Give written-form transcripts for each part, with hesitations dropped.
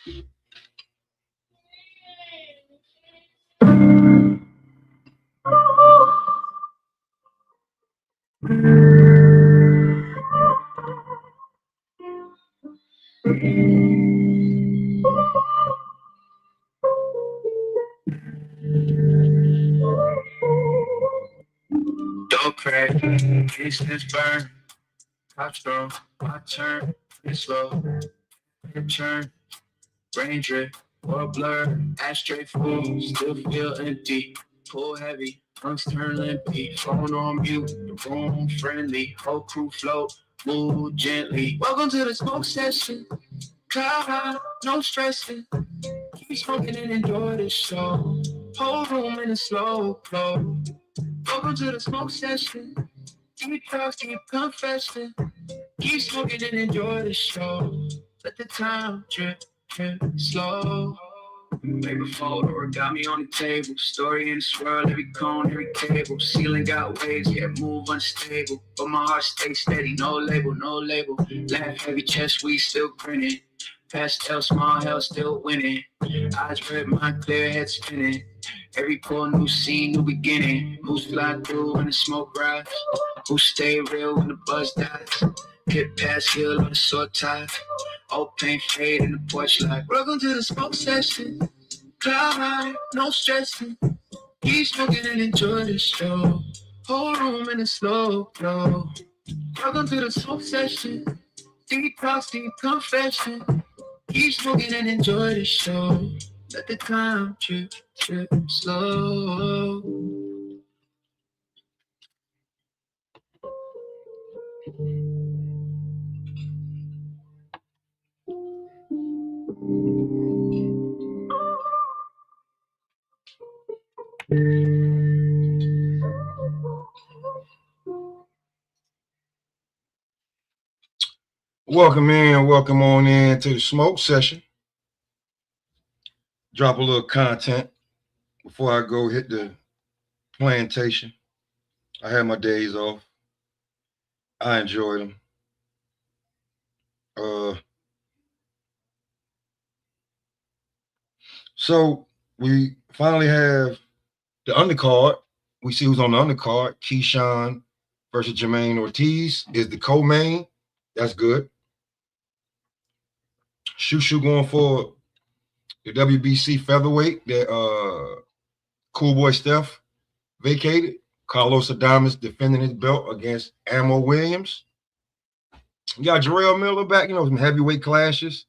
Don't crack, business burn, top strong, my turn, it's slow, churn, brain drip, world blur, ashtray full, still feel empty, pull heavy, lungs turn limpy, phone on mute, the room friendly, whole crew float, move gently. Welcome to the smoke session, cloud high, no stressing, keep smoking and enjoy the show, whole room in a slow flow. Welcome to the smoke session. Deep talks, deep confession. Keep smoking and enjoy the show. Let the time drip, drip, slow. Paper fold, origami on the table. Story in the swirl, every cone, every cable. Ceiling got waves, yeah, move unstable. But my heart stays steady, no label, no label. Laugh heavy, chest, we still grinning. Pastel, small hell, still winning. Eyes red, mind clear, head spinning. Every pull, new scene, new beginning. Who's fly through when the smoke rise? Who stay real when the buzz dies? Hit past hill on the short tie. Old paint fade in the porch light. Welcome to the smoke session. Cloud high, no stressing. Keep smoking and enjoy the show. Whole room in a slow flow. Welcome to the smoke session. Deep talks, deep confession. Keep smoking and enjoy the show. Let the time drip, drip, slow. Welcome on in to the smoke session. Drop a little content before I go hit the plantation. I had my days off. I enjoyed them. So we finally have the undercard. We see who's on the undercard. Keyshawn versus Jermaine Ortiz is the co-main. That's good. Shushu going for the WBC featherweight that Cool Boy Steph vacated. Carlos Adames defending his belt against Amo Williams. You got Jarrell Miller back, some heavyweight clashes.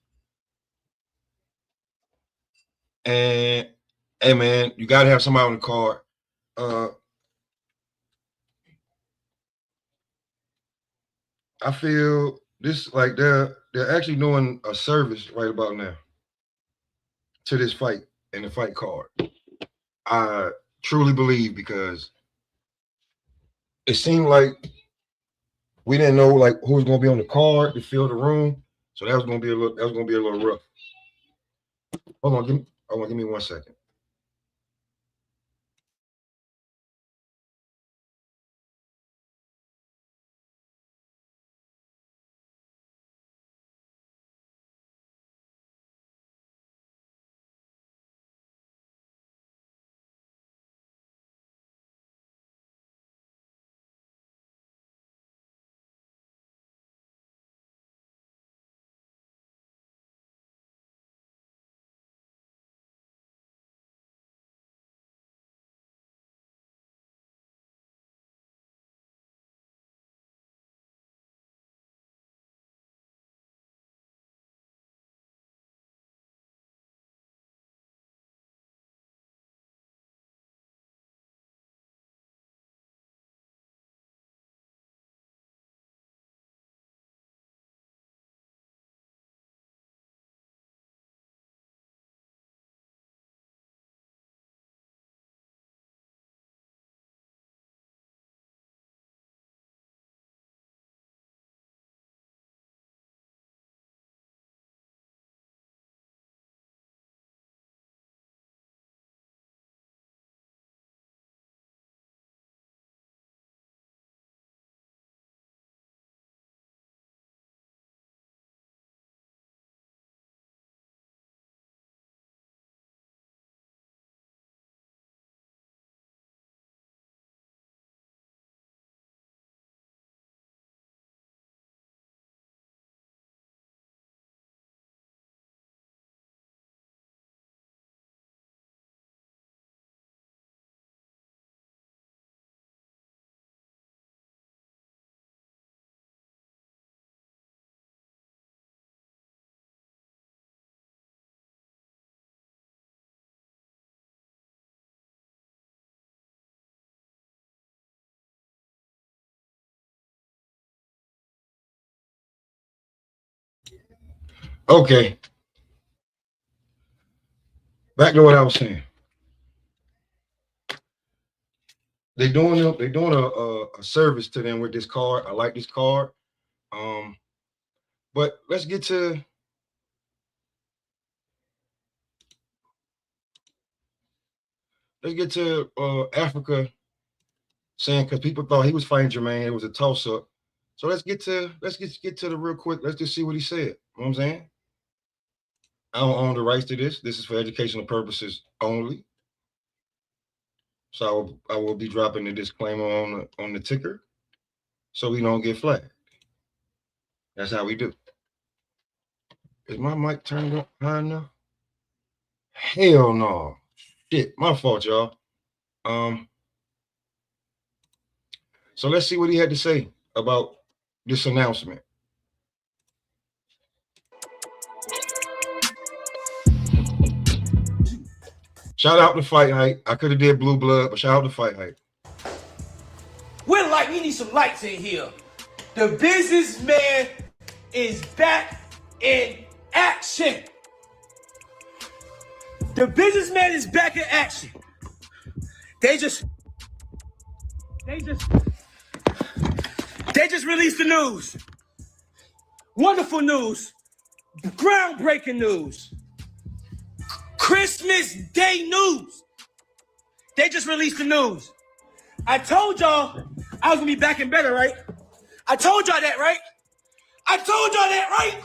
And hey man, you gotta have somebody on the card. I feel this like they're actually doing a service right about now to this fight and the fight card. I truly believe because it seemed like we didn't know like who was gonna be on the card to fill the room. So that was gonna be a little rough. Hold on, give me 1 second. Okay, back to what I was saying. They doing a service to them with this card. I like this card. Um, but let's get to Africa saying because people thought he was fighting Jermaine, it was a toss up. So let's get to the real quick. Let's just see what he said. You know what I'm saying? I don't own the rights to this. This is for educational purposes only. So I will be dropping the disclaimer on the ticker, so we don't get flagged. That's how we do. Is my mic turned up high enough? Hell no. Shit, my fault, y'all. Um, so let's see what he had to say about this announcement. Shout out to Fight Hype. I could have did Blue Blood, but shout out to Fight Hype. We're like, we need some lights in here. The businessman is back in action. The businessman is back in action. They just released the news. Wonderful news. Groundbreaking news. Christmas Day news. They just released the news. I told y'all I was gonna be back and better, right? I told y'all that, right? I told y'all that, right?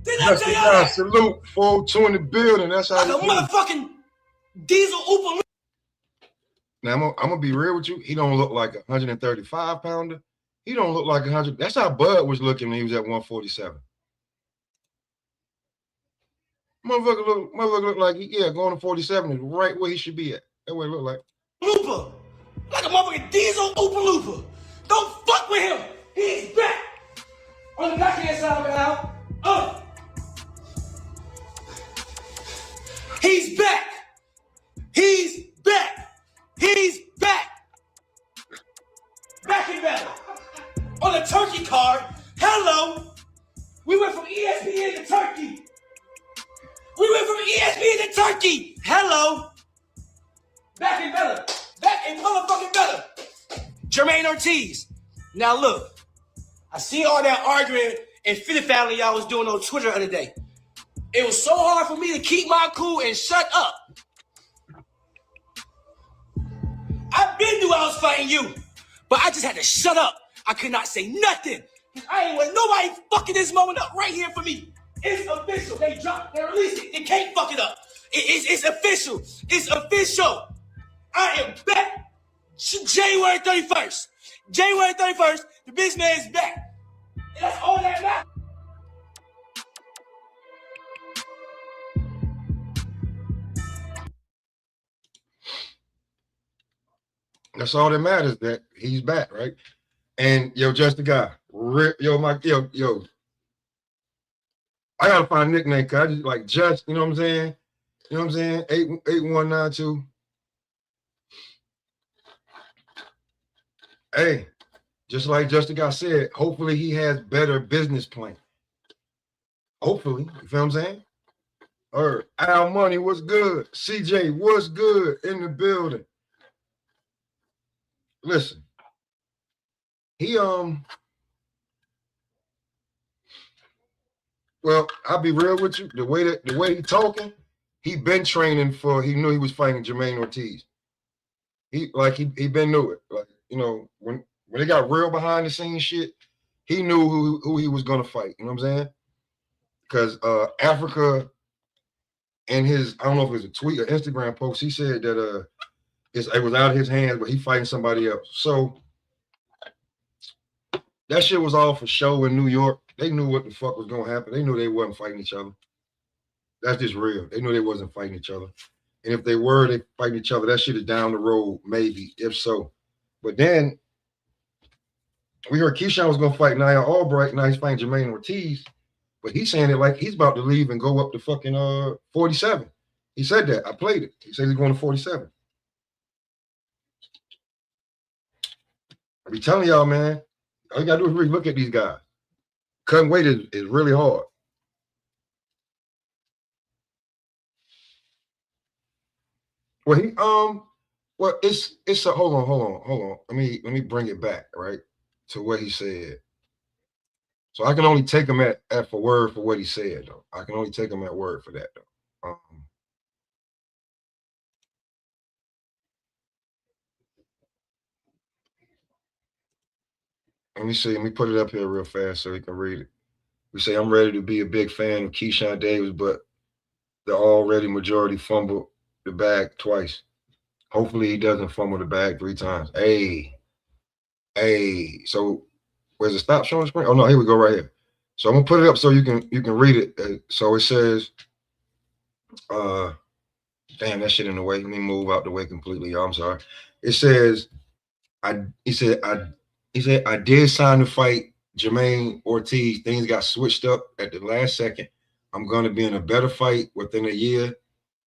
Didn't I tell y'all that? Salute 402 in the building. That's how like a motherfucking diesel Oompa. Now I'm gonna be real with you. He don't look like a 135 pounder. He don't look like 100. That's how Bud was looking when he was at 147. Motherfucker look like going to 47 is right where he should be at. That's what it look like. Looper. Like a motherfucking diesel Oompa Looper. Don't fuck with him. He's back. On the backhand side of the house. He's back. He's back. He's back. Back and better. On the turkey card. Hello. We went from ESPN to Turkey. We went from ESPN to Turkey. Hello. Back and better. Back and motherfucking better. Jermaine Ortiz. Now look. I see all that arguing and Philly family y'all was doing on Twitter the other day. It was so hard for me to keep my cool and shut up. I've been knew I was fighting you, but I just had to shut up. I could not say nothing. I ain't want nobody fucking this moment up right here for me. It's official. They released it. They can't fuck it up. It's official. It's official. I am back. January 31st. January 31st, the businessman is back. And that's all that matters. That's all that matters, that he's back, right? And just the guy. Yo. I gotta find a nickname because I just like Just, you know what I'm saying? You know what I'm saying? 8192. Hey, just like Just the guy said, hopefully he has better business plan. Hopefully, you feel what I'm saying? Or Al Money, what's good? CJ, what's good in the building? Listen, he well, I'll be real with you. The way he talking, he been training he knew he was fighting Jermaine Ortiz. He been knew it. Like, when they got real behind the scenes shit, he knew who he was gonna fight. You know what I'm saying? Because Africa and his, I don't know if it was a tweet or Instagram post, he said that it was out of his hands, but he fighting somebody else. So that shit was all for show in New York. They knew what the fuck was gonna happen. They knew they wasn't fighting each other. That's just real. They knew they wasn't fighting each other. And if they were, they fighting each other. That shit is down the road, maybe, if so. But then we heard Keyshawn was gonna fight Nia Albright. Now he's fighting Jermaine Ortiz. But he's saying it like he's about to leave and go up to fucking 47. He said that. I played it. He said he's going to 47. I be telling y'all, man, all you gotta do is really look at these guys. Cutting weight is really hard. Well, well, it's a hold on. Let me bring it back right to what he said. So I can only take him at for word for what he said though. I can only take him at word for that though. Let me see. Let me put it up here real fast so he can read it. We say I'm ready to be a big fan of Keyshawn Davis, but the already majority fumbled the bag twice. Hopefully he doesn't fumble the bag 3 times. Hey. So where's the stop showing screen? Oh no, here we go right here. So I'm gonna put it up so you can read it. So it says, damn, that shit in the way. Let me move out the way completely, y'all. I'm sorry. It says, he said I did sign to fight Jermaine Ortiz. Things got switched up at the last second. I'm gonna be in a better fight within a year,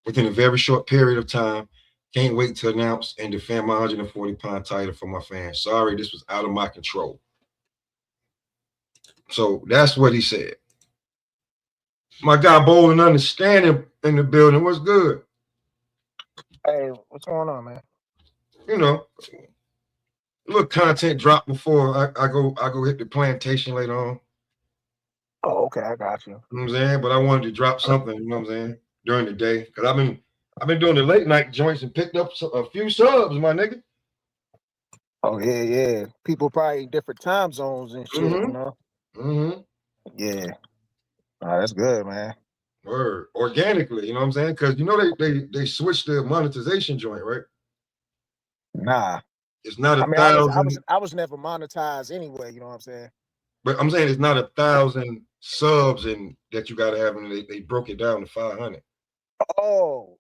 within a very short period of time. Can't wait to announce and defend my 140-pound title for my fans. Sorry, this was out of my control. So that's what he said. My guy Bold and Understanding in the building. What's good? Hey, what's going on, man? You know, a little content drop before I go hit the plantation later on. Oh, okay, I got you. You know what I'm saying? But I wanted to drop something, you know what I'm saying, during the day. Because I've been doing the late night joints and picked up a few subs, my nigga. Oh, yeah. People probably in different time zones and shit, you know? Mm-hmm. Yeah. Oh, that's good, man. Word. Organically, you know what I'm saying? Because you know they switched the monetization joint, right? Nah. It's not I mean, 1,000. I was never monetized anyway, you know what I'm saying? But I'm saying it's not 1,000 subs and that you gotta have, and they broke it down to 500. Oh.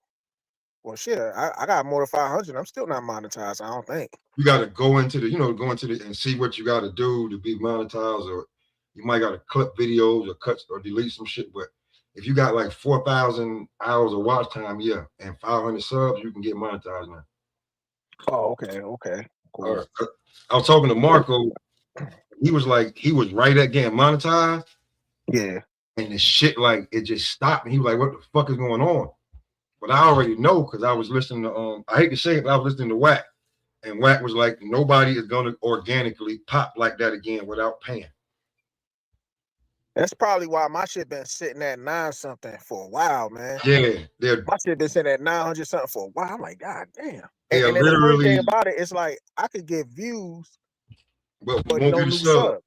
Well, shit, I got more than 500. I'm still not monetized, I don't think. You gotta go into the and see what you gotta do to be monetized, or you might gotta clip videos or cut or delete some shit. But if you got like 4,000 hours of watch time, yeah, and 500 subs, you can get monetized now. Oh, okay, cool. All right. I was talking to Marco. He was right at getting monetized. Yeah. And the shit, like, it just stopped. And he was like, what the fuck is going on? But I already know because I was listening to, I hate to say it, but I was listening to Wack. And Wack was like, nobody is going to organically pop like that again without paying. That's probably why my shit been sitting at 9 something for a while, man. Yeah. My shit been sitting at 900 something for a while. I'm like, God damn. And then the funny thing about it, it's like I could get views, but no new sub.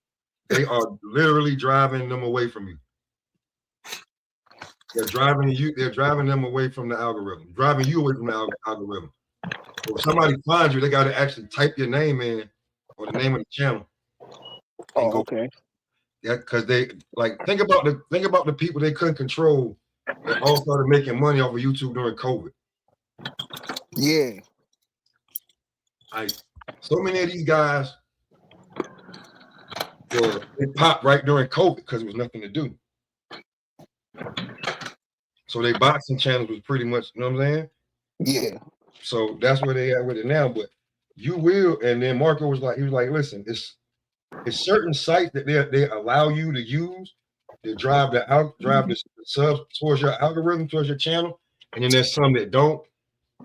They are literally driving them away from you. They're driving them away from the algorithm, driving you away from the algorithm. So if somebody finds you, they got to actually type your name in or the name of the channel. Oh, okay. Yeah, because they like think about the people they couldn't control that all started making money off of YouTube during COVID. Yeah. Like so many of these guys they popped right during COVID because it was nothing to do. So their boxing channels was pretty much, you know what I'm saying? Yeah. So that's where they at with it now. But you will, and then Marco was like, listen, it's certain sites that they allow you to use to drive the subs towards your algorithm, towards your channel, and then there's some that don't.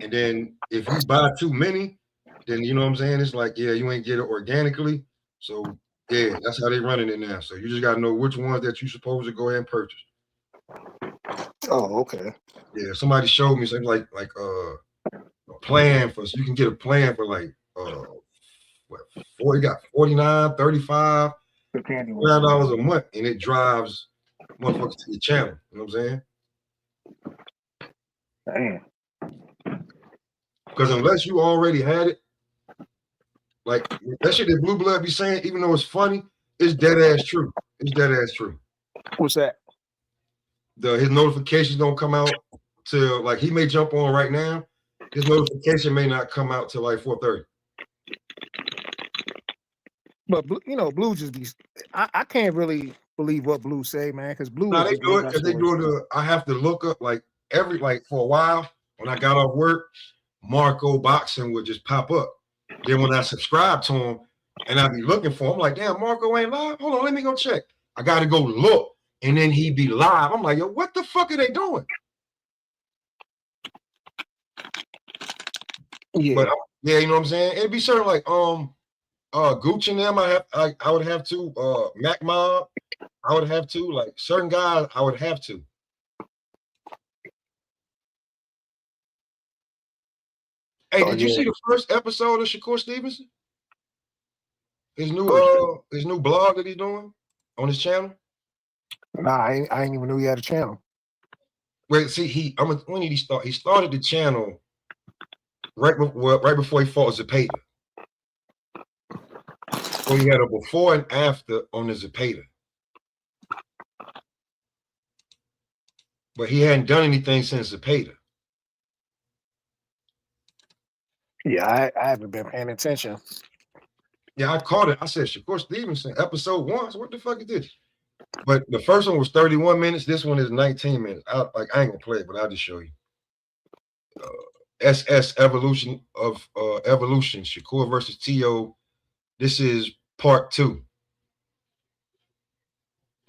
And then if you buy too many, then you know what I'm saying? It's like, yeah, you ain't get it organically. So yeah, that's how they running it now. So you just gotta know which ones that you supposed to go ahead and purchase. Oh, okay. Yeah, somebody showed me something like a plan for, so you can get a plan for like you got 49, 35, $9 a month, and it drives motherfuckers to your channel. You know what I'm saying? Damn. Because unless you already had it, like that shit that Blue Blood be saying, even though it's funny, it's dead ass true. It's dead ass true. What's that? His notifications don't come out till like he may jump on right now. His notification may not come out till like 4:30. But Blue just be. I can't really believe what Blue say, man, because Blue. No, they do it because they do it. I have to look up like for a while when I got off work, Marco Boxing would just pop up. Then when I subscribe to him and I be looking for him, I'm like, damn, Marco ain't live. Hold on, let me go check. I got to go look, and then he be live. I'm like, yo, what the fuck are they doing? Yeah. But yeah, you know what I'm saying? It'd be certain like Gooch and them. I would have to Mac Mob. I would have to like certain guys. I would have to. Hey, Oh, did you yeah. see the first episode of Shakur Stevenson? His First. new blog that he's doing on his channel. Nah, I ain't even knew he had a channel. Wait, see, when did he start? He started the channel right before he fought Zepeda. So he had a before and after on the Zepeda. But he hadn't done anything since Zepeda. Yeah, I haven't been paying attention. Yeah, I caught it. I said, Shakur Stevenson, episode 1. So what the fuck is this? But the first one was 31 minutes. This one is 19 minutes. I ain't gonna play it, but I'll just show you. SS Evolution of Evolution, Shakur versus T.O. This is part 2.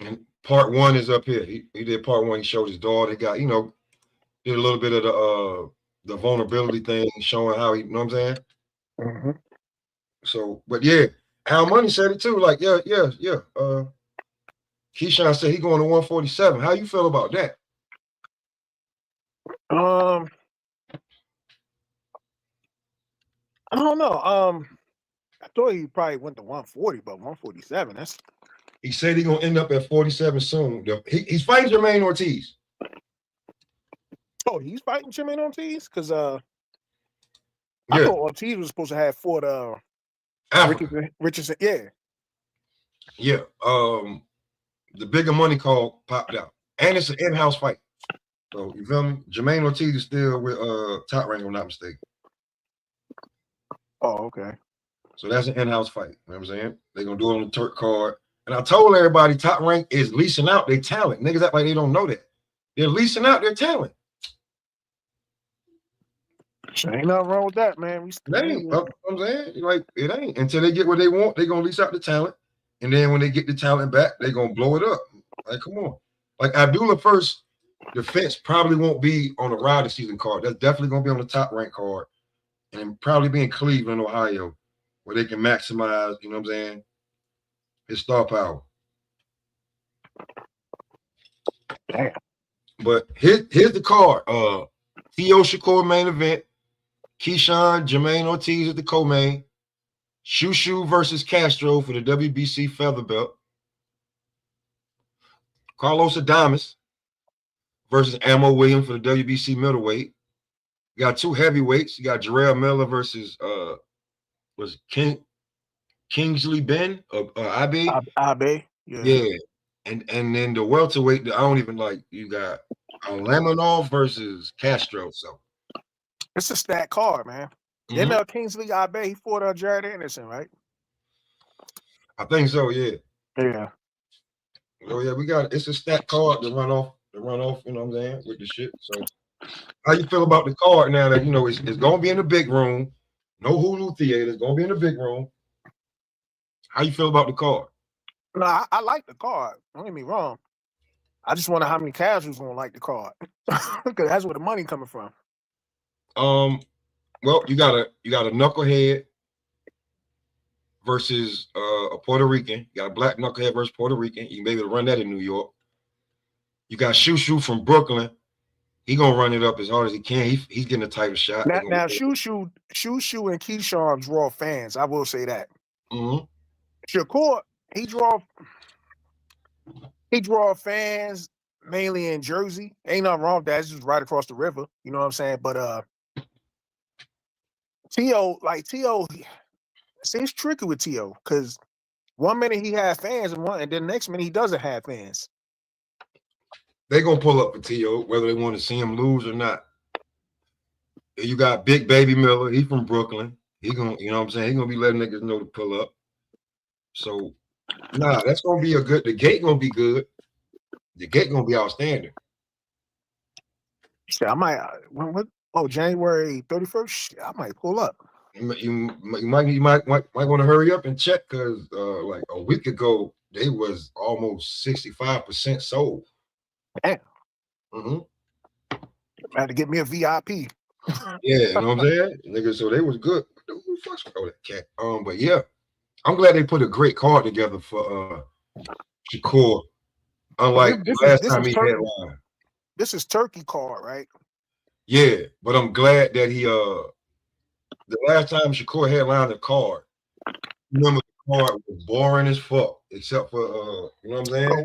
And part 1 is up here. He did part 1. He showed his daughter. He got, did a little bit of the vulnerability thing, showing how he, you know what I'm saying? Mm-hmm. So, but yeah, Al Money said it too. Like, yeah. Keyshawn said he going to 147. How you feel about that? I don't know. I thought he probably went to 140, but 147. That's. He said he's gonna end up at 47 soon. He's fighting Jermaine Ortiz. Oh, he's fighting Jermaine Ortiz? Because I Yeah, thought Ortiz was supposed to have fought Africa. Richardson. Yeah. Yeah. The bigger money call popped out. And it's an in-house fight. So you feel me? Jermaine Ortiz is still with Top Rank, if I'm not mistaken. Oh, okay. So that's an in-house fight. You know what I'm saying? They're gonna do it on the Turk card. And I told everybody Top Rank is leasing out their talent. Niggas act like they don't know that. They're leasing out their talent. Ain't nothing wrong with that, man. It ain't. You know what I'm saying? Like, it ain't. Until they get what they want, they're gonna lease out the talent. And then when they get the talent back, they're gonna blow it up. Like, come on. Like Abdullah first defense probably won't be on the Rowdy season card. That's definitely gonna be on the Top Rank card. And probably be in Cleveland, Ohio, where they can maximize, you know what I'm saying, his star power. Damn. But here's the card. T.O. Shakur main event. Keyshawn, Jermaine Ortiz at the co-main. Shushu versus Castro for the WBC feather belt. Carlos Adames versus Ammo Williams for the WBC middleweight. You got 2 heavyweights. You got Jarrell Miller versus Kingsley Ben or Abe. Abe. Yeah. And then the welterweight, I don't even like. You got Lamanov versus Castro. So it's a stat card, man. mm-hmm. Then Kingsley Abe, he fought Jared Anderson, right? I think so, yeah. Yeah. Oh yeah, it's a stat card to run off, you know what I'm saying, with the shit. So how you feel about the card now that it's gonna be in the big room, no Hulu theater, it's gonna be in the big room. How you feel about the card? No, I like the card. Don't get me wrong. I just wonder how many casuals gonna like the card. Because that's where the money coming from. Well, you got a knucklehead versus a Puerto Rican. You got a black knucklehead versus Puerto Rican. You can be able to run that in New York. You got Shushu from Brooklyn. He gonna run it up as hard as he can. He's getting a title shot. Now Shushu and Keyshawn draw fans. I will say that. Mm-hmm. Shakur, he draw fans mainly in Jersey. Ain't nothing wrong with that. It's just right across the river. You know what I'm saying? But T.O., see, it's tricky with T.O. because 1 minute he has fans and then the next minute he doesn't have fans. They're gonna pull up for T.O. whether they want to see him lose or not. You got Big Baby Miller, he's from Brooklyn. He gonna, you know what I'm saying? He's gonna be letting niggas know to pull up. So that's gonna be the gate gonna be good. The gate gonna be outstanding. Shit, I might January 31st. I might pull up. You might want to hurry up and check because like a week ago they was almost 65% sold. Damn. Mm-hmm. I had to get me a VIP. Yeah, you know what I'm saying? Nigga, so they was good. Who the fuck's that cat? But yeah, I'm glad they put a great card together for Shakur. Unlike last This time is he Turkey. headlined. This is Turkey card, right? Yeah, but I'm glad that he the last time Shakur headlined the card, remember the card was boring as fuck, except for you know what I'm saying? Oh.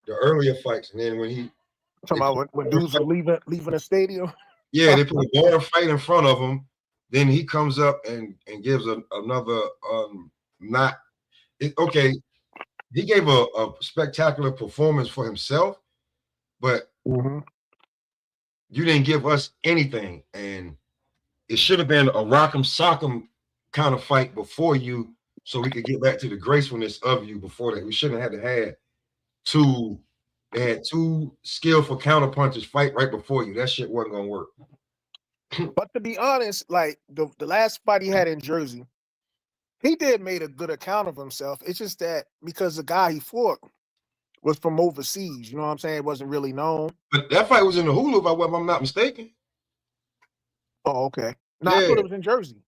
The earlier fights, and then when he Talking about when dudes were leaving the stadium. yeah, they put a boring fight in front of him. Then he comes up and gives another not okay. He gave a spectacular performance for himself, but you didn't give us anything, and it should have been a rock'em sock'em kind of fight before you, so we could get back to the gracefulness of you before that. We shouldn't have had two. They had two skillful counter punches fight right before you. That shit wasn't gonna work. But to be honest, like the last fight he had in Jersey, he did made a good account of himself. It's just that because the guy he fought was from overseas, you know what I'm saying? It wasn't really known. But that fight was in the Hulu, if I'm not mistaken. Oh, okay. No, Yeah. I thought it was in Jersey.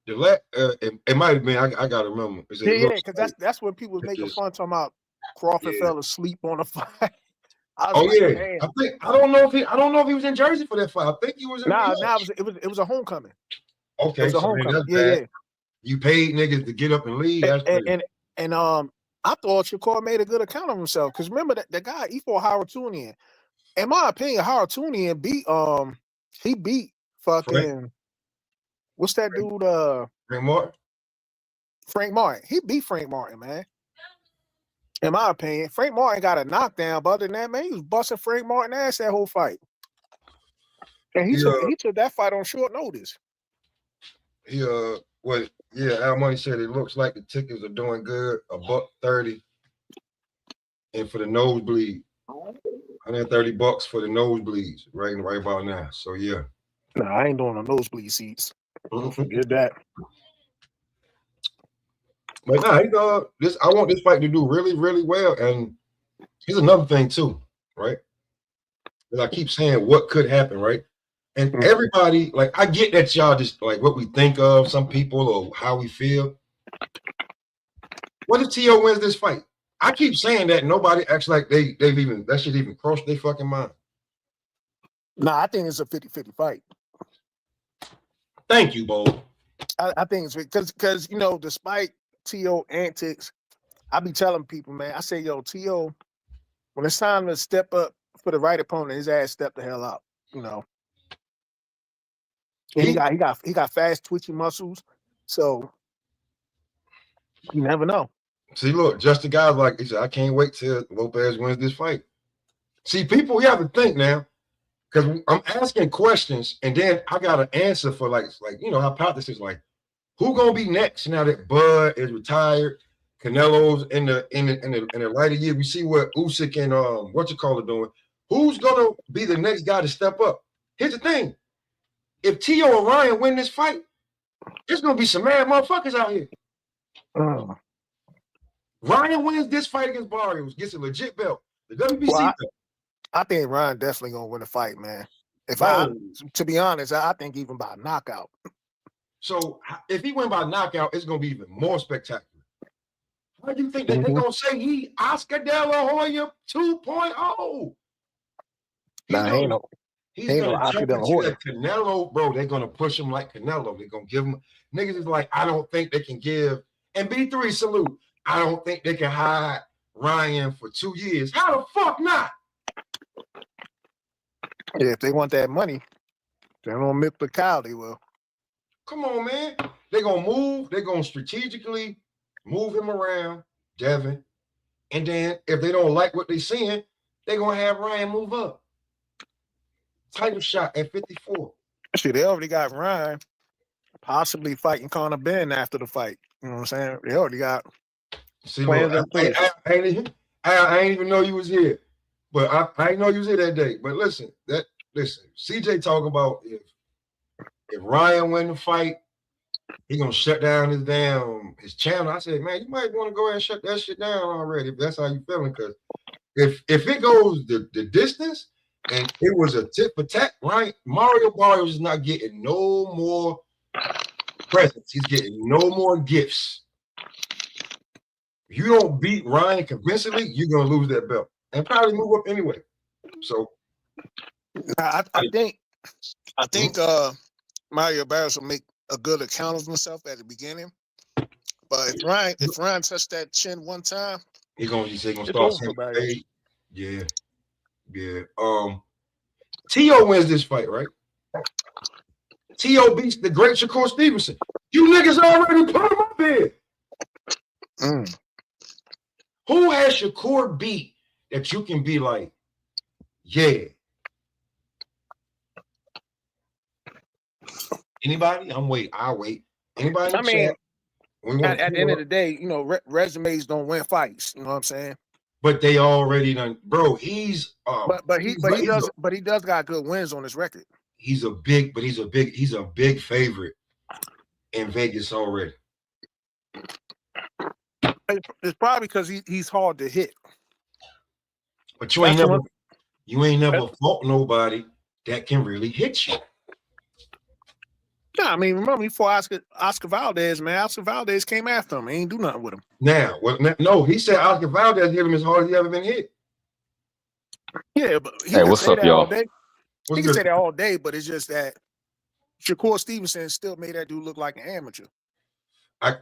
It might have been. I gotta remember. Yeah, because that's when people was making fun, talking about Crawford fell asleep on the fight. I don't know if he was in Jersey for that fight. I think he was in New York. It was a homecoming. Okay, it was a homecoming. Yeah. You paid niggas to get up and leave. And I thought Shakur made a good account of himself because remember that the guy he fought Haratunian. In my opinion, Haratunian beat he beat fucking what's that dude? Frank Martin. Frank Martin. He beat Frank Martin, man. In my opinion, Frank Martin got a knockdown, but other than that, man, he was busting Frank Martin ass that whole fight. And he took that fight on short notice. Al Money said it looks like the tickets are doing good, $130. And for the nosebleed, $130 for the nosebleeds, right about now. So yeah. No, I ain't doing the nosebleed seats. Forget that. But nah, I want this fight to do really, really well. And here's another thing too, right? Because I keep saying what could happen, right? And everybody, like, I get that y'all just like what we think of, some people, or how we feel. What if T.O. wins this fight? I keep saying that nobody acts like that should even cross their fucking mind. Nah, I think it's a 50-50 fight. Thank you, Bo. I think it's because you know, despite T.O. antics, I be telling people, man, I say, yo, T.O., when it's time to step up for the right opponent, his ass step the hell out, you know. And he got fast twitchy muscles, so you never know. See, look, just the guys like he said, I can't wait till Lopez wins this fight. See, people, you have to think now, because I'm asking questions, and then I got an answer for like you know, hypothesis, like who gonna be next now that Bud is retired, Canelo's in the lighter year. We see what Usyk and doing. Who's gonna be the next guy to step up? Here's the thing. If T.O. and Ryan win this fight, there's gonna be some mad motherfuckers out here. Ryan wins this fight against Barrios, gets a legit belt, the WBC belt. I think Ryan definitely gonna win the fight, man. To be honest, I think even by knockout. So if he win by knockout, it's gonna be even more spectacular. Why do you think that they're gonna say he Oscar De La Hoya 2.0? He's gonna jump into that Canelo, bro. They're gonna push him like Canelo. They're gonna give him niggas is like, I don't think they can give. And B3 salute. I don't think they can hide Ryan for 2 years. How the fuck not? Yeah, if they want that money, they're gonna milk the cow. They will. Come on, man. They're gonna move. They're gonna strategically move him around, Devin. And then if they don't like what they're seeing, they're gonna have Ryan move up. Title shot at 54. Shit, they already got Ryan possibly fighting Conor Ben after the fight. You know what I'm saying? They already got plans in place. I ain't even know you was here. But I didn't know you was here that day. But listen, CJ talking about if Ryan win the fight, he gonna shut down his channel. I said, man, you might want to go ahead and shut that shit down already if that's how you feeling. Because if it goes the distance, And it was a tit for tat, right? Mario Barrios is not getting no more presents. He's getting no more gifts. If you don't beat Ryan convincingly, you're gonna lose that belt and probably move up anyway. So I think Mario Barrios will make a good account of himself at the beginning. But if Ryan touched that chin one time, he's gonna it's start over saying, for Barrios. hey, yeah. T.O. wins this fight, right? T.O. beats the great Shakur Stevenson. You niggas already put him up here. Who has Shakur beat that you can be like, yeah? Anybody? I'll wait. Anybody? I mean, at the end of the day, you know, resumes don't win fights. You know what I'm saying? But they already done, bro. He's but he does got good wins on his record. He's a big favorite in Vegas already. It's probably because he's hard to hit. But you ain't never fought nobody that can really hit you. Yeah, I mean, remember he fought Oscar Valdez, man. Oscar Valdez came after him. He ain't do nothing with him. Now, no, he said Oscar Valdez hit him as hard as he ever been hit. Yeah, but hey, what's up, y'all? He can say that all day, but it's just that Shakur Stevenson still made that dude look like an amateur. I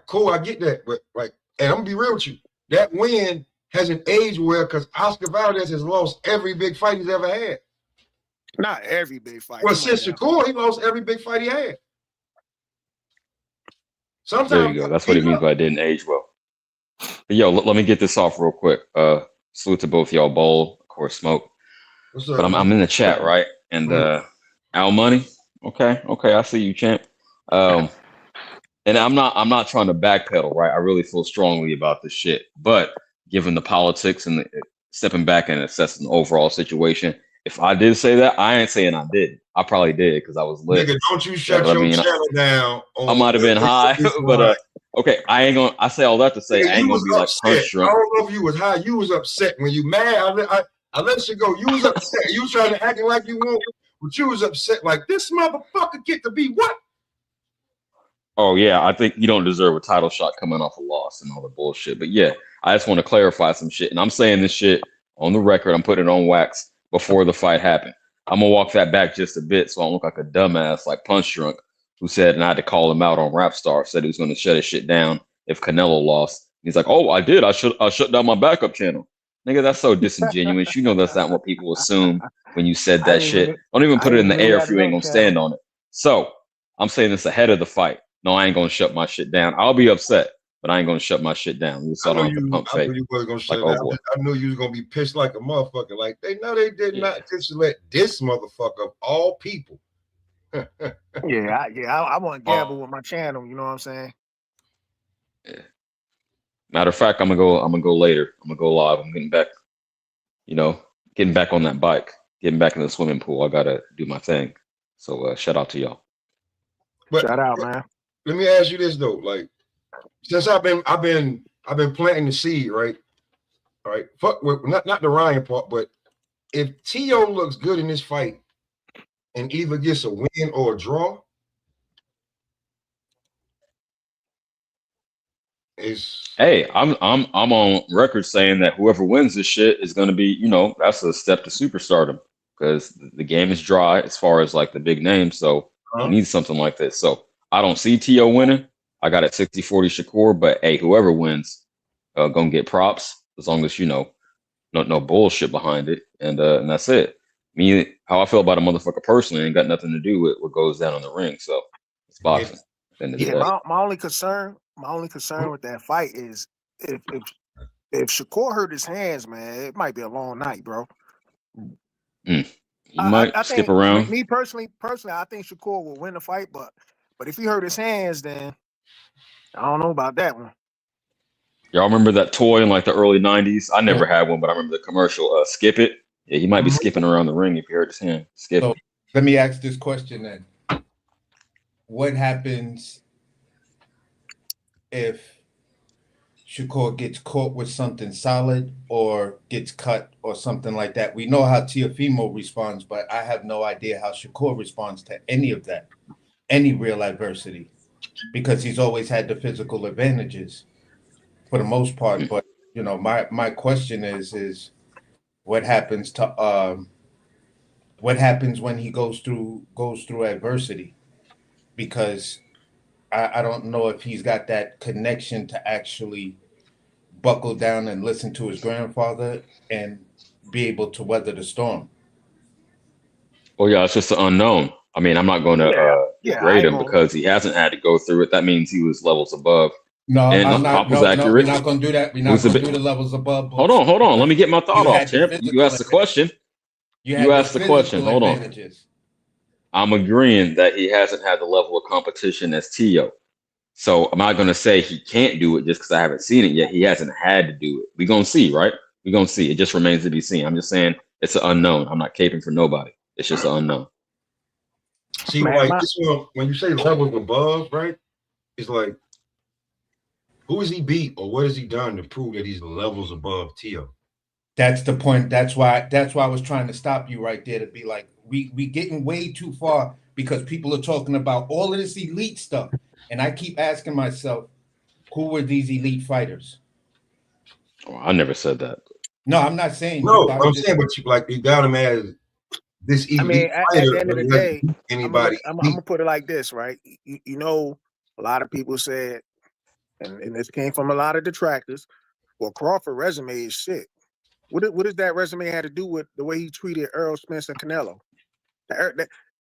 get that, but like, and I'm gonna be real with you. That win hasn't aged well because Oscar Valdez has lost every big fight he's ever had. Not every big fight. Well, since Shakur, he lost every big fight he had. Sometimes there you go. That's what he means by it didn't age well. But yo, let me get this off real quick. Salute to both y'all, Bowl, of course, Smoke. What's up, but I'm in the chat, right? And Al Money, okay, I see you, champ. And I'm not trying to backpedal, right? I really feel strongly about this shit. But given the politics and stepping back and assessing the overall situation, if I did say that, I ain't saying I did. I probably did because I was lit. Nigga, don't you shut your channel down. I might have been high, but okay, I say all that to say I ain't gonna be like punch drunk. I don't know if you was high. You was upset when you mad. I let you go. You was upset. You was trying to act like you won't, but you was upset like this motherfucker get to be what? Oh yeah, I think you don't deserve a title shot coming off a loss and all the bullshit. But yeah, I just want to clarify some shit, and I'm saying this shit on the record. I'm putting it on wax before the fight happened. I'm gonna walk that back just a bit so I don't look like a dumbass like Punch Drunk, who said, and I had to call him out on Rap Star, said he was gonna shut his shit down if Canelo lost. He's like, oh, I did. I shut down my backup channel. Nigga, that's so disingenuous. You know that's not what people assume when you said that shit. Don't even put it in the air if you ain't gonna stand on it. So I'm saying this ahead of the fight. No, I ain't gonna shut my shit down. I'll be upset, but I ain't gonna shut my shit down. I knew you wasn't gonna shut it down. I knew you was gonna be pissed like a motherfucker. Like they did not just let this motherfucker of all people. I want to gamble with my channel. You know what I'm saying? Yeah. Matter of fact, I'm gonna go later. I'm gonna go live. I'm getting back. Getting back on that bike. Getting back in the swimming pool. I gotta do my thing. So shout out to y'all. But shout out, man. Let me ask you this though, like. Since I've been planting the seed, right? All right. Fuck with not the Ryan part, but if T.O. looks good in this fight and either gets a win or a draw, hey, I'm on record saying that whoever wins this shit is gonna be, that's a step to superstardom because the game is dry as far as like the big names. So we need something like this. So I don't see T.O. winning. I got it 60-40 Shakur, but hey, whoever wins, gonna get props as long as no bullshit behind it, and that's it. Me, how I feel about a motherfucker personally ain't got nothing to do with what goes down on the ring. So it's boxing. My only concern with that fight is if Shakur hurt his hands, man, it might be a long night, bro. You might skip around. Me personally, I think Shakur will win the fight, but if he hurt his hands, then I don't know about that one. Y'all remember that toy in like the early 90s? I never had one, but I remember the commercial, Skip It. Yeah, he might be skipping around the ring if he hurt his hand. Skip it. Let me ask this question then. What happens if Shakur gets caught with something solid or gets cut or something like that. We know how Teofimo responds, but I have no idea how Shakur responds to any of that, any real adversity, because he's always had the physical advantages for the most part. But you know, my question is what happens to what happens when he goes through adversity? Because I don't know if he's got that connection to actually buckle down and listen to his grandfather and be able to weather the storm. Well, yeah, it's just the unknown. I mean, I'm not going to Yeah, degrade him because he hasn't had to go through it. That means he was levels above. No, And I'm not. Pop was No, accurate. we're not going to do that. We're not going to do the levels above. Hold on. Let me get my thought off, champ. You asked the question. You asked the question. Hold on. advantages. I'm agreeing that he hasn't had the level of competition as Tio. So I'm not going to say he can't do it just because I haven't seen it yet. He hasn't had to do it. We're going to see, right? We're going to see. It just remains to be seen. I'm just saying it's an unknown. I'm not caping for nobody. It's just an unknown. See, man, like this one, when you say levels above, right? It's like, who has he beat or what has he done to prove that he's levels above Tio? That's the point. That's why I was trying to stop you right there to be like, we getting way too far because people are talking about all of this elite stuff. And I keep asking myself, who were these elite fighters? Oh, I never said that. No, I'm not saying. No, I'm saying, but you like you got him as this elite. I mean, at the end of the day, anybody. I'm gonna put it like this, right? You know, a lot of people said, and this came from a lot of detractors. Well, Crawford resume is shit. What does that resume have to do with the way he treated Earl Spence and Canelo?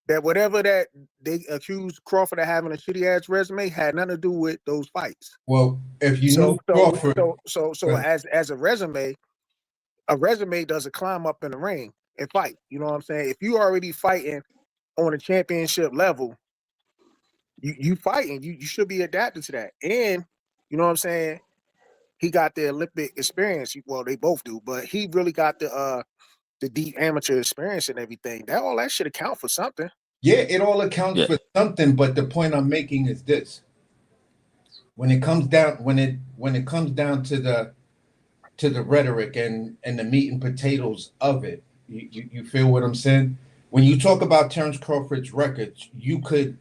That whatever that they accused Crawford of having a shitty ass resume had nothing to do with those fights. Well, if you knew Crawford, so as a resume doesn't climb up in the ring and fight. You know what I'm saying? If you already fighting on a championship level, you fighting. You should be adapted to that. And you know what I'm saying? He got the Olympic experience. Well, they both do, but he really got the deep amateur experience and everything. All that should account for something. Yeah, it all accounts for something. But the point I'm making is this: when it comes down to the rhetoric and the meat and potatoes of it, you feel what I'm saying? When you talk about Terence Crawford's records, the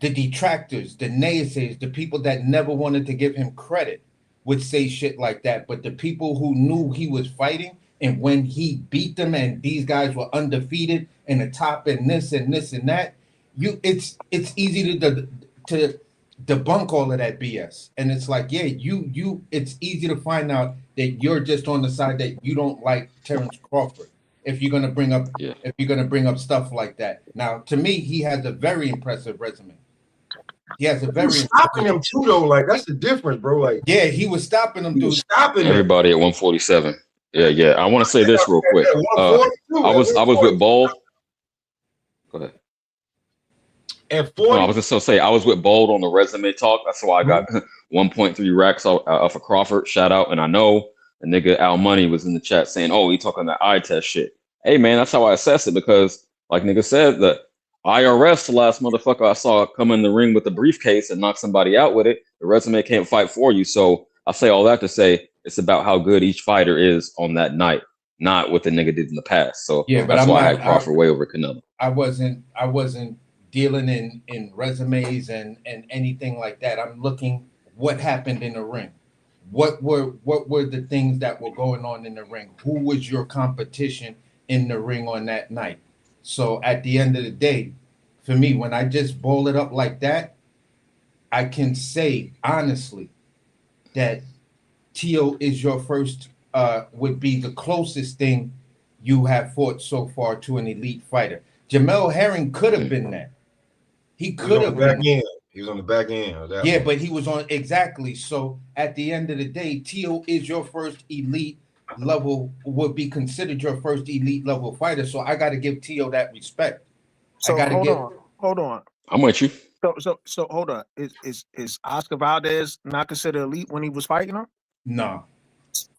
detractors, the naysayers, the people that never wanted to give him credit would say shit like that. But the people who knew he was fighting and when he beat them and these guys were undefeated and the top and this and this and that, it's easy to debunk all of that BS. And it's like, yeah, it's easy to find out that you're just on the side that you don't like Terence Crawford if you're gonna bring up stuff like that. Now, to me, he has a very impressive resume. He has a very stopping him too, though. Like that's the difference, bro. Like he was stopping him, dude. Stopping everybody at 147. Yeah. I want to say this real quick. I was with Bold. Go ahead. At 40, I was just gonna say I was with Bold on the resume talk. That's why I got 1.3 racks off of Crawford. Shout out. And I know the nigga Al Money was in the chat saying, "Oh, he talking that eye test shit." Hey man, that's how I assess it because, like nigga said, the IRS, the last motherfucker I saw come in the ring with the briefcase and knock somebody out with it. The resume can't fight for you. So I say all that to say it's about how good each fighter is on that night, not what the nigga did in the past. So yeah, but that's why I had Crawford way over Canelo. I wasn't dealing in resumes and anything like that. I'm looking what happened in the ring. What were the things that were going on in the ring? Who was your competition in the ring on that night? So at the end of the day, for me, when I just boil it up like that, I can say honestly that Tio is your first, would be the closest thing you have fought so far to an elite fighter. Jamel Herring could have been that. He could have been. He was on the back end of that. Yeah, but he was on exactly. So at the end of the day, Tio is your first elite level, would be considered your first elite level fighter. So I got to give Tio that respect. So hold on. I'm with you. So hold on. Is Oscar Valdez not considered elite when he was fighting him? No.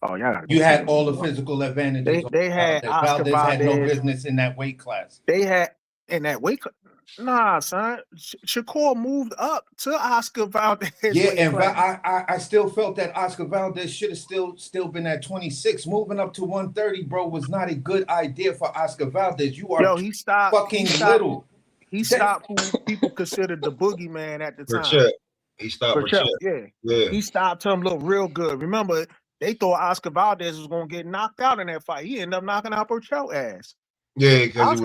Oh yeah. You had all the physical advantages. They had Oscar Valdez Valdez had no business in that weight class. They had in that weight class. Nah, son. Shakur moved up to Oscar Valdez. Yeah, weight and class. I still felt that Oscar Valdez should have still been at 26. Moving up to 130, bro, was not a good idea for Oscar Valdez. You are He stopped. fucking little. He stopped who people considered the boogeyman at the time. Burchett. He stopped Burchett. Yeah. He stopped him look real good. Remember, they thought Oscar Valdez was gonna get knocked out in that fight. He ended up knocking out Burchett ass. Yeah, because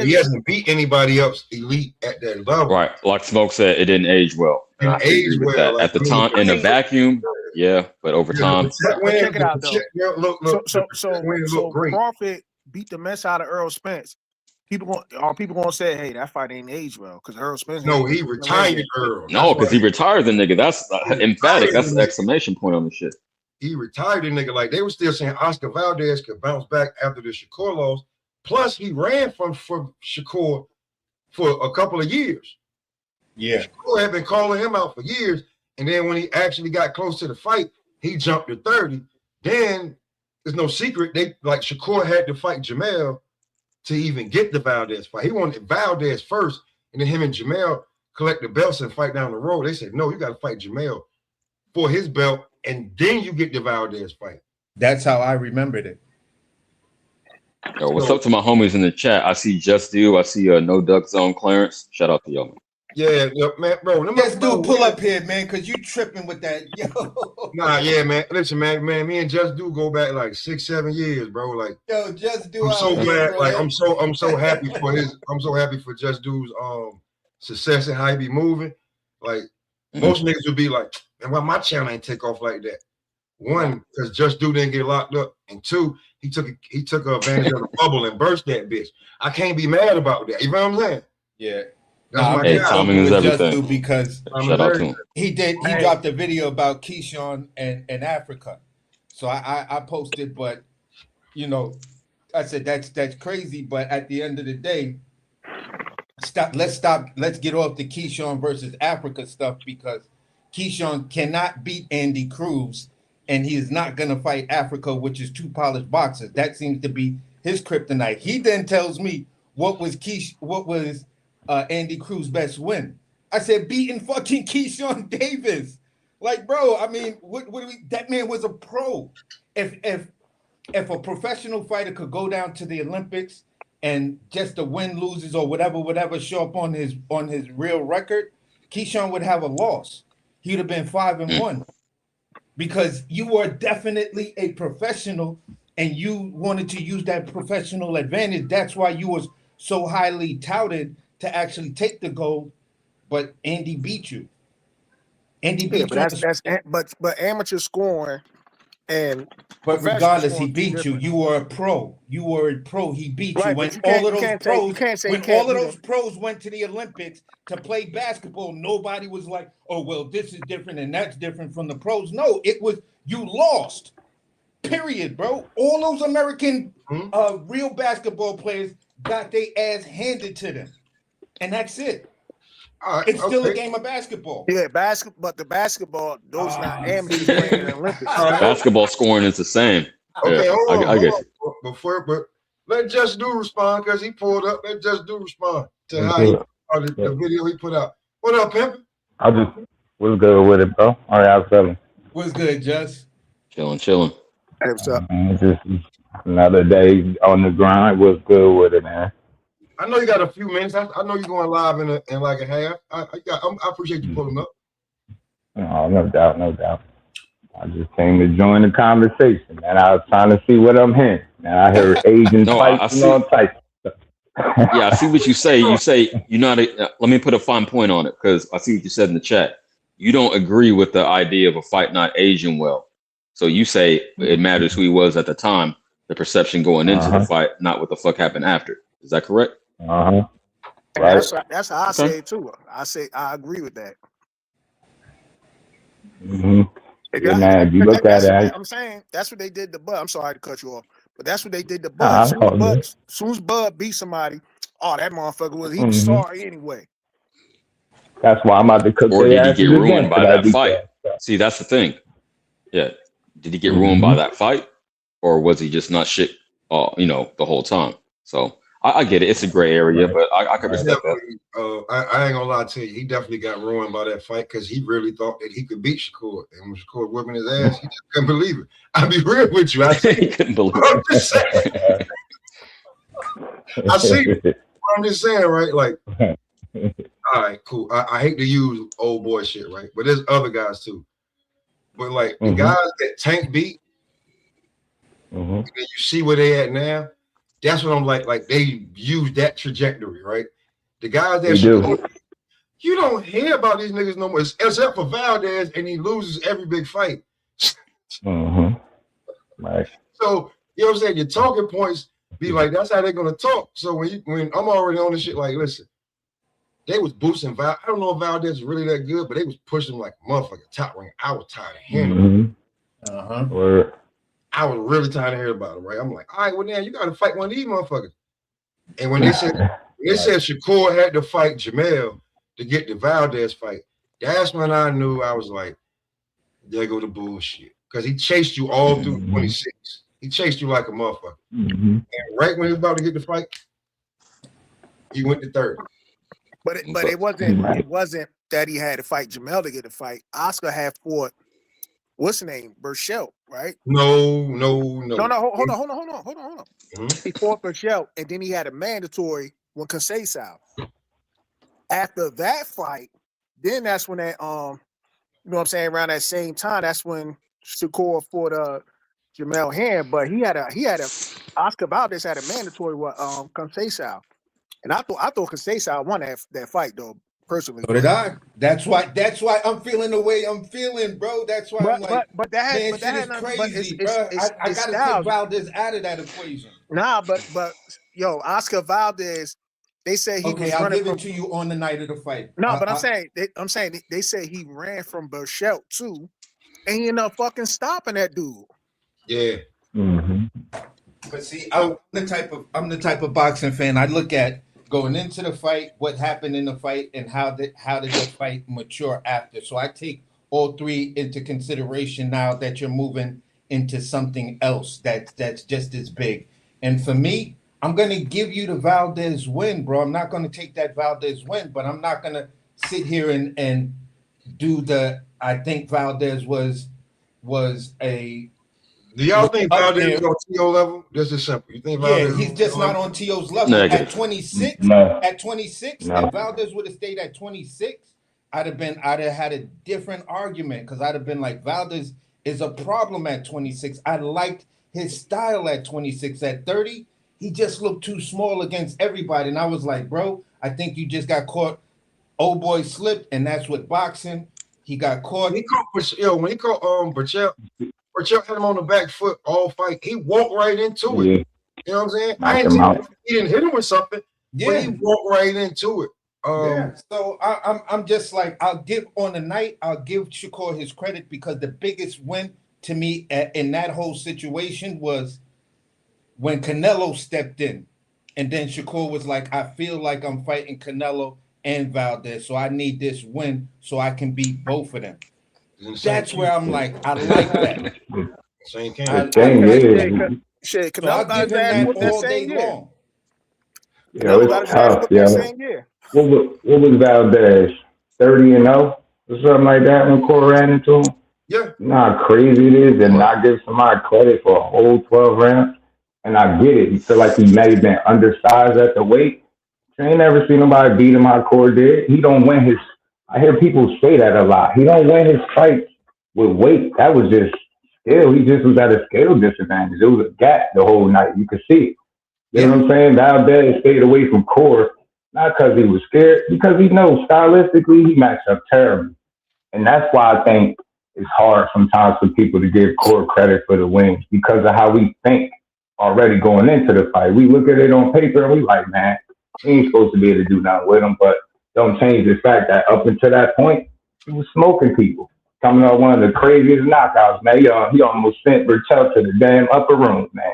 he hasn't beat anybody else elite at that level. Right, like Smoke said, it didn't age well. It didn't age well. Like, at the time, in a vacuum, yeah, but over time. But check it out though. So Crawford beat the mess out of Earl Spence. People gonna say, hey, that fight ain't age well because Earl Spence. No, he retired Earl. No, because he retired the nigga. That's emphatic. That's an exclamation point on the shit. He retired the nigga. Like they were still saying Oscar Valdez could bounce back after the Shakur loss. Plus, he ran from Shakur for a couple of years. Yeah. Shakur had been calling him out for years. And then when he actually got close to the fight, he jumped to 30. Then there's no secret. Shakur had to fight Jamel to even get the Valdez fight. He wanted Valdez first, and then him and Jamel collect the belts and fight down the road. They said, no, you got to fight Jamel for his belt, and then you get the Valdez fight. That's how I remembered it. Yo, what's up to my homies in the chat? I see Just Do. I see No Duck Zone Clarence. Shout out to y'all. Yeah, man, bro. Just Do, pull up here, man, because you tripping with that. Yo. Nah, yeah, man. Listen, man, me and Just Do go back like 6-7 years, bro. Like, yo, Just Do. I'm so glad. Bro, like, I'm so happy for I'm so happy for Just Do's success and how he be moving. Like, most niggas would be like, man, why my channel ain't take off like that? One, because Just Do didn't get locked up, and two, he took advantage of the bubble and burst that bitch. I can't be mad about that. You know what I'm saying? Yeah. Timing is everything. Because shout out to him. He dropped a video about Keyshawn and Africa. So I posted, but you know, I said that's crazy. But at the end of the day, let's get off the Keyshawn versus Africa stuff, because Keyshawn cannot beat Andy Cruz, and he is not gonna fight Africa, which is two polished boxers. That seems to be his kryptonite. He then tells me what was Andy Cruz's best win. I said beating fucking Keyshawn Davis. Like, bro, I mean, that man was a pro. If a professional fighter could go down to the Olympics and just the win, loses, or whatever show up on his real record, Keyshawn would have a loss. He'd have been 5-1. Because you were definitely a professional and you wanted to use that professional advantage. That's why you was so highly touted to actually take the gold, but Andy beat you. Andy beat you. But amateur scoring but regardless, he beat you. You were a pro. He beat you. When all of those pros went to the Olympics to play basketball, nobody was like, oh, well, this is different and that's different from the pros. No, it was you lost. Period, bro. All those American real basketball players got their ass handed to them. And that's it. It's still a game of basketball. Yeah, but the basketball, those not amateurs playing in the Olympics. Basketball scoring is the same. Okay, yeah, hold on. I get you. But let Just Do respond, because he pulled up. Let Just Do respond to how the video he put out. What up, pimp? I just was good with it, bro. All right, I was feeling. What's good, Just? Chilling. Hey, what's up? Just another day on the grind. Was good with it, man. I know you got a few minutes. I know you're going live in like a half. I appreciate you pulling up. Oh, no doubt. I just came to join the conversation, and I was trying to see what I'm hearing. And I heard Asian fights and all types of stuff. Yeah, I see what you say. You say you're not. Let me put a fine point on it, because I see what you said in the chat. You don't agree with the idea of a fight not aging well. So you say it matters who he was at the time, the perception going into the fight, not what the fuck happened after. Is that correct? Right. That's how I say it too. I say I agree with that. Yeah, man, you look at it. I'm saying that's what they did to Bud. I'm sorry to cut you off, but that's what they did to Bud. As soon as Bud beat somebody, that motherfucker he was sorry anyway. That's why I'm about to cook. Or did he get ruined by that fight? See, that's the thing. Yeah, did he get ruined by that fight, or was he just not shit? The whole time. So I get it. It's a gray area, but I could respect that. I ain't gonna lie to you. He definitely got ruined by that fight because he really thought that he could beat Shakur. And when Shakur whipping his ass, he just couldn't believe it. I'll be real with you. He couldn't believe it. I'm just saying. I see. I'm just saying, right? Like, all right, cool. I hate to use old boy shit, right? But there's other guys too. But like the guys that Tank beat, and you see where they at now. That's what I'm like they use that trajectory, right? The guys that you don't hear about these niggas no more, except for Valdez, and he loses every big fight. Right. So you know what I'm saying? Your talking points be like that's how they're gonna talk. So when I'm already on this shit, like listen, they was boosting Val. I don't know if Valdez is really that good, but they was pushing him like a motherfucker top ring. I was tired of hearing him. I was really tired of hearing about him, right? I'm like, all right, well, now you got to fight one of these motherfuckers. And when they said Shakur had to fight Jamel to get the Valdez fight, that's when I knew I was like, there go the bullshit. Because he chased you all through 26. He chased you like a motherfucker. And right when he was about to get the fight, he went to 30. But it wasn't that he had to fight Jamel to get the fight. Oscar had fought what's the name? Burchell, right? No. Hold on. He fought Burchell, and then he had a mandatory when Conceição. After that fight, then that's when that you know what I'm saying, around that same time, that's when Shakur fought Jamel Hand, but he had a Oscar Valdez had a mandatory with Conceição. And I thought Conceição won that fight though. Personally, so did I. That's why I'm feeling the way I'm feeling, bro. That's why I'm like, but that is crazy, bro. I gotta take Valdez out of that equation. Nah, but yo, Oscar Valdez, they say he was I'll running give it to you on the night of the fight. No, but I'm saying they say he ran from Burchell too, and he ended up fucking stopping that dude. Yeah. But see, I'm the type of boxing fan. I look at going into the fight, what happened in the fight, and how did the fight mature after. So I take all three into consideration now that you're moving into something else that's just as big. And for me, I'm gonna give you the Valdez win, bro. I'm not gonna take that Valdez win, but I'm not gonna sit here and do I think Valdez was a. Do y'all think Valdez is on T.O. level? This is simple. You think Valdez? Yeah, he's just not on T.O.'s level. At 26, if Valdez would have stayed at 26, I'd have had a different argument because I'd have been like, Valdez is a problem at 26. I liked his style at 26. At 30, he just looked too small against everybody. And I was like, bro, I think you just got caught. Old boy slipped, and that's what boxing. He got caught. When he caught Burchell. Burchell had him on the back foot all fight. He walked right into it. You know what I'm saying? He didn't hit him with something, but he walked right into it. So I'm just like, I'll give Shakur his credit because the biggest win to me in that whole situation was when Canelo stepped in. And then Shakur was like, I feel like I'm fighting Canelo and Valdez, so I need this win so I can beat both of them. That's where I'm like, I like that. Same thing. I'll give him that all day long. Yeah, it's tough, yeah. What was Valdez? 30-0 or something like that when Cole ran into him? Yeah. You know how crazy it is and not give somebody credit for a whole 12 rounds? And I get it. You feel like he may have been undersized at the weight. I ain't never seen nobody beat him how Cole did. He don't win his. I hear people say that a lot. He don't win his fights with weight. That was just skill. He just was at a scale disadvantage. It was a gap the whole night. You could see it. You know what I'm saying? Valdez stayed away from Core, not because he was scared, because he knows stylistically he matched up terribly. And that's why I think it's hard sometimes for people to give Core credit for the wins because of how we think already going into the fight. We look at it on paper and we like, man, he ain't supposed to be able to do nothing with him, but don't change the fact that up until that point, he was smoking people. Coming off one of the craziest knockouts, man. He almost sent Burchell to the damn upper room, man.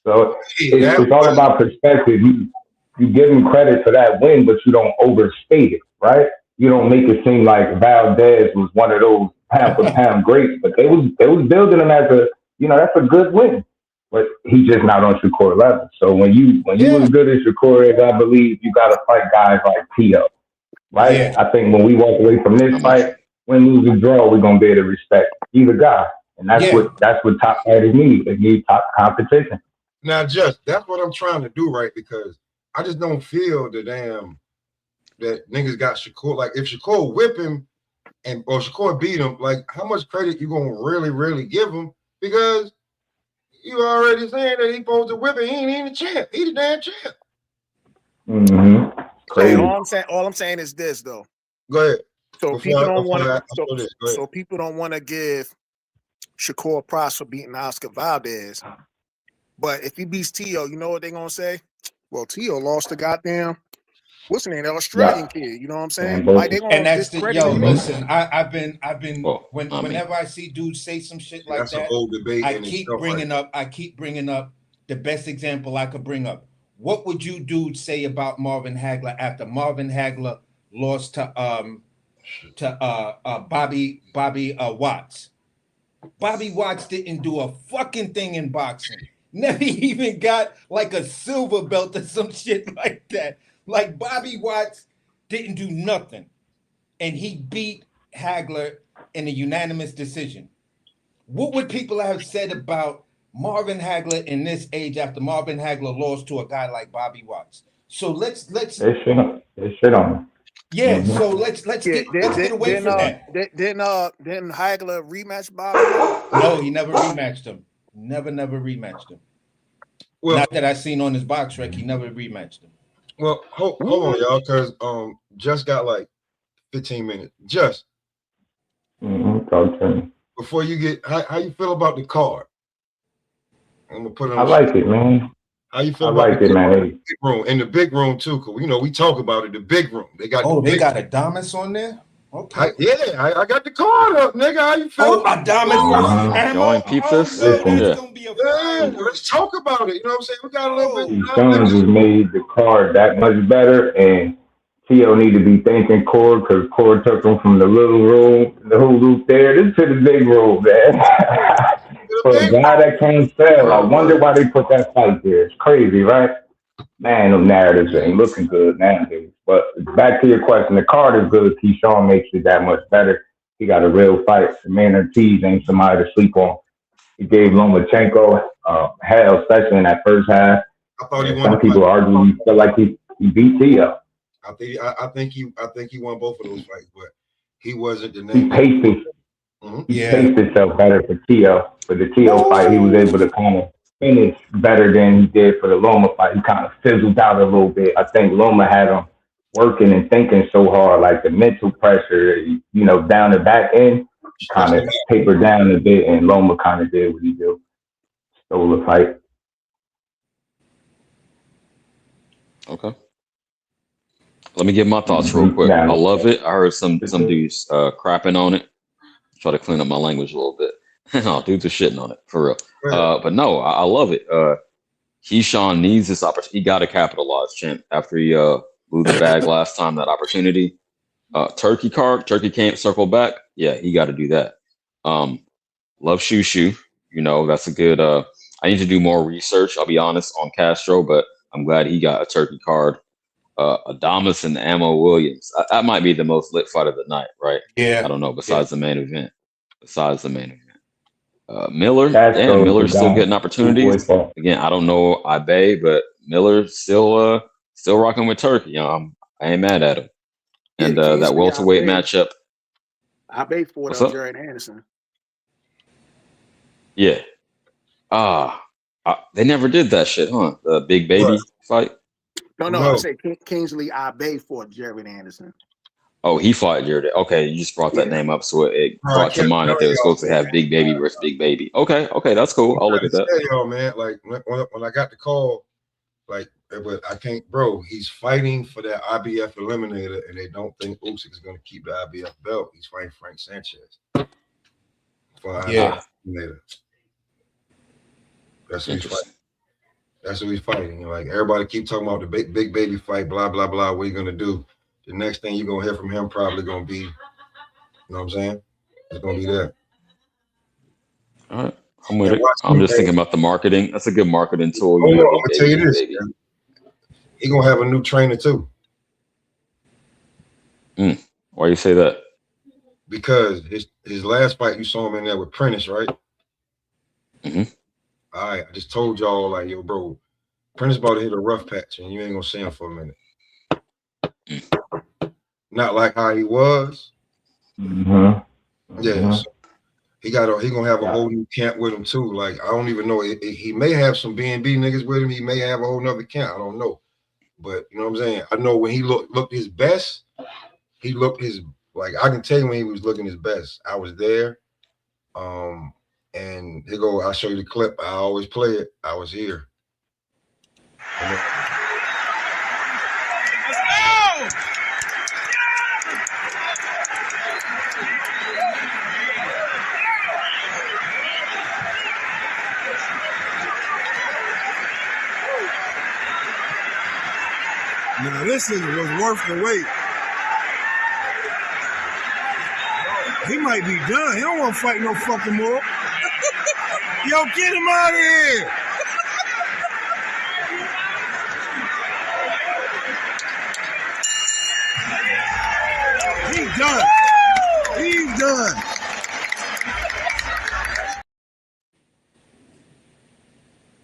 So it's all about perspective. You give him credit for that win, but you don't overstate it, right? You don't make it seem like Valdez was one of those pound for pound greats, but they was building him as a, that's a good win. but he's just not on Shakur level. So when you as good as Shakur is, I believe you got to fight guys like Tio, right? Yeah. I think when we walk away from this fight, win, lose, or draw, we're gonna be able to respect either guy, and that's what top fighters need. They need top competition. Now, that's what I'm trying to do, right? Because I just don't feel that niggas got Shakur. Like, if Shakur whip him or Shakur beat him, like, how much credit you gonna really give him? Because you already saying that he supposed to whip it. He ain't a champ. He the damn champ. Mm-hmm. Crazy. All I'm saying is this, though. Go ahead. So people don't want to. So people don't want to give Shakur props for beating Oscar Valdez. But if he beats Tio, you know what they're gonna say? Well, Tio lost the goddamn what's the name? The Australian kid. You know what I'm saying? Like they gonna listen. I've been whenever I see dudes say some shit like that, an old debate. I keep bringing up the best example I could bring up. What would you dudes say about Marvin Hagler after Marvin Hagler lost to Bobby Watts? Bobby Watts didn't do a fucking thing in boxing. Never even got like a silver belt or some shit like that. Like Bobby Watts didn't do nothing. And he beat Hagler in a unanimous decision. What would people have said about Marvin Hagler in this age after Marvin Hagler lost to a guy like Bobby Watts? So let's they shit on him. Yeah, so let's get away from that. Didn't Hagler rematch Bobby? No, he never rematched him. Never rematched him. Well, not that I seen on his box rec, he never rematched him. Well, hold on, y'all, because just got like 15 minutes. Just before you get how you feel about the card? I'm gonna put it on. I like it, man. How you feel about it, man? Big room, in the big room too, because we talk about it. The big room, they got. They got Adamas on there. Okay. I got the card up, nigga. How you feel? Adamas versus Y'all ain't peep this? Let's talk about it. You know what I'm saying? We got a little bit. Jones has made the card that much better, and Tio need to be thanking Cord because Cord took him from the little room, the whole loop there, to the big room, man. For a guy that can't sell, I wonder why they put that fight there. It's crazy, right? Man, them narratives ain't looking good nowadays. But back to your question, the card is good. Keyshawn makes it that much better. He got a real fight. The man Ortiz ain't somebody to sleep on. He gave Lomachenko hell, especially in that first half. I thought he won. Some people argue he felt like he beat Tio. I think he won both of those fights, but he wasn't the name. He paced himself better for Tio. For the Tio fight, he was able to kind of finish better than he did for the Loma fight. He kind of fizzled out a little bit. I think Loma had him working and thinking so hard, like the mental pressure, down the back end kind of tapered down a bit, and Loma kind of did what he did. Stole the fight. Okay. Let me give my thoughts real quick. I love it. I heard some dudes crapping on it. Try to clean up my language a little bit. No, dudes are shitting on it for real. But no, I love it. Keyshawn needs this opportunity. He got to capitalize, champ, after he blew the bag last time, that opportunity. Turkey can't circle back. Yeah, he got to do that. Love Shushu. That's a good. I need to do more research, I'll be honest, on Castro, but I'm glad he got a Turkey card. Adamas and Ammo Williams. That might be the most lit fight of the night, right? Yeah. I don't know, besides the main event. Miller, Miller's still getting opportunities. Again, I don't know Ibe, but Miller's still rocking with Turkey. I ain't mad at him. And that welterweight matchup. Ibe fought Jared Anderson. Yeah. They never did that shit, huh? The big baby fight. No. I say Kingsley Ibe fought Jared Anderson. Oh, he fought Jared. Okay, you just brought that name up, so it brought to mind that they were supposed to have Big Baby versus Big Baby. Okay, that's cool. I'll look at that. Yo, man, like when I got the call, like, but I can't, bro. He's fighting for that IBF eliminator, and they don't think Usyk is going to keep the IBF belt. He's fighting Frank Sanchez for IBF eliminator. That's who he's fighting. That's who he's fighting. Like, everybody keep talking about the big baby fight, blah blah blah. What are you gonna do? The next thing you're gonna hear from him probably gonna be, you know what I'm saying? It's gonna be that. All right. I'm with And it. watch I'm him, just thinking about the marketing. That's a good marketing tool. You I'm know, gonna tell you this. He gonna have a new trainer too. Why you say that? Because his last fight, you saw him in there with Prentice, right? Mm-hmm. All right, I just told y'all, like, yo, bro, Prentice about to hit a rough patch, and you ain't gonna see him for a minute. Not like how he was. Yeah, so he gonna have a whole new camp with him too. Like, I don't even know. He may have some B&B niggas with him. He may have a whole nother camp. I don't know. But you know what I'm saying? I know when he looked his best, he looked his, like, I can tell you when he was looking his best. I was there. And here go, I'll show you the clip. I always play it. I was here. Now this was worth the wait. He might be done. He don't want to fight no fucking more. Yo, get him out of here. He's done. He's done.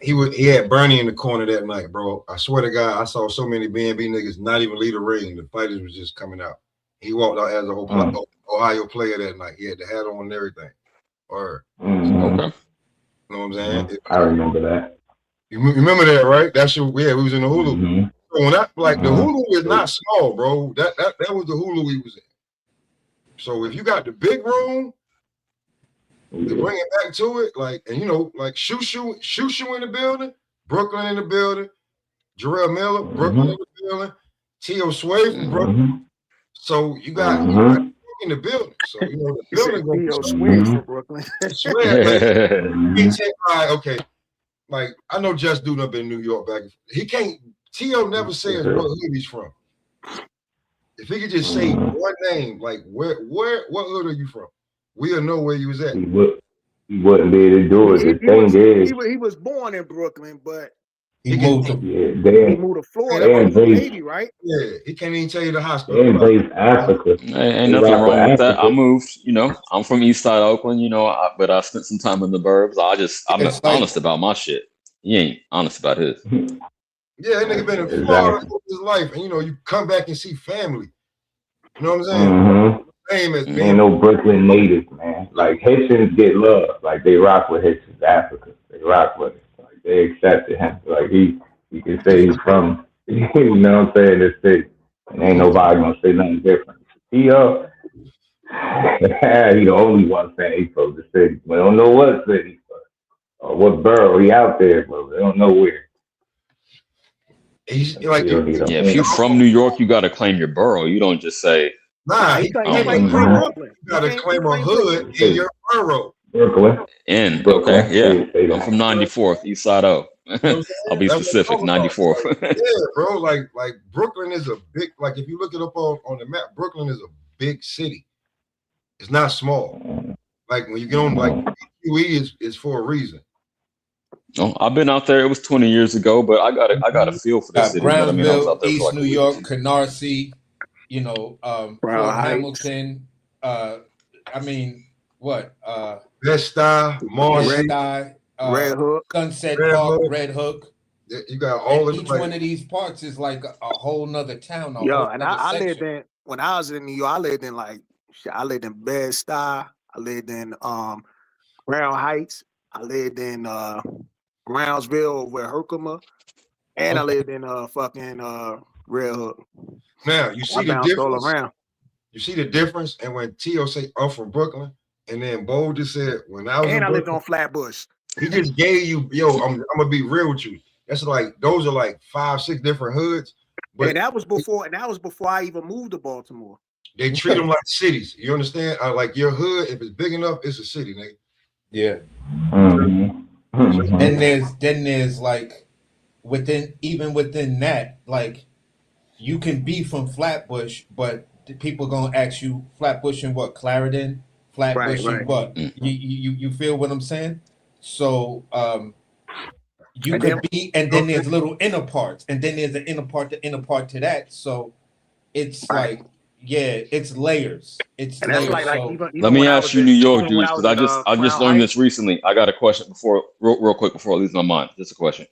He had Bernie in the corner that night, bro. I swear to God, I saw so many B&B niggas not even leave the ring. The fighters was just coming out. He walked out as a whole Ohio player that night. He had the hat on and everything. Or okay. You know what I'm saying? I remember that. You remember that, right? That's your, yeah, we was in the Hulu. So when the Hulu is not small, bro. That was the Hulu we was in. So if you got the big room, to bring it back to it, like, and you know, like Shushu in the building, Brooklyn in the building, Jarrell Miller, Brooklyn in the building, T.O. Sway from Brooklyn. So you got in the building. So you know the building gonna T.O. Sway from Brooklyn. Okay. Like, I know Just Dude up in New York back. He can't. T.O. never says what hood he's from. If he could just say one name, like what hood are you from? We'll know where you was at. He wouldn't be able to do it. He was born in Brooklyn, but he moved to Florida from the Navy, right? Yeah, he can't even tell you the hospital. They embraced Africa. Ain't nothing wrong with that. I moved, you know, I'm from East Side Oakland, you know, but I spent some time in the burbs. I'm honest about my shit. He ain't honest about his. Yeah, that nigga been in Florida all his life, and you know, you come back and see family. You know what I'm saying? Same as ain't no Brooklyn natives, man. Like, Haitians get love. Like, they rock with Haitians, Africa. They rock with it. Like, they accepted him. Like, he can say he's from, you know what I'm saying, this city. And ain't nobody gonna say nothing different. He the only one saying he's from the city. We don't know what city or what borough he out there, but we don't know where. He's like, if you're from New York, you got to claim your borough. You don't just say, he claim Brooklyn. You got to claim a hood in your borough. Brooklyn. Okay, yeah. I'm from 94th, East Side O. I'll be specific, 94th. Yeah, bro. Like Brooklyn is a big. Like, if you look it up on the map, Brooklyn is a big city. It's not small. Like, when you get on, like, QE is for a reason. Oh, I've been out there. It was 20 years ago, but I got a feel for the city. Brownsville, I was out there East New York, Canarsie, you know, Fort Hamilton. Bed-Stuy, Marcy, Red Hook, Sunset Park, Red Hook. You got all of each one of these parts is like a whole nother town. And I lived in, when I was in New York, I lived in Bed-Stuy. I lived in Crown Heights. I lived in Brownsville over at Herkimer, and I lived in fucking Red Hook. Now you see the difference. You see the difference, and when T.O. say I'm from Brooklyn, and then Bo just said when I was in Brooklyn, lived on Flatbush. He just gave you, I'm gonna be real with you. That's like those are like 5-6 different hoods. But that was before I even moved to Baltimore. They treat them like cities. You understand? Like your hood, if it's big enough, it's a city, nigga. Yeah. Then there's like within that, like you can be from Flatbush, but people gonna ask you Flatbush and what? Clarendon, Flatbush and what? You feel what I'm saying? So you And could then- be, and then there's little inner parts, and then there's an inner part to that. So it's Right. like, yeah, it's layers. It's And that's layers. like So even Let me when I ask was you, in New York even when dudes, I was because in I just Crown learned this Heights. recently. I got a question real quick before it leaves my mind. Just a question.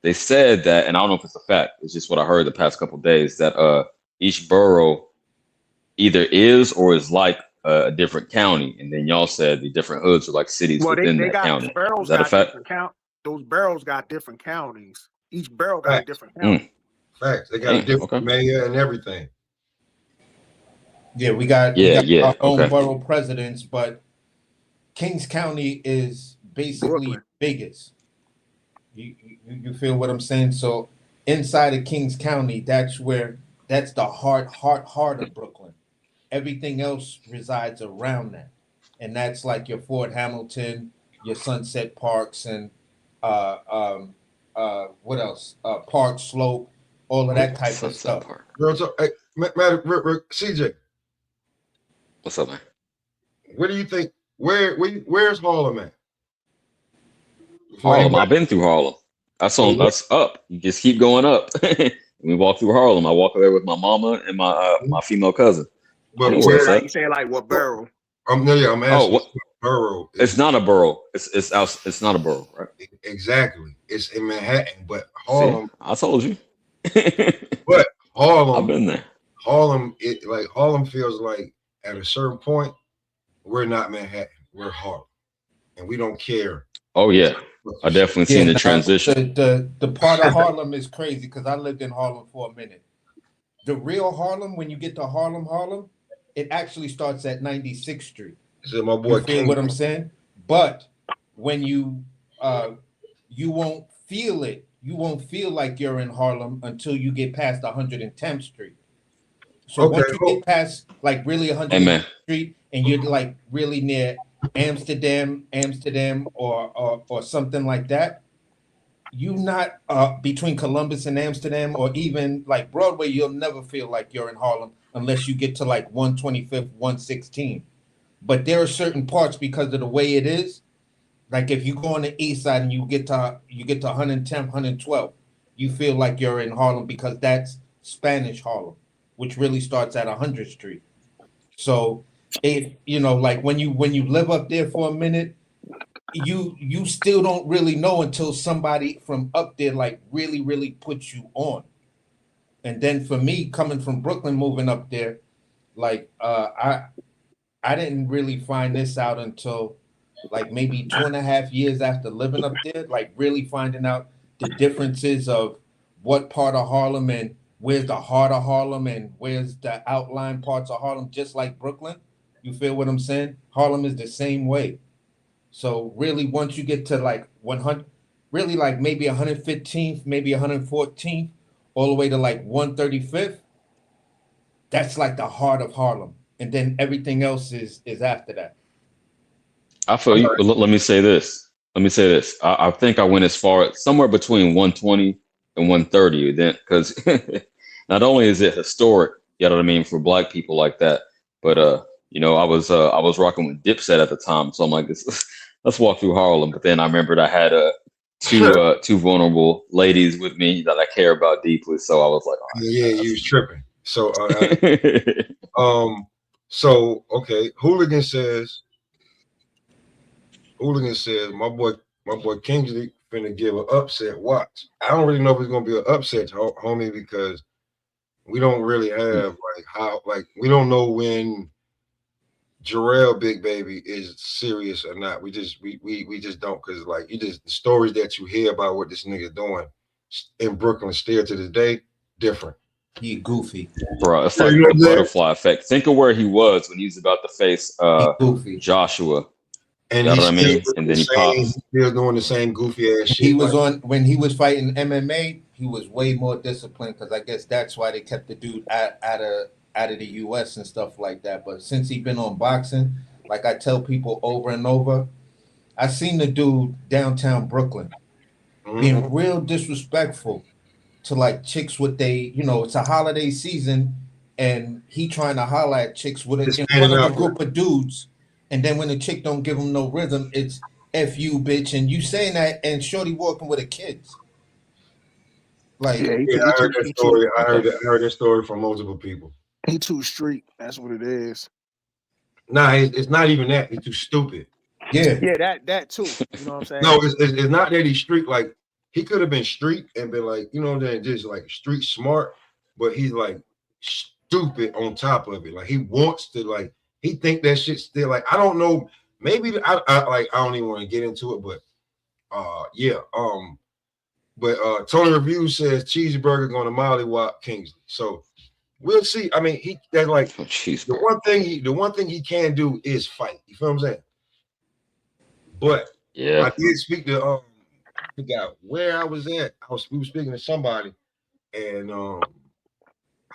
They said that, and I don't know if it's a fact. It's just what I heard the past couple of days that each borough either is or is like a different county, and then y'all said the different hoods are like cities Well, within they that got county. Is boroughs that a got fact? different count. Those boroughs got different counties. Each borough got a Facts. different county. Facts. They got a Damn, different okay. mayor and everything. yeah, we got Yeah, our own okay. borough presidents, but Kings County is basically Brooklyn. biggest. You feel what I'm saying? So inside of Kings County, that's the heart of Brooklyn. Everything else resides around that, and that's like your Fort Hamilton, your Sunset Parks, and what else? Park Slope, all of that type of Sunset stuff. Park. Real talk. Hey, CJ, What's up, man? what do you think? Where's Harlem at? Before Harlem. anybody- I've been through Harlem. That's Oh, on. That's up. You just keep going up. We walk through Harlem. I walk there with my mama and my female cousin. I But know where where? it's at. You saying like what borough? I'm Oh, asking. what? Borough. It's not a borough. It's not a borough, right? Exactly. It's in Manhattan, but See, Harlem. I told you. But I've Harlem, been there. Harlem feels like at a certain point we're not Manhattan, we're Harlem, and we don't care. Oh yeah, I definitely seen the transition. The part of Harlem is crazy because I lived in Harlem for a minute. The real Harlem, when you get to Harlem, it actually starts at 96th Street. So my boy You feel King. what I'm saying? But when you won't feel it, you won't feel like you're in Harlem until you get past 110th Street. So Okay, once you get past like really 110th Amen. Street and you're like really near Amsterdam, or something like that, you not between Columbus and Amsterdam, or even like Broadway, you'll never feel like you're in Harlem unless you get to like 125th, 116. But there are certain parts because of the way it is. Like if you go on the east side and you get to 110th, 112th, you feel like you're in Harlem because that's Spanish Harlem, which really starts at 100th Street. So like when you live up there for a minute, you still don't really know until somebody from up there like really, really puts you on. And then for me, coming from Brooklyn, moving up there, like I didn't really find this out until like maybe 2.5 years after living up there, like really finding out the differences of what part of Harlem and where's the heart of Harlem and where's the outlying parts of Harlem, just like Brooklyn. You feel what I'm saying? Harlem is the same way. So really, once you get to like 100, really like maybe 115th, maybe 114th, all the way to like 135th, that's like the heart of Harlem. And then everything else is after that. I feel you. But let me say this. I think I went as far as somewhere between 120 and 130 then, because not only is it historic, you know what I mean, for Black people like that, but I was rocking with Dipset at the time, so I'm like, let's walk through Harlem. But then I remembered I had two vulnerable ladies with me that I care about deeply, so I was like, all right, yeah, you was tripping. So so okay, Hooligan says my boy Kingsley finna give an upset watch. I don't really know if it's gonna be an upset, homie, because we don't really have we don't know when Jarrell Big Baby is serious or not. We just don't, because like the stories that you hear about what this nigga doing in Brooklyn still to this day different. He goofy, bro. It's like the butterfly effect. Think of where he was when he was about to face Joshua. And you know what I mean? And then he pops. Still doing the same goofy ass shit. He was when he was fighting MMA. He was way more disciplined because I guess that's why they kept the dude out of the U.S. and stuff like that. But since he's been on boxing, like I tell people over and over, I seen the dude downtown Brooklyn being real disrespectful to like chicks with it's a holiday season and he trying to holler at chicks in front of a group of dudes, and then when the chick don't give him no rhythm, F you, bitch, and you saying that, and Shorty walking with her kids. Like, Yeah, Yeah, I heard that story. I heard that story from multiple people. He too street. That's what it is. Nah, it's not even that. He's too stupid. yeah, Yeah, that too. You know what I'm saying? No, it's not that he's street. Like he could have been street and been like, you know, then just like street smart, but he's like stupid on top of it. Like he wants to like he think that shit still like I don't know. Maybe I don't even want to get into it, but yeah. But Tony Review says cheeseburger going to mollywop Kingsley. So we'll see. I mean, that's like the one thing he can do is fight. You feel what I'm saying? But yeah, I did speak to I forgot where I was at. We were speaking to somebody, and I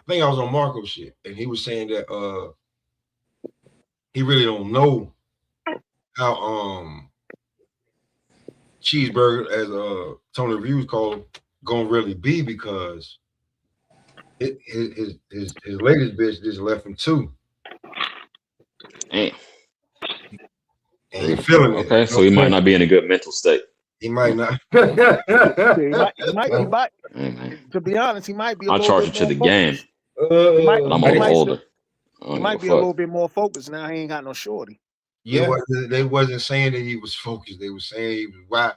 think I was on Marco shit, and he was saying that he really don't know how cheeseburger, as Tony Reviews called, gonna really be because his latest bitch just left him too. Damn. And he feeling it. Okay, so he might not be in a good mental state. He might not. he might. To be honest, he might be. I'll charge him to the game. But I'm a little older. He might be a little bit more focused now. He ain't got no shorty. yeah. They wasn't saying that he was focused. They were saying he was wild.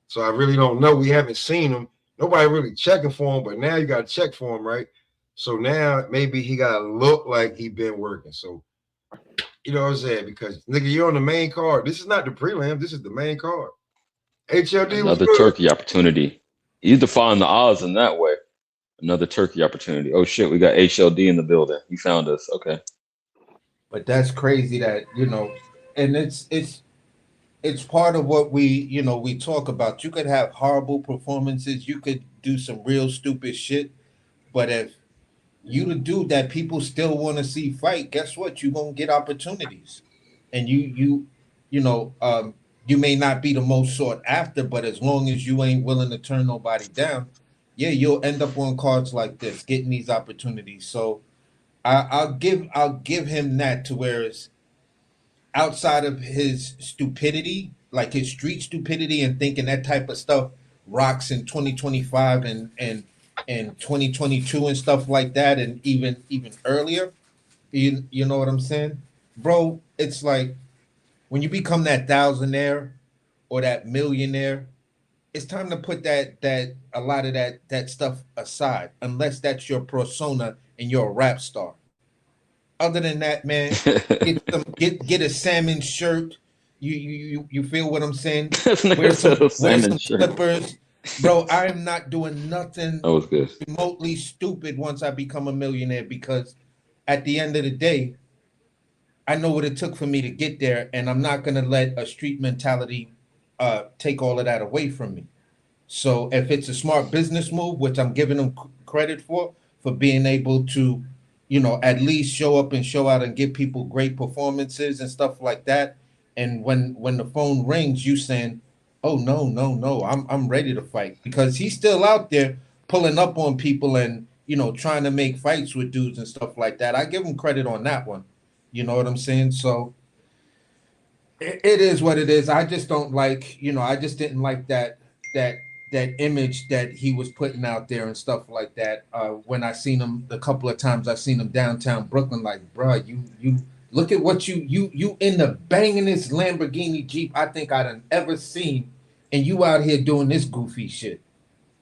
So I really don't know. We haven't seen him. Nobody really checking for him, but now you got to check for him, right? So now maybe he got to look like he been working. So, you know what I'm saying? Because, nigga, you're on the main card. This is not the prelim. This is the main card. HLD Another turkey opportunity. He's defying the odds in that way. Another turkey opportunity. Oh, shit, we got HLD in the building. He found us. Okay. But that's crazy that, you know, and it's part of what we talk about. You could have horrible performances, you could do some real stupid shit, but if you the dude that people still want to see fight, guess what? You're gonna get opportunities. And you may not be the most sought after, but as long as you ain't willing to turn nobody down, yeah, you'll end up on cards like this, getting these opportunities. So I'll give him that, to where it's outside of his stupidity, like his street stupidity and thinking that type of stuff rocks in 2025 and 2022 and stuff like that, and even earlier. You know what I'm saying? Bro, it's like when you become that thousandaire or that millionaire, it's time to put that a lot of that stuff aside, unless that's your persona and you're a rap star. Other than that, man, get a salmon shirt. You feel what I'm saying? Wear some slippers. Bro, I am not doing nothing That was good. remotely stupid once I become a millionaire, because at the end of the day, I know what it took for me to get there, and I'm not gonna let a street mentality take all of that away from me. So if it's a smart business move, which I'm giving them credit for being able to, at least show up and show out and give people great performances and stuff like that. And when the phone rings, you saying, "Oh no, I'm ready to fight," because he's still out there pulling up on people and trying to make fights with dudes and stuff like that. I give him credit on that one. You know what I'm saying? So it is what it is. I just don't like, I just didn't like that image that he was putting out there and stuff like that. When I seen him the couple of times I seen him downtown Brooklyn, like, bro, you look at what you in the bangingest Lamborghini Jeep I think I done ever seen, and you out here doing this goofy shit.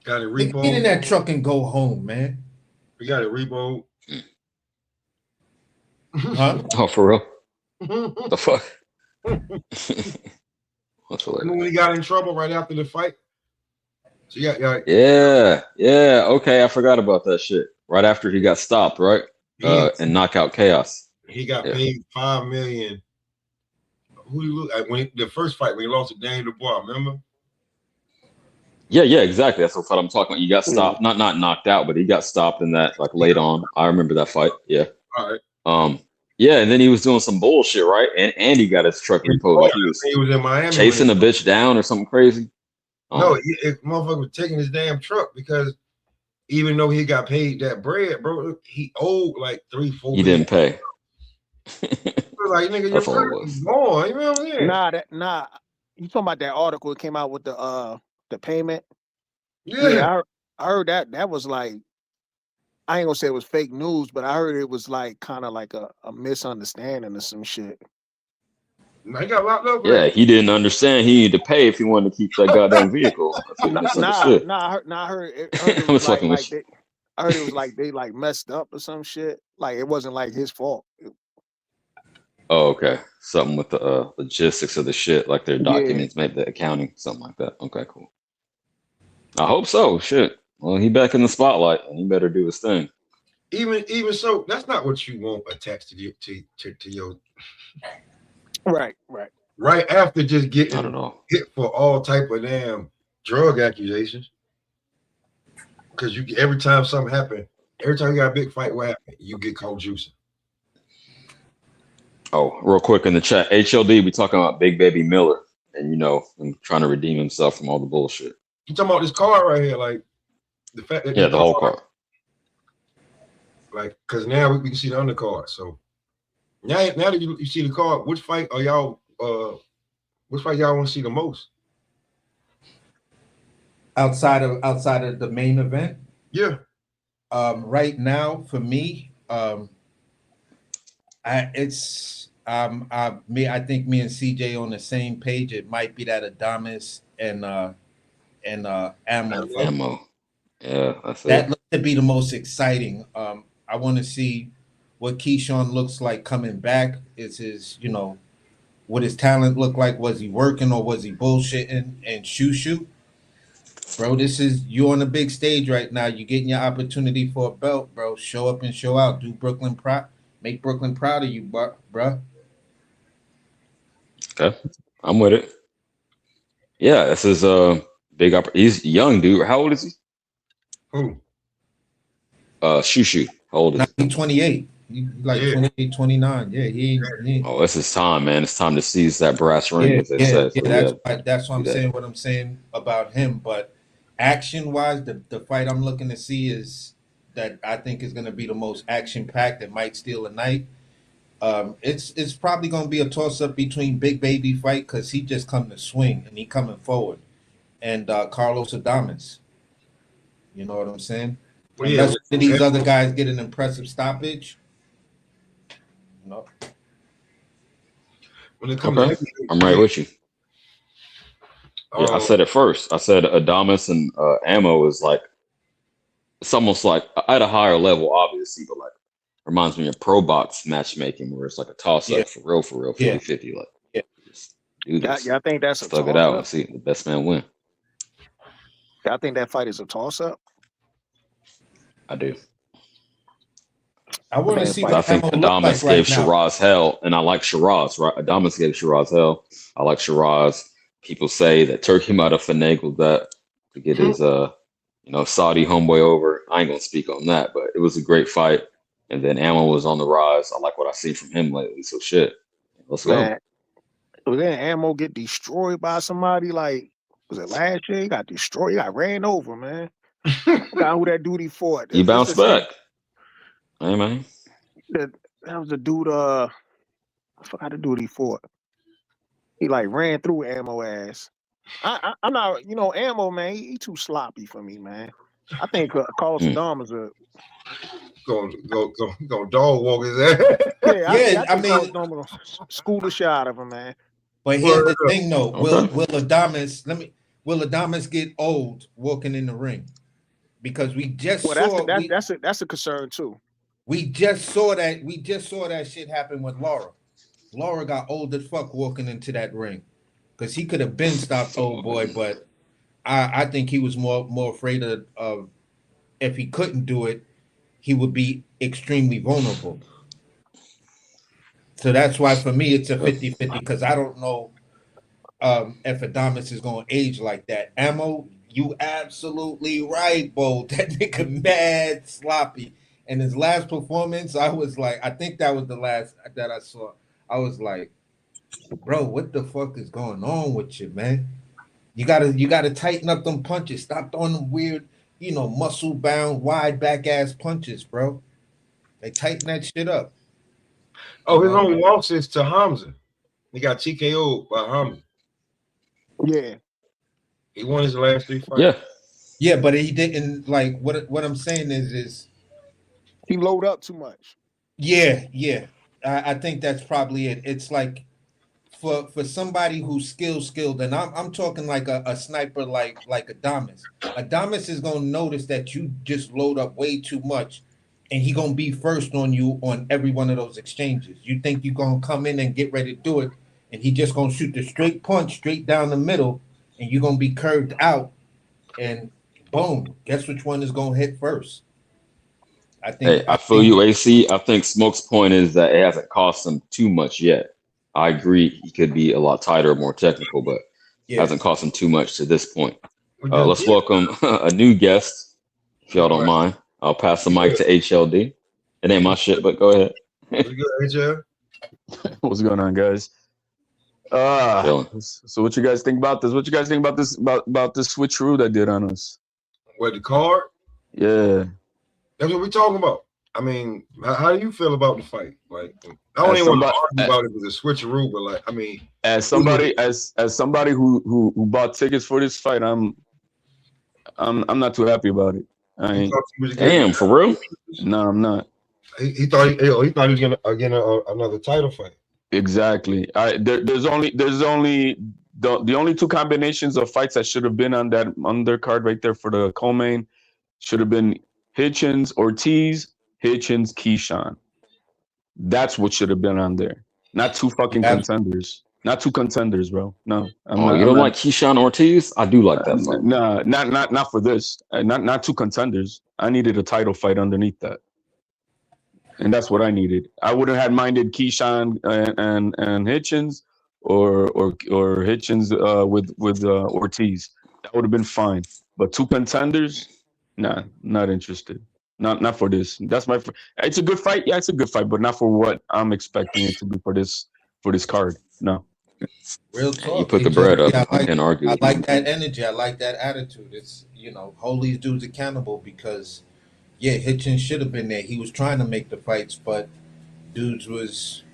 Got it repo. Get in that truck and go home, man. We got it repo. Huh? Oh, for real? The fuck? What's When he got in trouble right after the fight. So yeah. Okay, I forgot about that shit. Right after he got stopped, right? And Knockout Chaos. He got paid $5 million. Who do you look at when the first fight when he lost to Daniel Dubois? Remember? Yeah, exactly. That's what I'm talking about. You got stopped, not knocked out, but he got stopped in that late on. I remember that fight. Yeah. All right. Yeah, and then he was doing some bullshit, right? And he got his truck repoed. Like he was in Miami chasing a bitch down or something crazy. No, motherfucker was taking his damn truck because even though he got paid that bread, bro, he owed like $3-4 He didn't pay. like, nigga, That's you're all it was. born. You know what I'm saying? Nah. You talking about that article that came out with the payment? Yeah. I heard that was like, I ain't gonna say it was fake news, but I heard it was like kind of like a misunderstanding or some shit. He got locked up. Yeah, he didn't understand he needed to pay if he wanted to keep that goddamn vehicle. That's what he misunderstood. I heard it I was was fucking with you. I heard it was like they like messed up or some shit. Like it wasn't like his fault. Oh, okay. Something with the logistics of the shit, like their Yeah. documents, maybe the accounting, something like that. Okay, cool. I hope so. Shit. Well, he back in the spotlight, and he better do his thing. Even so, that's not what you want attached to your. Right. Right after just getting Not at all. hit for all type of damn drug accusations. Because every time something happen, every time you got a big fight, what happened? You get caught juicing. Oh, real quick in the chat, HLD, we talking about Big Baby Miller, and I'm trying to redeem himself from all the bullshit. You talking about this card right here, like the fact that the whole card. Like, because now we can see the undercard. So now that you see the card, which fight are y'all? Which fight y'all want to see the most? Outside of the main event? Yeah. Right now, for me, I think me and CJ on the same page. It might be that Adames and Ammo. Ammo. Yeah, that's that looks to be the most exciting. I want to see what Keyshawn looks like coming back. Is his, what his talent look like? Was he working or was he bullshitting and shoot? Bro, this is you on the big stage right now. You're getting your opportunity for a belt, bro. Show up and show out. Do Brooklyn proud. Make Brooklyn proud of you, bro. Okay, I'm with it. Yeah, this is big he's young, dude. How old is he? Who? Shushu. How old is he? He's 28. He's like 28, 29. Yeah, he. Oh, it's his time, man. It's time to seize that brass ring, as they say. So, that's why I'm saying what I'm saying about him. But action-wise, the fight I'm looking to see is that I think is going to be the most action-packed. That might steal a night. It's probably going to be a toss-up between Big Baby fight because he just come to swing and he coming forward, and Carlos Adames. You know what I'm saying? Well, unless these other guys get an impressive stoppage. No. When it comes to I'm right with you. Yeah, I said it first. I said Adames and Ammo is like, it's almost like at a higher level, obviously, but like reminds me of pro box matchmaking where it's like a toss up for real, 50-50. Like, just do this. Yeah, I think that's a thug it out and see the best man win. I think that fight is a toss up. I do. I want to see. I think Adames gave Shiraz hell, and I like Shiraz. Right, Adames gave Shiraz hell. I like Shiraz. People say that Turkey might have finagled that to get his Saudi homeboy over. I ain't gonna speak on that, but it was a great fight. And then Ammo was on the rise. I like what I see from him lately. So shit, let's go. But then Ammo get destroyed by somebody. Like, was it last year? He got destroyed. He got ran over, man. I forgot who that dude he fought. He bounced back. Hey, man. That was the dude. I forgot the dude he fought. He like ran through Ammo ass. I'm not, Ammo, man. He too sloppy for me, man. I think Carlos Adames is go dog walk his ass. I mean, school the shot of him, man. But here's the thing, though. Will Adames get old walking in the ring? Because we just saw that's a concern too. We just saw that. We just saw that shit happen with Laura. Laura got old as fuck walking into that ring, because he could have been stopped, old boy. But I think he was more afraid of if he couldn't do it, he would be extremely vulnerable. So that's why for me it's a 50-50, because I don't know if Adames is going to age like that. Ammo, you absolutely right, Bo. That nigga mad sloppy. And his last performance, I was like, I think that was the last that I saw. I was like, bro, what the fuck is going on with you, man? You gotta tighten up them punches. Stop throwing them weird, muscle bound, wide back ass punches, bro. They tighten that shit up. Oh, his only loss is to Hamza. He got TKO'd by Hamza. Yeah. He won his last 3 fights. Yeah. Yeah, but he didn't like what I'm saying is he load up too much. Yeah. I think that's probably it. It's like for somebody who's skilled, and I'm talking like a sniper like Adamas. Adamas is gonna notice that you just load up way too much, and he gonna be first on you on every one of those exchanges. You think you're gonna come in and get ready to do it, and he just gonna shoot the straight punch straight down the middle, and you're gonna be curved out, and boom, guess which one is gonna hit first? I think. Hey, I feel you, AC. I think Smoke's point is that it hasn't cost him too much yet. I agree. He could be a lot tighter, more technical, but hasn't cost him too much to this point. Let's welcome a new guest, if y'all don't mind. I'll pass the mic to HLD. It ain't my shit, but go ahead. What's good, HL? What's going on, guys? So what you guys think about this? What you guys think about this about this switcheroo that did on us? What, the card? Yeah. That's what we're talking about. I mean, how do you feel about the fight? Like, I don't even want to argue about it as a switcheroo, but like, I mean, as somebody who bought tickets for this fight, I'm not too happy about it. Damn, for real? No, I'm not. He thought he was gonna get another title fight. Exactly. There's only the only two combinations of fights that should have been on that undercard right there for the co-main should have been Hitchens Ortiz, Hitchens Keyshawn. That's what should have been on there. Not two fucking contenders. Not two contenders, bro. No. You don't like Keyshawn Ortiz? I do like that fight. No, not for this. Not two contenders. I needed a title fight underneath that. And that's what I needed. I wouldn't have minded Keyshawn and Hitchens or Hitchens with Ortiz. That would have been fine. But two contenders, nah, not interested. Not for this. That's my. It's a good fight. Yeah, it's a good fight, but not for what I'm expecting it to be for this card. No. Real talk. You put the bread up. I can't argue. I like that energy. I like that attitude. It's hold these dudes accountable because. Yeah, Hitchens should have been there. He was trying to make the fights, but dudes was.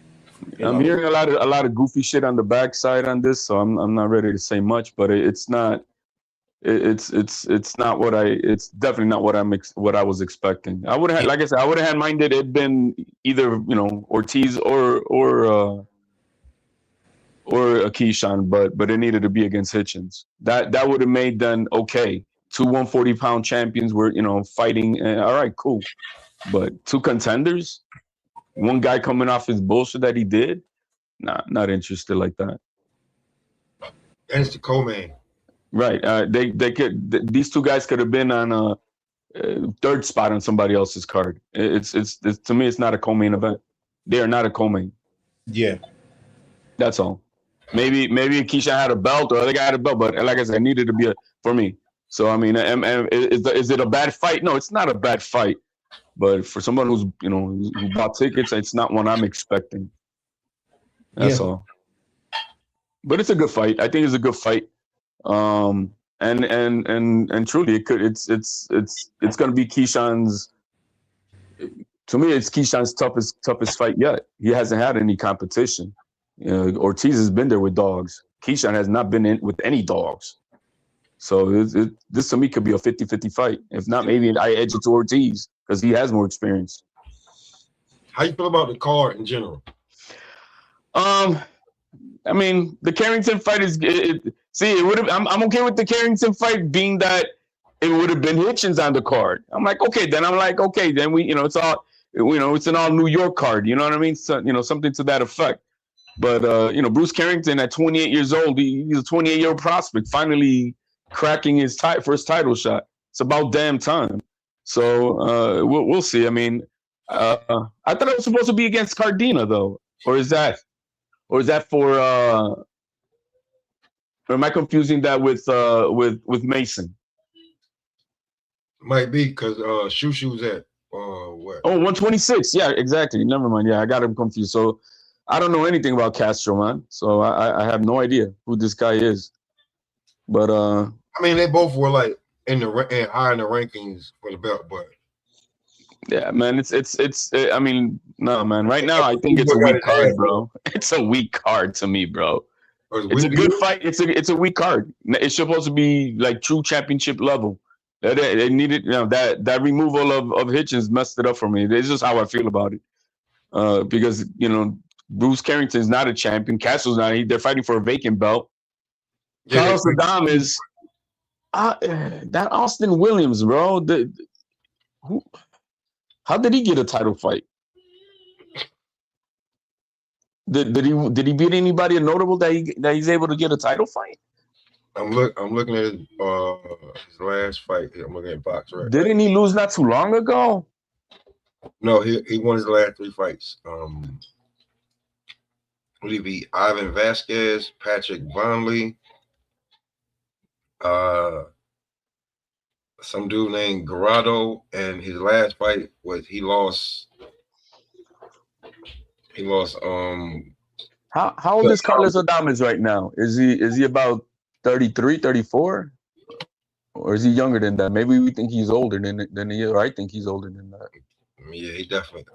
I'm hearing a lot of goofy shit on the backside on this, so I'm not ready to say much. But it's not. It's not what It's definitely not what I was expecting. I would have, like I said, I would have had minded it been either Ortiz or a Keyshawn, but it needed to be against Hitchens. That would have made then okay. Two 140-pound champions were, fighting. All right, cool. But two contenders, one guy coming off his bullshit that he did, nah, not interested like that. And it's the co-main. Right. They could. These two guys could have been on a third spot on somebody else's card. It's to me, it's not a co-main event. They are not a co-main. Yeah. That's all. Maybe Keyshawn had a belt or the other guy had a belt, but like I said, it needed to be for me. So I mean, is it a bad fight? No, it's not a bad fight. But for someone who's who bought tickets, it's not one I'm expecting. That's all. But it's a good fight. I think it's a good fight. And truly, it's gonna be Keyshawn's. To me, it's Keyshawn's toughest fight yet. He hasn't had any competition. Ortiz has been there with dogs. Keyshawn has not been in with any dogs. So this to me could be a 50-50 fight. If not, maybe I edge it to Ortiz because he has more experience. How you feel about the card in general? I mean, the Carrington fight is. It would have. I'm okay with the Carrington fight being that it would have been Hitchens on the card. I'm like, okay, then we, it's all, it's an all New York card. You know what I mean? So, something to that effect. But Bruce Carrington at 28 years old, he's a 28-year prospect, finally cracking his first title shot. It's about damn time. So we'll see. I mean, I thought it was supposed to be against Cardina though, or is that for? Or am I confusing that with Mason? Might be because Shushu's at what? Oh, 126. Yeah, exactly. Never mind. Yeah, I got him confused. So I don't know anything about Castro, man. So I have no idea who this guy is. But I mean, they both were like high in the rankings for the belt, but yeah, man, it's. I mean, No, man. Right now, I think it's a weak card, bro. It's a weak card to me, bro. It's a good fight. It's a weak card. It's supposed to be like true championship level. They needed, that removal of Hitchens messed it up for me. It's just how I feel about it. Because Bruce Carrington's not a champion. Castle's not. They're fighting for a vacant belt. Carlos Adames, that Austin Williams, bro. How did he get a title fight? Did he beat anybody notable that he's able to get a title fight? I'm looking at his last fight. I'm looking at box right. Didn't he lose not too long ago? No, he won his last 3 fights. He beat Ivan Vasquez, Patrick Vonley, some dude named Garado, and his last fight was he lost. How old is Carlos Adames right now? Is he about 33, 34? Or is he younger than that? Maybe we think he's older than he is, or I think he's older than that. Yeah, he definitely.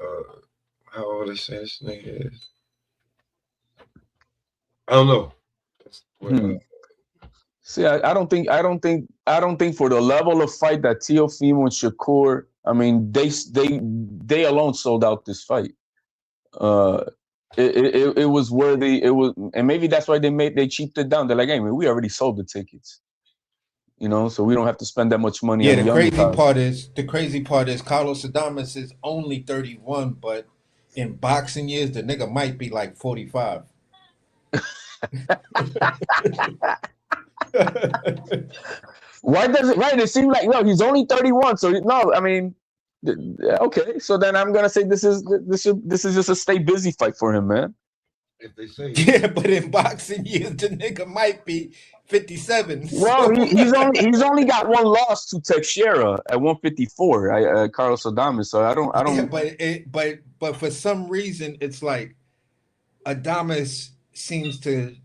How old they say this nigga is? I don't know. See, I don't think for the level of fight that Teofimo and Shakur, I mean, they alone sold out this fight. It was worthy. It was, and maybe that's why they cheaped it down. They're like, hey man, we already sold the tickets, so we don't have to spend that much money. Yeah, the crazy part is Carlos Adames is only 31, but in boxing years, the nigga might be like 45. Why does it? Right, it seems like he's only 31. So no, I mean, okay. So then I'm gonna say this is just a stay busy fight for him, man. If they say but in boxing years, the nigga might be 57. Well, he's only got one loss to Teixeira at 154. Carlos Adames. So I don't. Yeah, but for some reason, it's like Adames seems to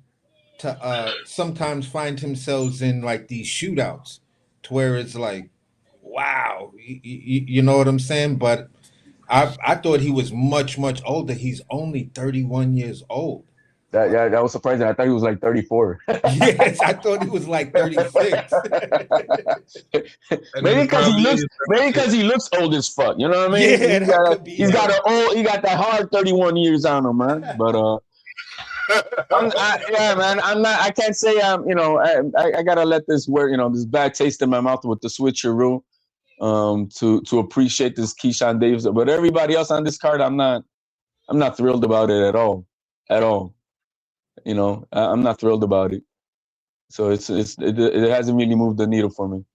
sometimes find himself in like these shootouts, to where it's like, wow, you know what I'm saying? But I thought he was much older. He's only 31 years old. That was surprising. I thought he was like 34. Yes, I thought he was like 36. Maybe because he looks old as fuck. You know what I mean? Yeah, he got that hard 31 years on him, man. But man. I can't say I gotta let this work. This bad taste in my mouth with the switcheroo. To appreciate this Keyshawn Davis, but everybody else on this card, I'm not thrilled about it at all. I'm not thrilled about it. So it hasn't really moved the needle for me.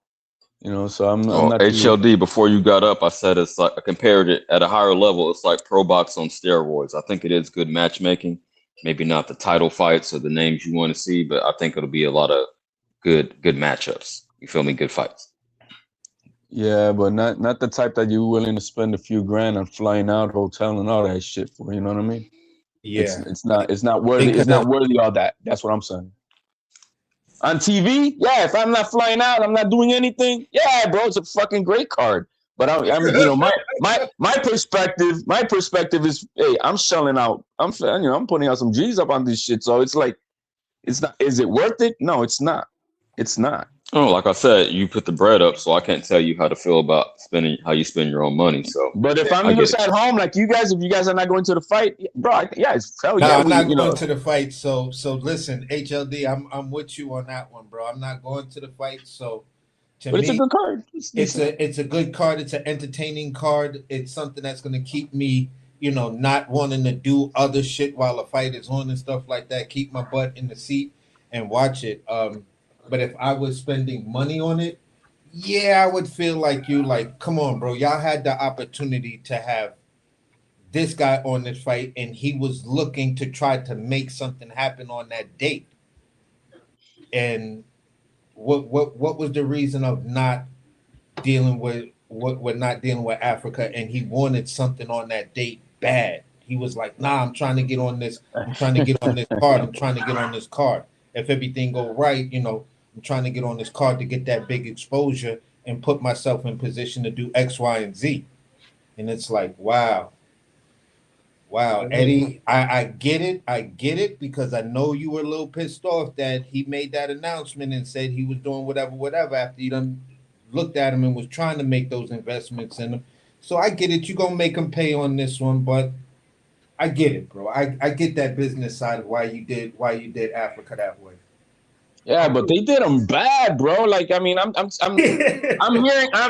So I'm not. HLD, before you got up, I said it's like I compared it at a higher level. It's like pro box on steroids. I think it is good matchmaking. Maybe not the title fights or the names you want to see, but I think it'll be a lot of good matchups. You feel me? Good fights. Yeah, but not the type that you're willing to spend a few grand on flying out, hotel, and all that shit for. You know what I mean? Yeah. It's not worthy. It's not worthy all that. That's what I'm saying. On TV, yeah. If I'm not flying out, I'm not doing anything. Yeah, bro, it's a fucking great card. But my perspective is, hey, I'm shelling out. I'm putting out some G's up on this shit. So it's like, it's not. Is it worth it? No, it's not. It's not. Oh, like I said, you put the bread up, so I can't tell you how to feel about how you spend your own money. So, but if I'm just at home, like you guys, if you guys are not going to the fight, bro, it's hell yeah. I'm not going to the fight. So listen, HLD, I'm with you on that one, bro. I'm not going to the fight. So, but it's a good card. It's a good card. It's an entertaining card. It's something that's going to keep me, not wanting to do other shit while the fight is on and stuff like that. Keep my butt in the seat and watch it. But if I was spending money on it, yeah, I would feel like come on, bro. Y'all had the opportunity to have this guy on this fight, and he was looking to try to make something happen on that date. And what was the reason of not dealing with Africa? And he wanted something on that date bad. He was like, nah, I'm trying to get on this. I'm trying to get on this card. I'm trying to get on this card. If everything go right, I'm trying to get on this card to get that big exposure and put myself in position to do X, Y, and Z. And it's like, wow. Wow, Eddie, I get it. I get it because I know you were a little pissed off that he made that announcement and said he was doing whatever after you done looked at him and was trying to make those investments in him. So I get it. You're gonna make him pay on this one, but I get it, bro. I get that business side of why you did Africa that way. Yeah, but they did him bad, bro. Like, I mean, I'm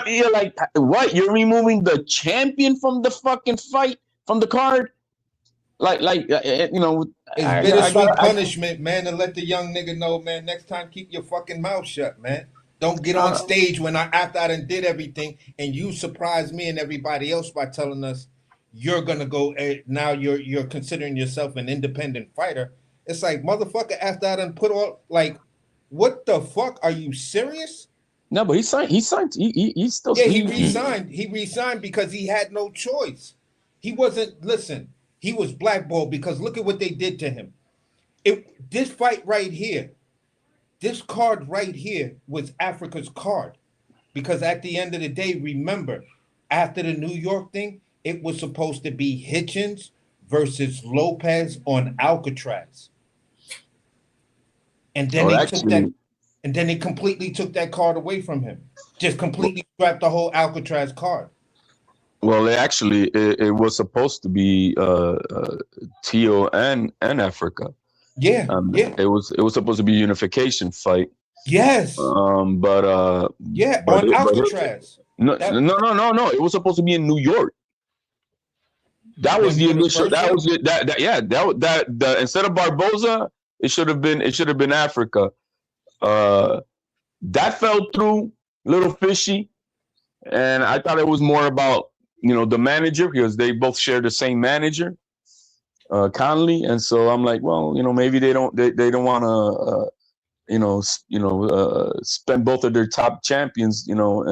hearing like, what? You're removing the champion from the fucking fight, from the card? You know, It's bittersweet punishment, man, to let the young nigga know, man. Next time, keep your fucking mouth shut, man. Don't get on stage after I done did everything and you surprise me and everybody else by telling us you're gonna go. Now you're considering yourself an independent fighter. It's like, motherfucker. After I done put all, like, what the fuck? Are you serious? No, but he signed. He still. Yeah, he resigned. He resigned because he had no choice. He wasn't. Listen. He was blackballed because look at what they did to him. This fight right here, this card right here was Africa's card. Because at the end of the day, remember, after the New York thing, it was supposed to be Hitchens versus Lopez on Alcatraz. And then they completely took that card away from him. Just completely scrapped the whole Alcatraz card. Well, it was supposed to be Tio and Africa. Yeah, yeah. It was supposed to be a unification fight. Yes. On Alcatraz. No. It was supposed to be in New York. That was the initial. That was it. That instead of Barboza, it should have been Africa. That fell through, little fishy, and I thought it was more about, you know, the manager, because they both share the same manager, Conley, and so I'm like, well, you know, maybe they don't want to, spend both of their top champions, you know,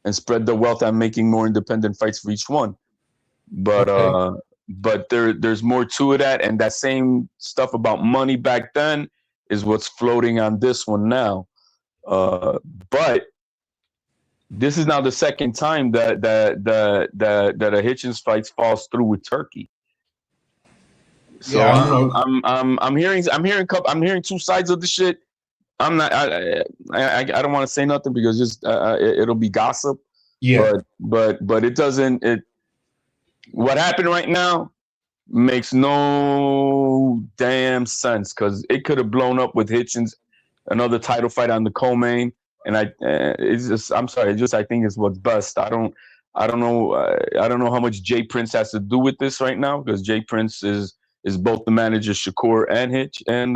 and spread the wealth on making more independent fights for each one, but there's more to that, and that same stuff about money back then is what's floating on this one now, but. This is now the second time that a Hitchens fight falls through with Turkey. So yeah, I'm hearing two sides of the shit. I'm not. I don't want to say nothing because just it'll be gossip. Yeah. But it doesn't. What happened right now makes no damn sense because it could have blown up with Hitchens, another title fight on the co-main. And it's just, I'm sorry, I think it's what's best. I don't know how much Jay Prince has to do with this right now, because Jay Prince is both the manager, Shakur and Hitch and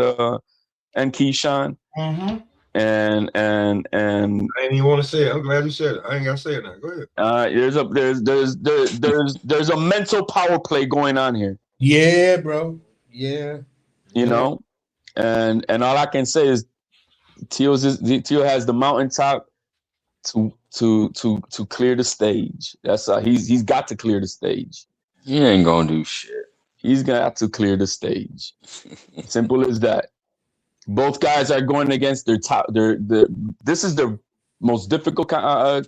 Keyshawn. Mm-hmm. And I didn't even want to say it. I'm glad you said it. I ain't gotta say it now. Go ahead. There's a mental power play going on here. Yeah, bro. Yeah. You know, and all I can say is Tio has the mountaintop to clear the stage. That's he's got to clear the stage. He ain't gonna do shit. He's got to clear the stage. Simple as that. Both guys are going against their top. This is the most difficult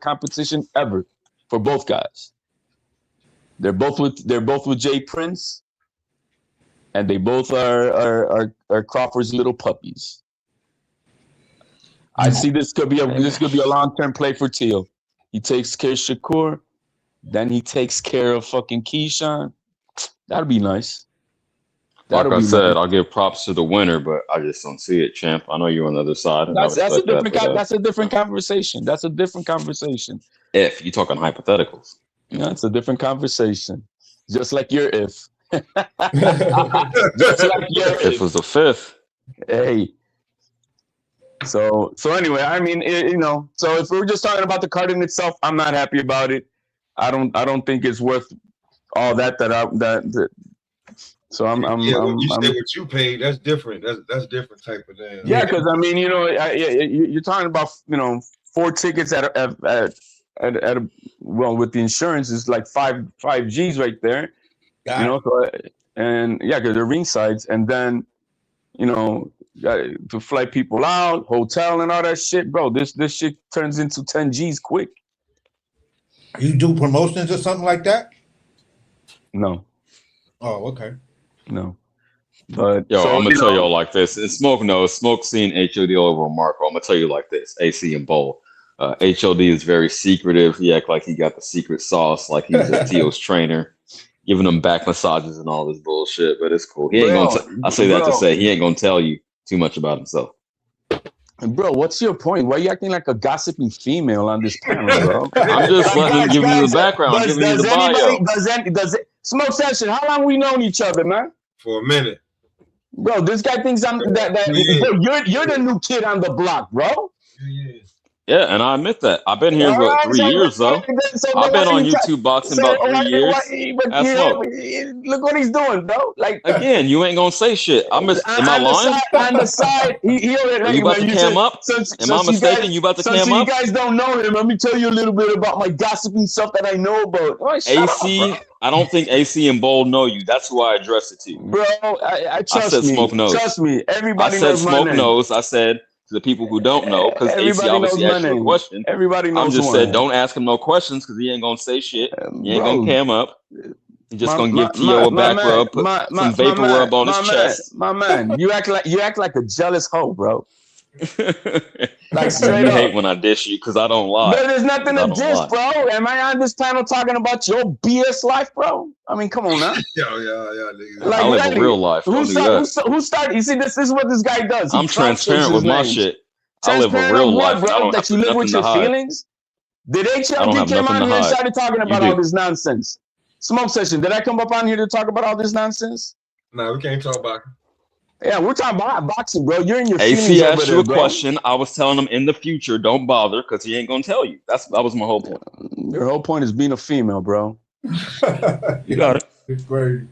competition ever for both guys. They're both with Jay Prince, and they both are Crawford's little puppies. I see this could be a long-term play for Teal. He takes care of Shakur, then he takes care of fucking Keyshawn. That'd be nice. Like I said, I'll give props to the winner, but I just don't see it, champ. I know you're on the other side. That's a different conversation. That's a different conversation. If you're talking hypotheticals. Yeah, it's a different conversation. Just like your if. Just like your if was the fifth. Hey. So anyway, I mean, so if we're just talking about the card in itself, I'm not happy about it. I don't think it's worth all that. So I'm. You say what you paid. That's different. That's different type of thing. Yeah, because I mean, you're talking about 4 tickets at with the insurance is like five G's right there. So and yeah, because they're ringsides, and then to fly people out, hotel and all that shit, bro. This shit turns into 10 G's quick. You do promotions or something like that? No. Oh, okay. No. But Yo, so I'm gonna you tell know, y'all like this. And Smoke knows. Smoke seen HOD over on Marco. I'm gonna tell you like this. AC and Bowl. HOD is very secretive. He act like he got the secret sauce, like he's just Tio's trainer, giving him back massages and all this bullshit. But it's cool. He ain't bro, gonna. I say that to say he ain't gonna tell you too much about himself. bro, what's your point? Why are you acting like a gossiping female on this panel, bro? I'm just letting him give you the background, giving you the bio. Does it Smoke Session? How long we known each other, man? For a minute. Bro, this guy thinks I'm that bro, you're the new kid on the block, bro. Yeah, and I admit that. I've been here All right, 3 years though. I've been on YouTube boxing about 3 years. Look what he's doing, bro. Like again, you ain't gonna say shit. Am I lying? On the side, he already. Are you about to cam up? Am I mistaken? You about to cam up? You guys don't know him. Let me tell you a little bit about my gossiping stuff that I know about. Oh, AC, I don't think AC and Bold know you. That's who I addressed it to. Bro, I trust I said me. Smoke knows. Trust me. Everybody I said knows Smoke my name. knows. I said to the people who don't know, because AC obviously asked you a question. Everybody knows. I'm just said don't ask him no questions because he ain't gonna say shit. He ain't gonna cam up. He's just gonna give Tio a back rub, put some vapor rub on his chest. My man, you act like a jealous hoe, bro. Like straight you up. hate when I dish you because I don't lie. But there's nothing to dish, bro. Am I on this panel talking about your BS life, bro? I mean, come on now. Yeah. Like, I live a real life. Who started? You see, this is what this guy does. I'm transparent with my shit. I live a real life. Bro, I don't have you live nothing with to your hide. feelings. Did HLD came on here and started talking about all this nonsense? Smoke Session. Did I come up on here to talk about all this nonsense? No, we can't talk about it. Yeah, we're talking about boxing, bro. You're in your feelings AC asked you a bro. question. I was telling him in the future, don't bother, because he ain't gonna tell you. That was my whole point. Your whole point is being a female, bro. You got it. It's great.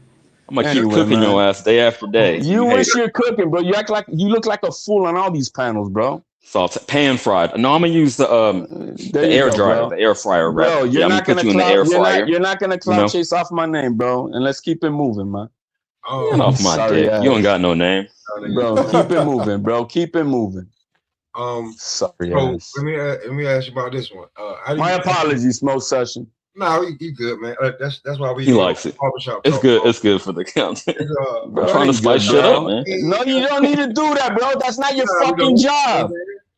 I'm gonna keep cooking your ass day after day. You wish you're cooking, bro. You look like a fool on all these panels, bro. Salt, pan fried. No, I'm gonna use the air dryer, the air fryer, bro. You're not gonna put you in the air fryer. You're not gonna clout chase off my name, bro. And let's keep it moving, man. Get off my dick. You ain't got no name, bro. Keep it moving, bro. Keep it moving. Sorry. Let me ask you about this one. My apologies, Smoke Session. No, you good, man. That's why we. He likes it. It's good. It's good for the content. I'm trying to spice shit up, man. No, you don't need to do that, bro. That's not your fucking job.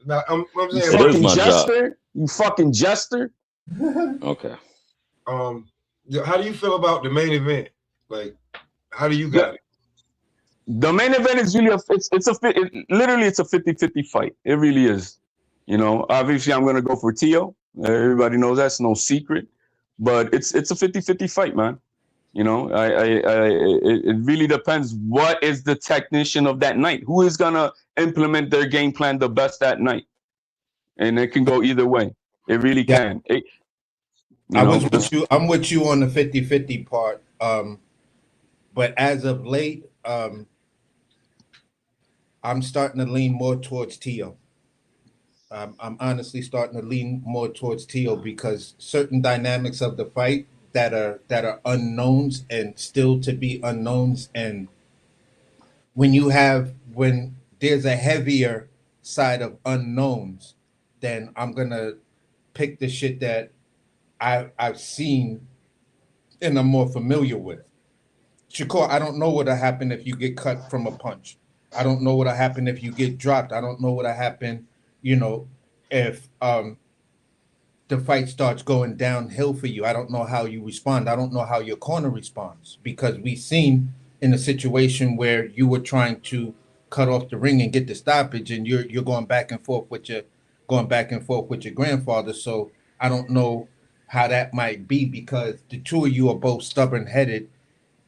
No, I'm saying, it is my jester. job. You fucking jester. Okay. How do you feel about the main event? Like, how do you got it? The main event is really literally it's a 50-50 fight. It really is. You know, obviously I'm gonna go for Tio. Everybody knows that's no secret. But it's a 50-50 fight, man. You know, it really depends what is the technician of that night. Who is gonna implement their game plan the best that night? And it can go either way. It really can. I'm with you on the 50-50 part. But as of late, I'm starting to lean more towards Tio. I'm honestly starting to lean more towards Tio because certain dynamics of the fight that are unknowns and still to be unknowns, and when there's a heavier side of unknowns, then I'm gonna pick the shit that I've seen and I'm more familiar with. Shakur, I don't know what'll happen if you get cut from a punch. I don't know what'll happen if you get dropped. I don't know what'll happen, you know, if the fight starts going downhill for you. I don't know how you respond. I don't know how your corner responds, because we've seen in a situation where you were trying to cut off the ring and get the stoppage, and you're going back and forth with your grandfather. So I don't know how that might be, because the two of you are both stubborn-headed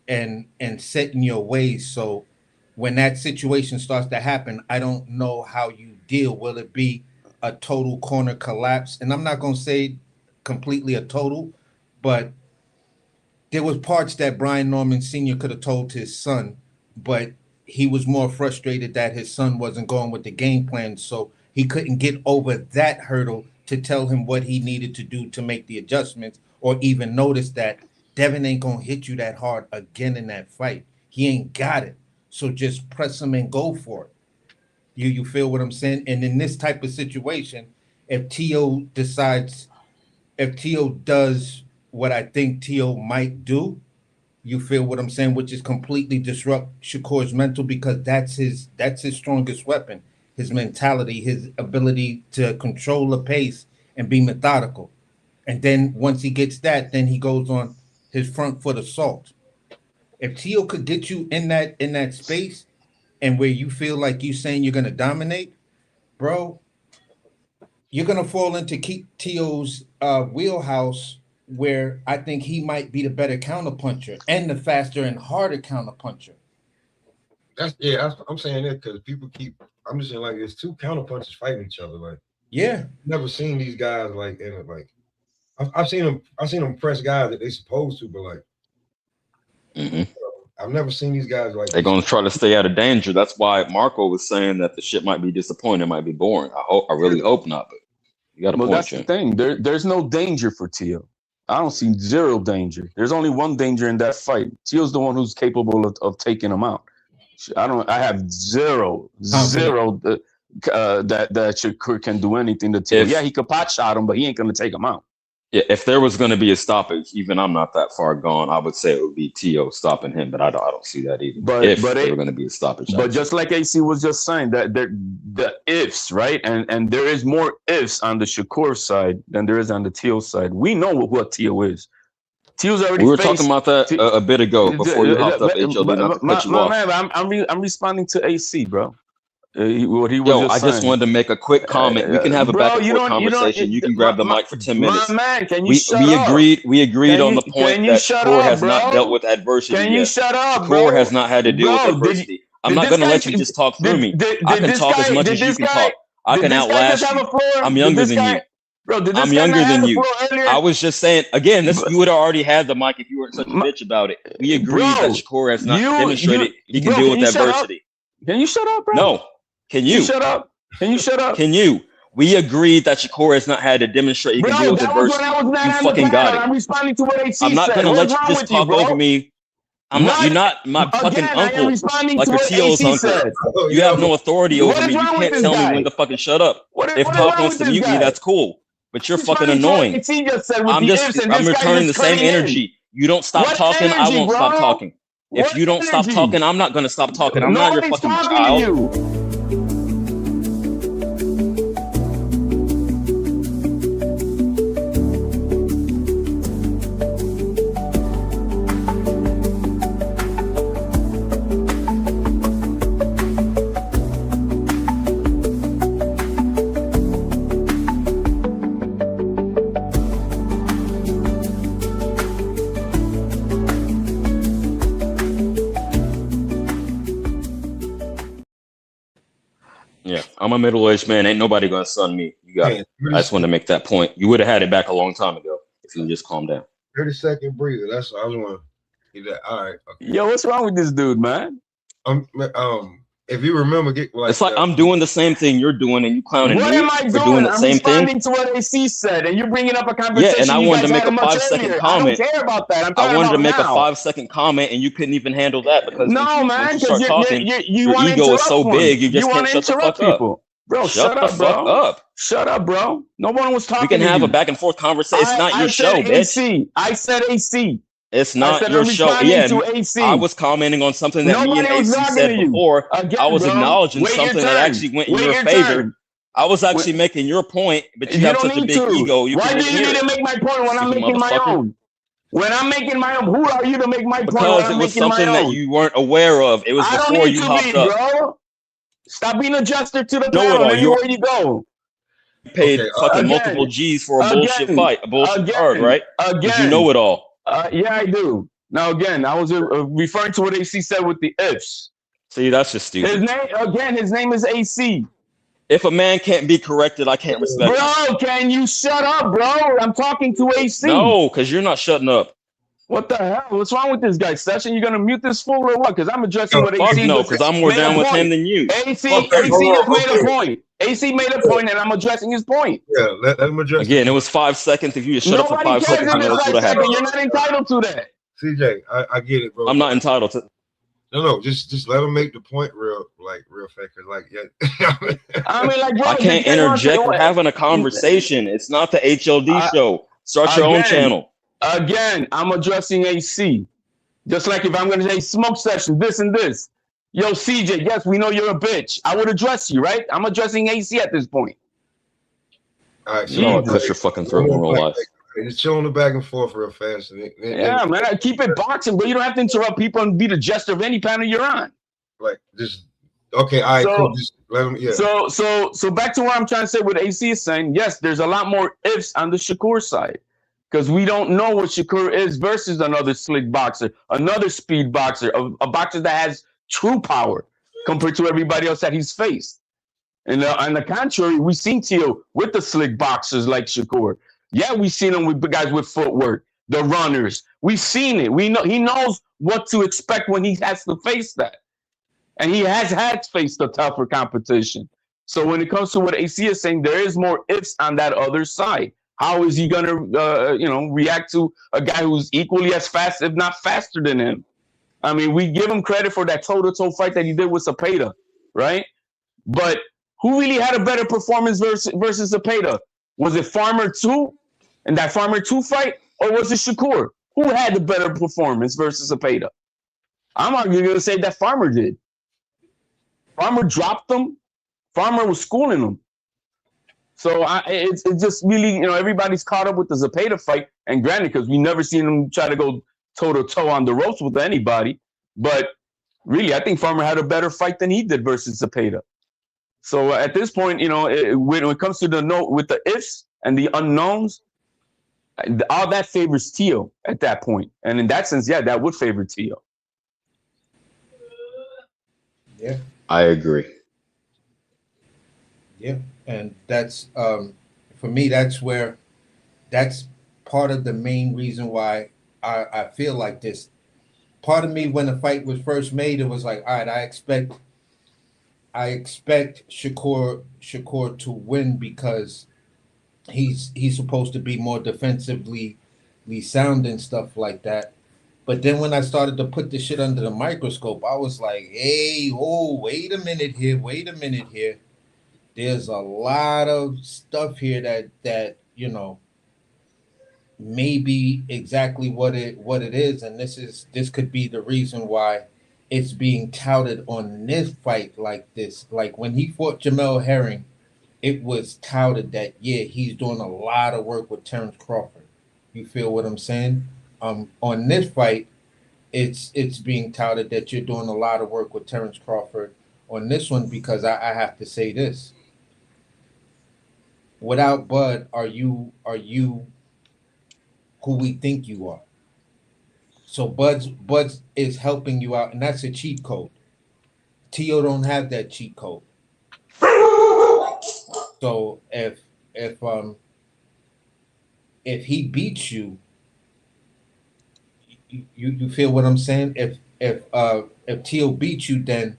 and set in your ways. So when that situation starts to happen, I don't know how you deal. Will it be a total corner collapse? And I'm not going to say completely a total, but there was parts that Brian Norman Sr. could have told his son, but he was more frustrated that his son wasn't going with the game plan, so he couldn't get over that hurdle to tell him what he needed to do to make the adjustments, or even notice that Devin ain't going to hit you that hard again in that fight. He ain't got it. So just press him and go for it. You feel what I'm saying? And in this type of situation, if Tio does what I think Tio might do, You feel what I'm saying? Which is completely disrupt Shakur's mental, because that's his strongest weapon. His mentality, his ability to control the pace and be methodical. And then once he gets that, then he goes on his front foot assault. If Tio could get you in that space and where you feel like you saying you're gonna dominate, bro, you're gonna fall into Tio's wheelhouse, where I think he might be the better counterpuncher and the faster and harder counterpuncher. I'm saying that because people keep. I'm just saying, like, it's two counterpunchers fighting each other. Like, yeah, never seen these guys like in it. Like, I've seen them press guys that they supposed to, but like, I've never seen these guys like. They're gonna try to stay out of danger. That's why Marco was saying that the shit might be disappointing, it might be boring. I really hope not, but you got a point. That's the thing. There's no danger for Tio. I don't see zero danger. There's only one danger in that fight. Tio's the one who's capable of taking him out. I have zero that Shakur can do anything to Tio. Yeah, he could pot shot him, but he ain't gonna take him out. Yeah, if there was gonna be a stoppage, even I'm not that far gone, I would say it would be Tio stopping him, but I don't see that either. But if there were gonna be a stoppage. But just like AC was just saying, that the ifs, right? And there is more ifs on the Shakur side than there is on the Tio side. We know what Tio is. Tio's already. We were talking about that a bit ago before you hopped up, HLD. Not to cut you off. Man, I'm responding to AC, bro. What he was I just wanted to make a quick comment. We can have a back and forth conversation. You can grab the mic for 10 minutes. Man, can you shut up? We agreed on the point that Shakur has not dealt with adversity. Can you shut up, bro? Shakur has not had to deal with adversity. I'm not going to let you just talk through me. I can talk as much as you can talk. I can outlast you. I'm younger than you. Bro, I'm younger than you. I was just saying, again, you would have already had the mic if you weren't such a bitch about it. We agreed that Shakur has not demonstrated he can deal with adversity. Can you shut up, bro? No. Can you shut up? Can you shut up? Can you? We agreed that Shakur has not had to demonstrate he can deal with adversity. You fucking got it. I'm responding to what AC said. I'm not gonna let you just talk over me. You're not my fucking uncle. Like your Tio's uncle. You have no authority over me. You can't tell me when to fucking shut up. If Talk wants to mute me, that's cool. But you're fucking annoying. I'm returning the same energy. You don't stop talking, I won't stop talking. If you don't stop talking, I'm not gonna stop talking. I'm not your fucking child. Yeah, I'm a middle-aged man. Ain't nobody gonna son me. You got it. I just wanted to make that point. You would have had it back a long time ago if you just calm down. 30-second breather. That's what I was want to get that. All right. Okay. Yo, what's wrong with this dude, man? If you remember, it's like I'm doing the same thing you're doing, and you clowning me for doing the same thing. I'm responding to what AC said, and you're bringing up a conversation. Yeah, and I wanted to make a 5-second comment. I don't care about that. I wanted to make a 5-second comment, and you couldn't even handle that because man, because your ego is so big, you just can't shut the fuck up. Bro, shut up, bro. Shut up, bro. No one was talking. We can have a back and forth conversation. It's not your show, bitch. I said AC. It's not your show. Yeah, I was commenting on something that me and AC said before. I was acknowledging something that actually went in your favor. I was actually making your point, but you have such a big ego. Why do you need to make my point when I'm making my own? When I'm making my own, who are you to make my point? Because it was something that you weren't aware of. It was before you hopped up. Bro. Stop being a jester to the panel anywhere you go. You paid fucking multiple G's for a bullshit fight, a bullshit card, right? Because you know it all. Yeah, I do. Now, again, I was referring to what AC said with the ifs. See, that's just stupid. His name is AC. If a man can't be corrected, I can't respect him. Bro, can you shut up, bro? I'm talking to AC. No, because you're not shutting up. What the hell? What's wrong with this guy, Session? You gonna mute this fool or what? Because I'm addressing what AC. No, because I'm more down with him than you. AC has made a point. AC made a point, and I'm addressing his point. Yeah, let him address. Again, it was 5 seconds. If you just shut up for 5 seconds, you're not entitled to that. CJ, I get it, bro. I'm not entitled to. No, just let him make the point real fast. Like, yeah. I mean, like, bro, I can't interject. We're having a conversation. It's not the HLD show. Start your own channel. Again, I'm addressing AC. Just like if I'm going to say smoke session, this and this. Yo, CJ, yes, we know you're a bitch. I would address you, right? I'm addressing AC at this point. All right, so No, Jesus. touch your fucking throat in real life. Just showing the back and forth real fast. Yeah, man, I keep it boxing, but you don't have to interrupt people and be the jester of any panel you're on. Like just okay, all right, cool. Just let him, yeah. So back to what I'm trying to say. What AC is saying, yes, there's a lot more ifs on the Shakur side because we don't know what Shakur is versus another slick boxer, another speed boxer, a boxer that has true power compared to everybody else that he's faced. And on the contrary, we've seen Tio with the slick boxers like Shakur. Yeah, we've seen him with guys with footwork, the runners. We've seen it. We know he knows what to expect when he has to face that. And he has had faced a tougher competition. So when it comes to what AC is saying, there is more ifs on that other side. How is he going to, react to a guy who's equally as fast, if not faster than him? I mean, we give him credit for that toe-to-toe fight that he did with Zepeda, right? But who really had a better performance versus Zepeda? Was it Farmer 2 in that Farmer 2 fight, or was it Shakur? Who had the better performance versus Zepeda? I'm arguing going to say that Farmer did. Farmer dropped him. Farmer was schooling him. So it's just really, everybody's caught up with the Zepeda fight. And granted, because we never seen him try to go toe-to-toe on the ropes with anybody. But really, I think Farmer had a better fight than he did versus Zepeda. So at this point, when it comes to the note with the ifs and the unknowns, all that favors Tio at that point. And in that sense, yeah, that would favor Tio. Yeah. I agree. Yeah, and that's for me. That's part of the main reason why I feel like this. Part of me, when the fight was first made, it was like, all right, I expect Shakur to win because he's supposed to be more defensively sound and stuff like that. But then when I started to put the shit under the microscope, I was like, hey, wait a minute here. There's a lot of stuff here that may be exactly what it is. And this could be the reason why it's being touted on this fight like this. Like when he fought Jamel Herring, it was touted that, yeah, he's doing a lot of work with Terrence Crawford. You feel what I'm saying? On this fight, it's being touted that you're doing a lot of work with Terrence Crawford on this one, because I have to say this. Without Bud, are you who we think you are? So Bud's is helping you out, and that's a cheat code. Tio don't have that cheat code. So if he beats you, you feel what I'm saying? If Tio beats you, then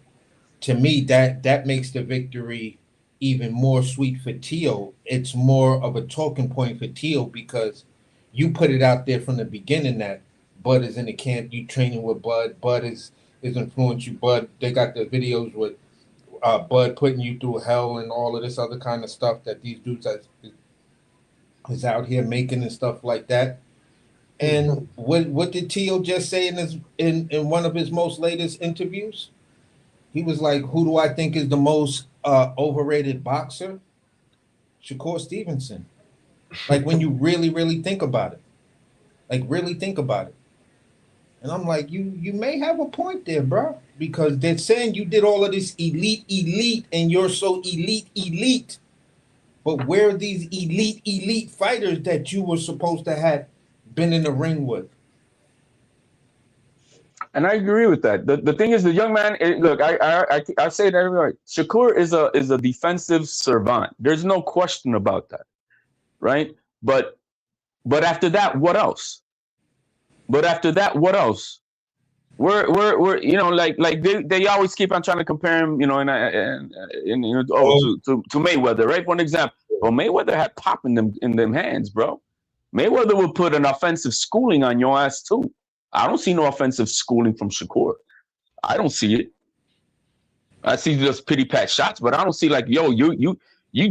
to me that makes the victory even more sweet for Tio. It's more of a talking point for Tio because you put it out there from the beginning that Bud is in the camp, you training with Bud. Bud is influencing you. Bud, they got the videos with Bud putting you through hell and all of this other kind of stuff that these dudes is out here making and stuff like that. And what did Tio just say in one of his most latest interviews? He was like, who do I think is the most overrated boxer? Shakur Stevenson. Like when you really, really think about it. And I'm like, you may have a point there, bro. Because they're saying you did all of this elite, and you're so elite. But where are these elite fighters that you were supposed to have been in the ring with? And I agree with that. The thing is, the young man. Look, I say it everywhere. Shakur is a defensive savant. There's no question about that, right? But after that, what else? We're like they always keep on trying to compare him, to Mayweather, right? For an example, well, Mayweather had pop in them hands, bro. Mayweather will put an offensive schooling on your ass too. I don't see no offensive schooling from Shakur. I don't see it. I see just pity pat shots, but I don't see like, yo, you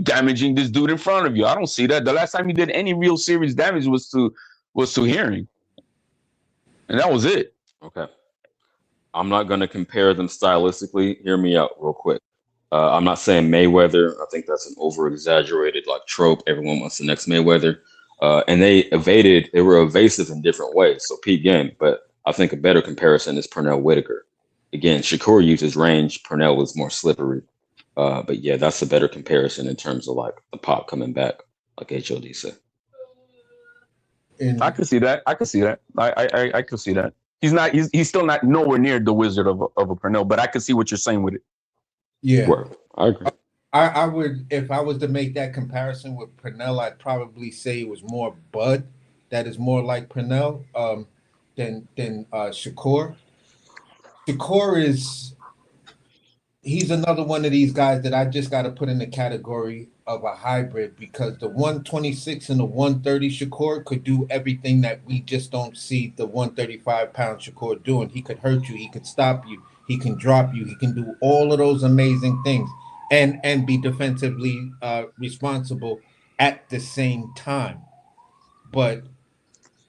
damaging this dude in front of you. I don't see that. The last time he did any real serious damage was to Herring, and that was it. Okay. I'm not going to compare them stylistically. Hear me out real quick. I'm not saying Mayweather. I think that's an over exaggerated like trope. Everyone wants the next Mayweather. And they were evasive in different ways. So peep game. But I think a better comparison is Pernell Whitaker. Again, Shakur uses range. Pernell was more slippery. But yeah, that's a better comparison in terms of like the pop coming back, like HOD said. I could see that. I could see that. I could see that. He's still not nowhere near the wizard of a Pernell, but I could see what you're saying with it. Yeah. Word. I agree. I would, if I was to make that comparison with Pernell, I'd probably say it was more Bud that is more like Pernell than Shakur. Shakur he's another one of these guys that I just got to put in the category of a hybrid, because the 126 and the 130 Shakur could do everything that we just don't see the 135-pound Shakur doing. He could hurt you, he could stop you, he can drop you, he can do all of those amazing things and be defensively responsible at the same time. But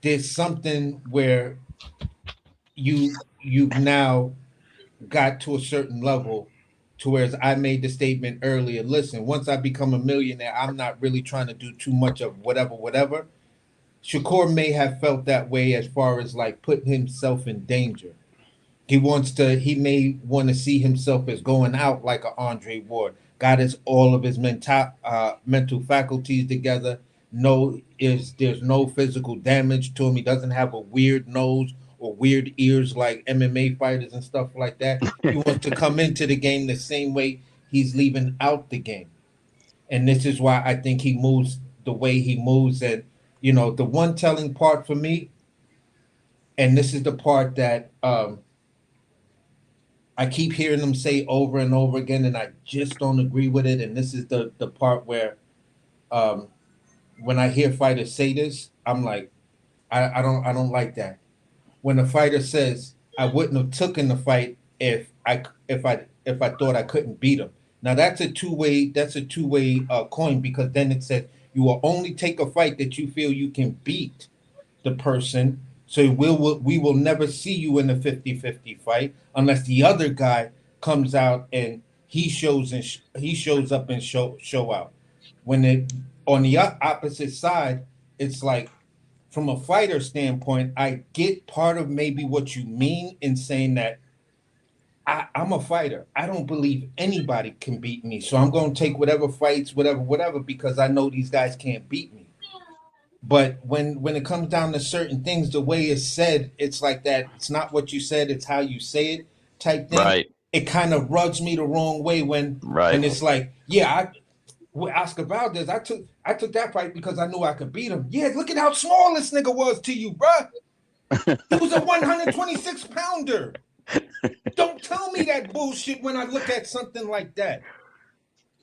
there's something where you've now got to a certain level to where, as I made the statement earlier, listen, once I become a millionaire, I'm not really trying to do too much of whatever. Shakur may have felt that way as far as like putting himself in danger. He may want to see himself as going out like an Andre Ward. Got all of his mental faculties together. There's no physical damage to him. He doesn't have a weird nose or weird ears like MMA fighters and stuff like that. He wants to come into the game the same way he's leaving out the game. And this is why I think he moves the way he moves. And, the one telling part for me, and this is the part that I keep hearing them say over and over again, and I just don't agree with it. And this is the part where when I hear fighters say this, I'm like, I don't like that. When a fighter says, I wouldn't have taken the fight if I thought I couldn't beat him. Now that's a two-way coin, because then it says you will only take a fight that you feel you can beat the person. So we will never see you in a 50-50 fight unless the other guy comes out and he shows up and show out. When on the opposite side, it's like, from a fighter standpoint, I get part of maybe what you mean in saying that I'm a fighter. I don't believe anybody can beat me. So I'm going to take whatever fights, whatever, because I know these guys can't beat me. But when it comes down to certain things, the way it's said, it's like that. It's not what you said, it's how you say it type thing. Right. It kind of rubs me the wrong way when it's like, with Oscar Valdez, I took that fight because I knew I could beat him. Yeah, look at how small this nigga was to you, bruh. He was a 126-pounder. Don't tell me that bullshit when I look at something like that.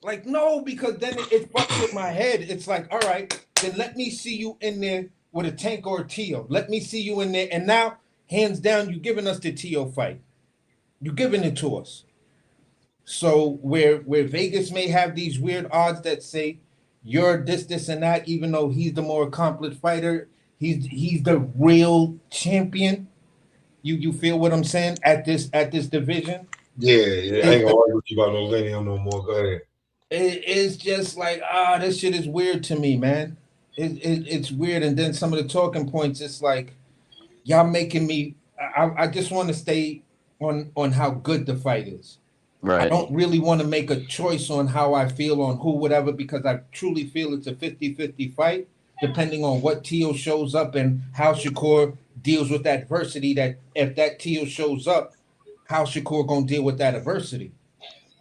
Like, no, because then it fucks with my head. It's like, all right, then let me see you in there with a Tank or a Tio. Let me see you in there. And now, hands down, you're giving us the Tio fight. You're giving it to us. So where Vegas may have these weird odds that say you're this, and that, even though he's the more accomplished fighter, he's the real champion. You feel what I'm saying at this division? Yeah. I ain't gonna argue with you about no Lenny no more. Go ahead. It's just like, this shit is weird to me, man. It's weird. And then some of the talking points, it's like, y'all making me. I just want to stay on how good the fight is. Right. I don't really want to make a choice on how I feel on who, whatever, because I truly feel it's a 50-50 fight, depending on what Tio shows up and how Shakur deals with adversity. That if that Tio shows up, how Shakur gonna deal with that adversity.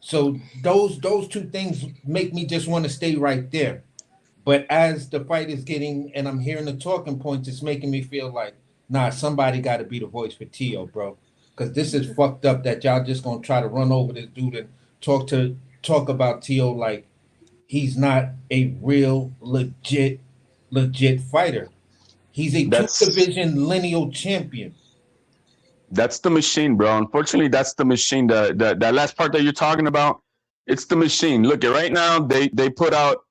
So those two things make me just want to stay right there. But as the fight is getting, and I'm hearing the talking points, it's making me feel like, nah, somebody got to be the voice for Tio, bro. Because this is fucked up that y'all just gonna try to run over this dude and talk about Tio like he's not a real legit fighter. He's a two-division lineal champion. That's the machine, bro. Unfortunately, that's the machine. That last part that you're talking about, it's the machine. Look, right now they put out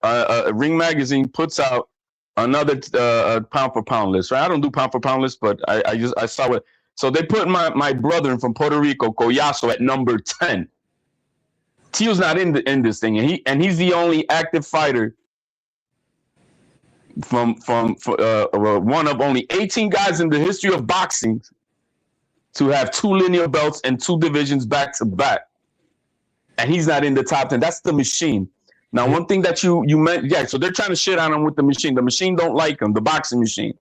Ring Magazine puts out another pound for pound list. Right? I don't do pound for pound list, but I saw it. So they put my brother from Puerto Rico, Collazo, at number 10. Tio's not in this thing, and he's the only active fighter from one of only 18 guys in the history of boxing to have 2 lineal belts and 2 divisions back to back, and he's not in the top 10. That's the Machine. Now, one thing that you meant, yeah. So they're trying to shit on him with the Machine. The Machine don't like him, the Boxing Machine.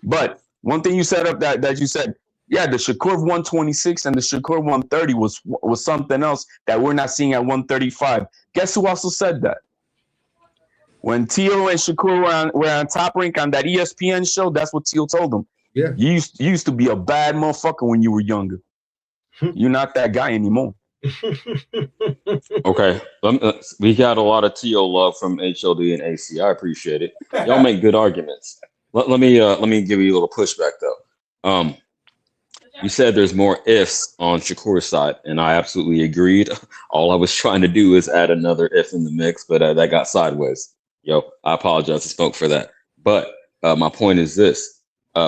But one thing you set up that you said, yeah, the Shakur 126 and the Shakur 130 was something else that we're not seeing at 135. Guess who also said that? When Tio and Shakur were on Top Rank on that ESPN show, that's what Tio told them. Yeah. You used to be a bad motherfucker when you were younger. You're not that guy anymore. Okay. We got a lot of Tio love from HOD and AC. I appreciate it. Y'all make good arguments. Let me give you a little pushback though. You said there's more ifs on Shakur's side, and I absolutely agreed. All I was trying to do is add another if in the mix, but that got sideways. Yo, I apologize to Smoke for that. But my point is this: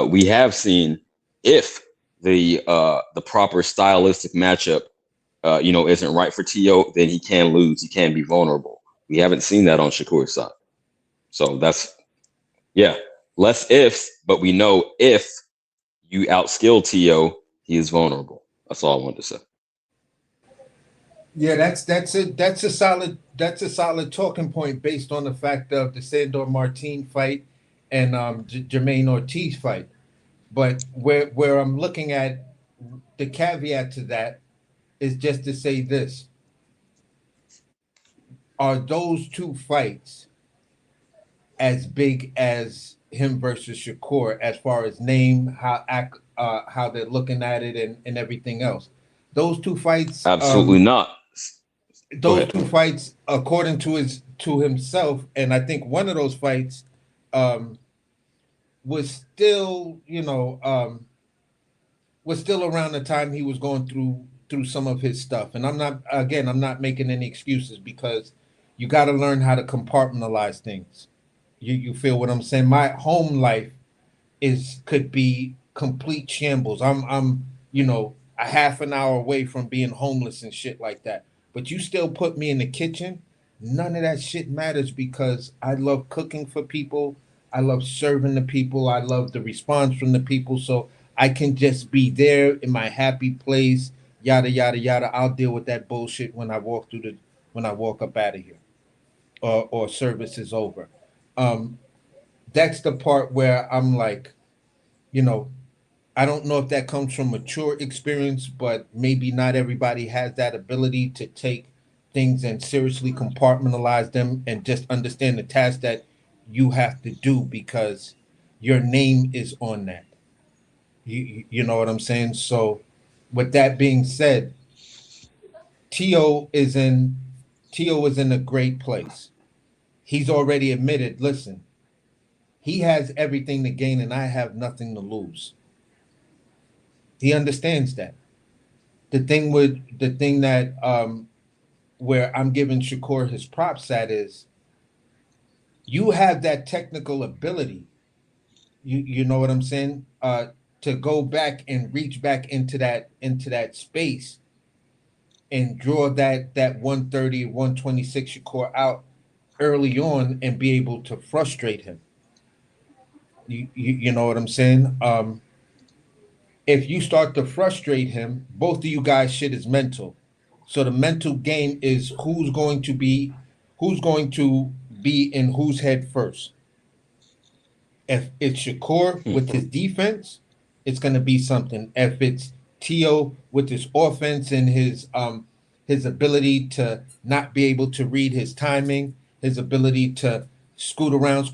we have seen if the proper stylistic matchup, isn't right for Tio, then he can lose. He can be vulnerable. We haven't seen that on Shakur's side. So that's less ifs, but we know if you outskill Tio, he is vulnerable. That's all I wanted to say. Yeah, that's a solid talking point based on the fact of the Sandor Martin fight and Jermaine Ortiz fight. But where I'm looking at the caveat to that is just to say this: are those 2 fights as big as him versus Shakur as far as name, how they're looking at it, and everything else? Those 2 fights, absolutely not. Those 2 fights, according to himself, and I think one of those fights was still, was still around the time he was going through some of his stuff. And I'm not making any excuses, because you got to learn how to compartmentalize things. You feel what I'm saying? My home life could be complete shambles. I'm a half an hour away from being homeless and shit like that. But you still put me in the kitchen, none of that shit matters, because I love cooking for people. I love serving the people. I love the response from the people. So I can just be there in my happy place, yada, yada, yada. I'll deal with that bullshit when I walk up out of here, or service is over. That's the part where I'm like, I don't know if that comes from mature experience, but maybe not everybody has that ability to take things and seriously compartmentalize them and just understand the task that you have to do, because your name is on that. You know what I'm saying? So with that being said, Tio is in a great place. He's already admitted, listen, he has everything to gain and I have nothing to lose. He understands that. The thing that where I'm giving Shakur his props at is, you have that technical ability. You know what I'm saying? To go back and reach back into that space and draw that 130, 126 Shakur out early on and be able to frustrate him. You know what I'm saying? If you start to frustrate him, both of you guys shit is mental. So the mental game is who's going to be in whose head first. If it's Shakur with his defense, it's going to be something. If it's Tio with his offense and his ability to not be able to read his timing, his ability to scoot around,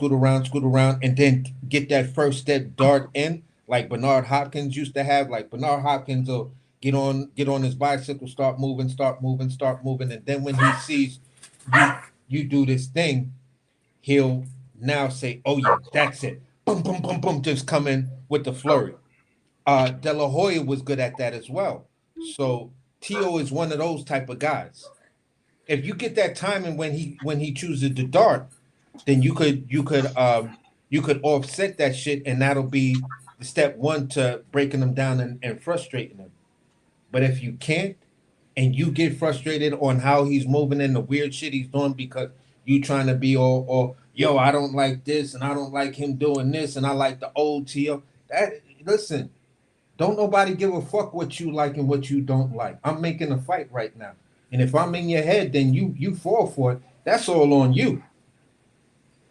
and then get that first step dart in, like Bernard Hopkins used to have. Like Bernard Hopkins will get on his bicycle, start moving, and then when he sees you do this thing, he'll now say, "Oh yeah, that's it." Boom, boom, boom, boom, just come in with the flurry. De La Hoya was good at that as well. So Tio is one of those type of guys. If you get that timing when he chooses to dart, then you could offset that shit, and that'll be the step one to breaking them down and frustrating them. But if you can't, and you get frustrated on how he's moving and the weird shit he's doing because you trying to be all yo, I don't like this and I don't like him doing this and I like the old Tio. That listen, don't nobody give a fuck what you like and what you don't like. I'm making a fight right now. And if I'm in your head, then you fall for it. That's all on you.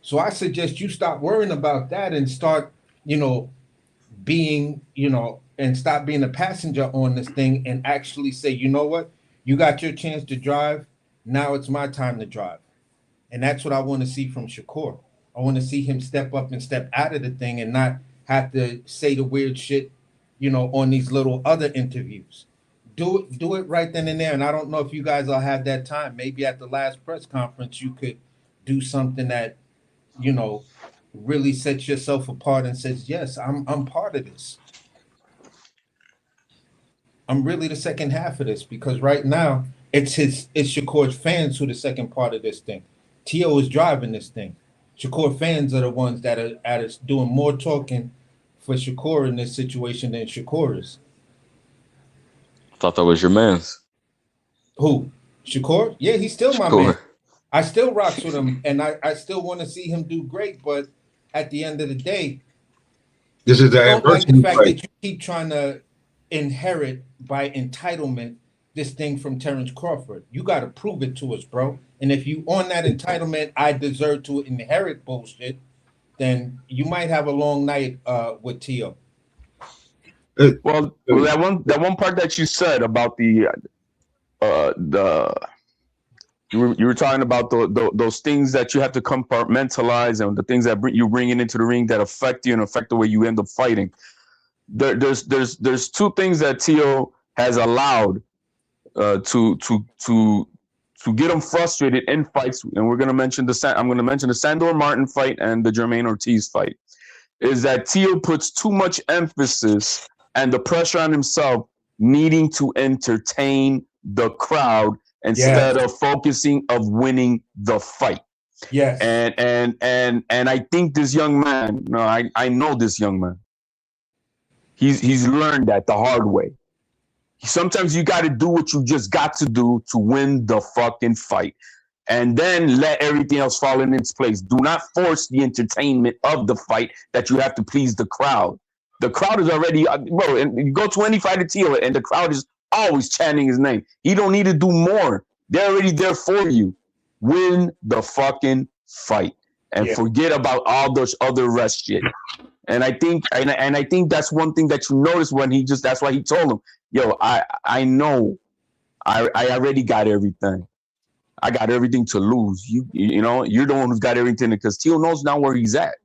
So I suggest you stop worrying about that and start, being, and stop being a passenger on this thing and actually say, you know what? You got your chance to drive. Now it's my time to drive. And that's what I want to see from Shakur. I want to see him step up and step out of the thing and not have to say the weird shit, on these little other interviews. Do it right then and there. And I don't know if you guys will have that time. Maybe at the last press conference, you could do something that, really sets yourself apart and says, yes, I'm part of this. I'm really the second half of this, because right now it's Shakur's fans who are the second part of this thing. Tio is driving this thing. Shakur fans are the ones that are doing more talking for Shakur in this situation than Shakur is. I thought that was your man's. Who? Shakur? Yeah, he's still my man. I still rocks with him, and I still want to see him do great. But at the end of the day, this is the I don't like the fact right? that you keep trying to inherit by entitlement this thing from Terrence Crawford. You got to prove it to us, bro. And if you on that entitlement, I deserve to inherit bullshit, then you might have a long night with Tio. Well, that one part that you said about the you were talking about those things that you have to compartmentalize and the things that you bringing into the ring that affect you and affect the way you end up fighting. There's two things that Tio has allowed to get him frustrated in fights, and I'm going to mention the Sandor Martin fight and the Jermaine Ortiz fight. Is that Tio puts too much emphasis and the pressure on himself needing to entertain the crowd instead of focusing of winning the fight. Yes. And I think this young man, I know this young man. He's learned that the hard way. Sometimes you got to do what you just got to do to win the fucking fight. And then let everything else fall in its place. Do not force the entertainment of the fight that you have to please the crowd. The crowd is already, bro, and you go to any fight at Tio and the crowd is always chanting his name. He don't need to do more. They're already there for you. Win the fucking fight and forget about all those other rest shit. And I think that's one thing that you notice when that's why he told him, yo, I know I already got everything. I got everything to lose. You know, you're the one who's got everything, because Tio knows now where he's at.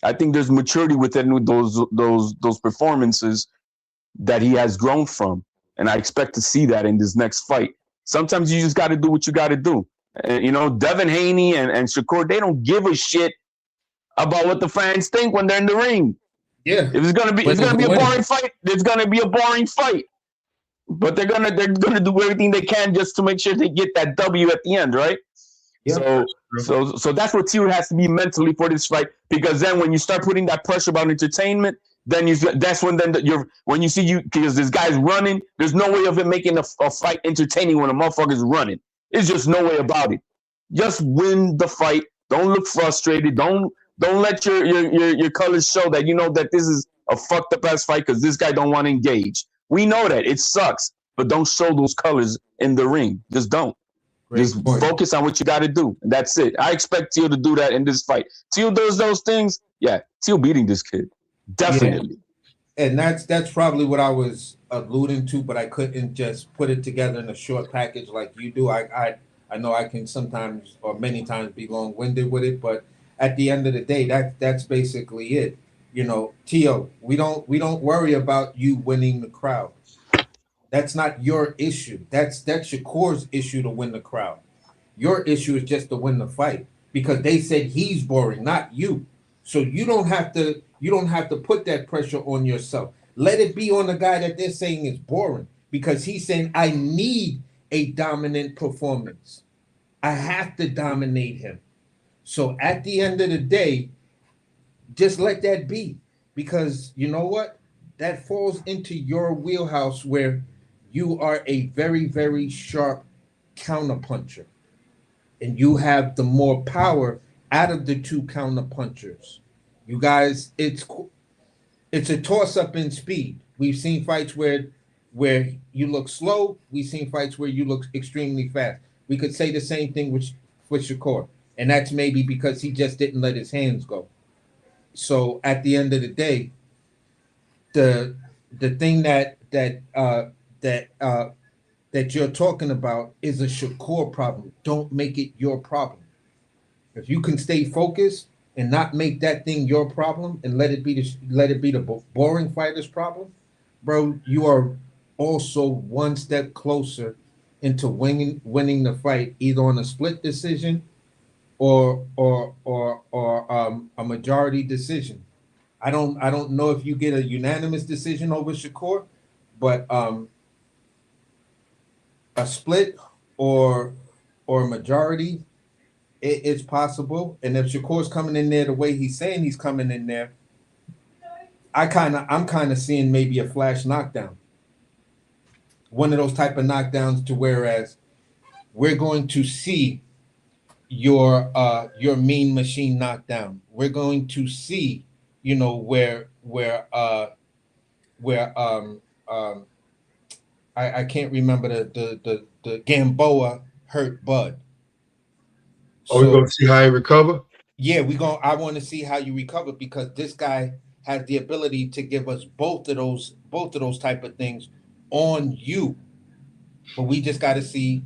I think there's maturity within those performances that he has grown from. And I expect to see that in this next fight. Sometimes you just got to do what you got to do. And, Devin Haney and Shakur, they don't give a shit about what the fans think when they're in the ring. Yeah. If it's gonna be a boring fight, it's gonna be a boring fight. But they're gonna do everything they can just to make sure they get that W at the end, right? Yeah. So that's what Tio has to be mentally for this fight, because then when you start putting that pressure about entertainment, then when you see because this guy's running, there's no way of it making a fight entertaining when a motherfucker's running. It's just no way about it. Just win the fight. Don't look frustrated. Don't let your colors show that you know that this is a fucked up ass fight because this guy don't want to engage. We know that it sucks, but don't show those colors in the ring. Just don't. Just focus on what you got to do, and that's it. I expect Tio to do that in this fight. Tio does those things. Yeah, Tio beating this kid, definitely. Yeah. And that's probably what I was alluding to, but I couldn't just put it together in a short package like you do. I know I can sometimes or many times be long-winded with it, but at the end of the day, that's basically it. Tio, we don't worry about you winning the crowd. That's not your issue. That's Shakur's issue to win the crowd. Your issue is just to win the fight, because they said he's boring, not you. So you don't have to put that pressure on yourself. Let it be on the guy that they're saying is boring, because he's saying, I need a dominant performance. I have to dominate him. So at the end of the day, just let that be, because you know what? That falls into your wheelhouse where you are a very, very sharp counterpuncher, and you have the more power out of the two counterpunchers. You guys, it's a toss up in speed. We've seen fights where you look slow. We've seen fights where you look extremely fast. We could say the same thing with Shakur, and that's maybe because he just didn't let his hands go. So at the end of the day, the the thing that that you're talking about is a Shakur problem. Don't make it your problem. If you can stay focused and not make that thing your problem and let it be the boring fighter's problem, bro, you are also one step closer into winning the fight either on a split decision or a majority decision. I don't know if you get a unanimous decision over Shakur, but a split or or a majority, it's possible. And if Shakur's coming in there the way he's saying he's coming in there, I'm kind of seeing maybe a flash knockdown. One of those type of knockdowns to whereas we're going to see your mean machine knockdown. We're going to see, you know, where I can't remember the Gamboa hurt Bud. Are we gonna see how he recover? Yeah, I want to see how you recover because this guy has the ability to give us both of those type of things on you. But we just got to see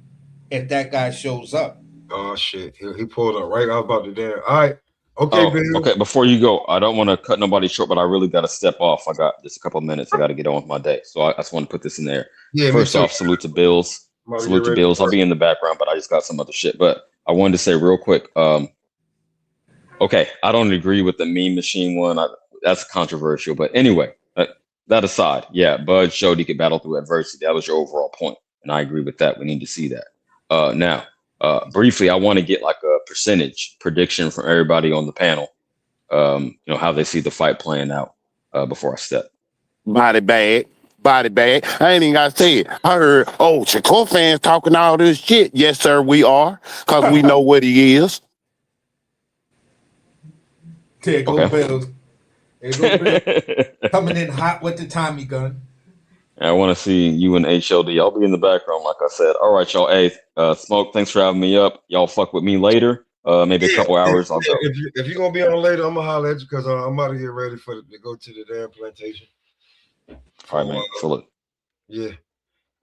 if that guy shows up. Oh shit, he pulled up right. I was about to damn. All right, okay, Bill. Okay. Before you go, I don't want to cut nobody short, but I really got to step off. I got just a couple minutes. I got to get on with my day, so I just want to put this in there. Yeah, First off, salute to Bills. Salute to Bills. I'll be in the background, but I just got some other shit. But I wanted to say real quick. Okay, I don't agree with the meme machine one. That's controversial, but anyway, that aside, yeah, Bud showed he could battle through adversity. That was your overall point, and I agree with that. We need to see that. Now, briefly, I want to get like a percentage prediction from everybody on the panel. You know how they see the fight playing out before I step. Body bag. I ain't even gotta say it. I heard, Shakur fans talking all this shit. Yes, sir, we are, because we know what he is. There go Bills. There go Bills. Coming in hot with the Tommy gun. I want to see you and HLD. I'll be in the background, like I said. All right, y'all. Hey, Smoke, thanks for having me up. Y'all fuck with me later. Maybe a couple hours. I'll go. If you're gonna be on later, I'm gonna holler at you because I'm about to get ready to go to the damn plantation. All right, man. Salute. Yeah.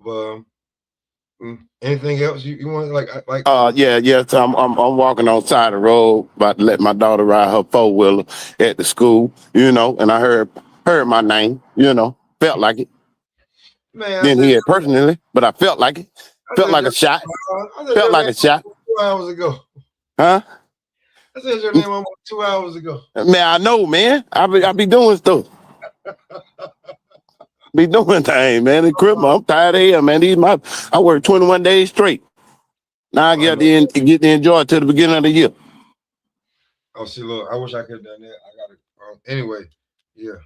But anything else you want like? Yeah. So I'm walking on side of the road, about to let my daughter ride her 4-wheeler at the school, you know, and I heard my name, felt like it. Man, didn't hear it personally, but I felt like it. Felt like a shot. Felt like a shot. 2 hours ago. Huh? I said your name almost 2 hours ago. Man, I know, man. I be doing stuff. Be doing things, man. The crib, I'm tired of here, man. I work 21 days straight. Now I get to enjoy it till the beginning of the year. Oh, see, look, I wish I could have done that. I got it. Anyway, yeah.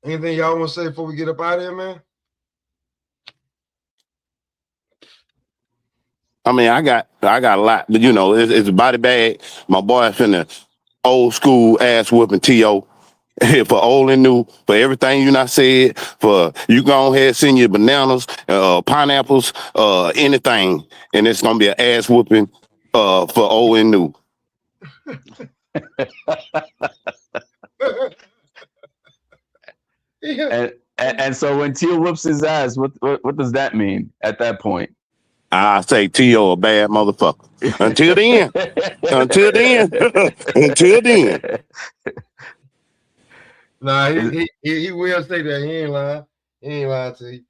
Anything y'all want to say before we get up out of here, man? I mean, I got a lot, but it's a body bag. My boy finna old school ass whooping T.O. for old and new, for everything you not said, for you go ahead send your bananas, pineapples, anything, and it's gonna be an ass whooping for old and new. And so when Tio whoops his ass, what does that mean at that point? I say T.O. a bad motherfucker. Until then. Until then. Nah, he will say that. He ain't lying. He ain't lying to you.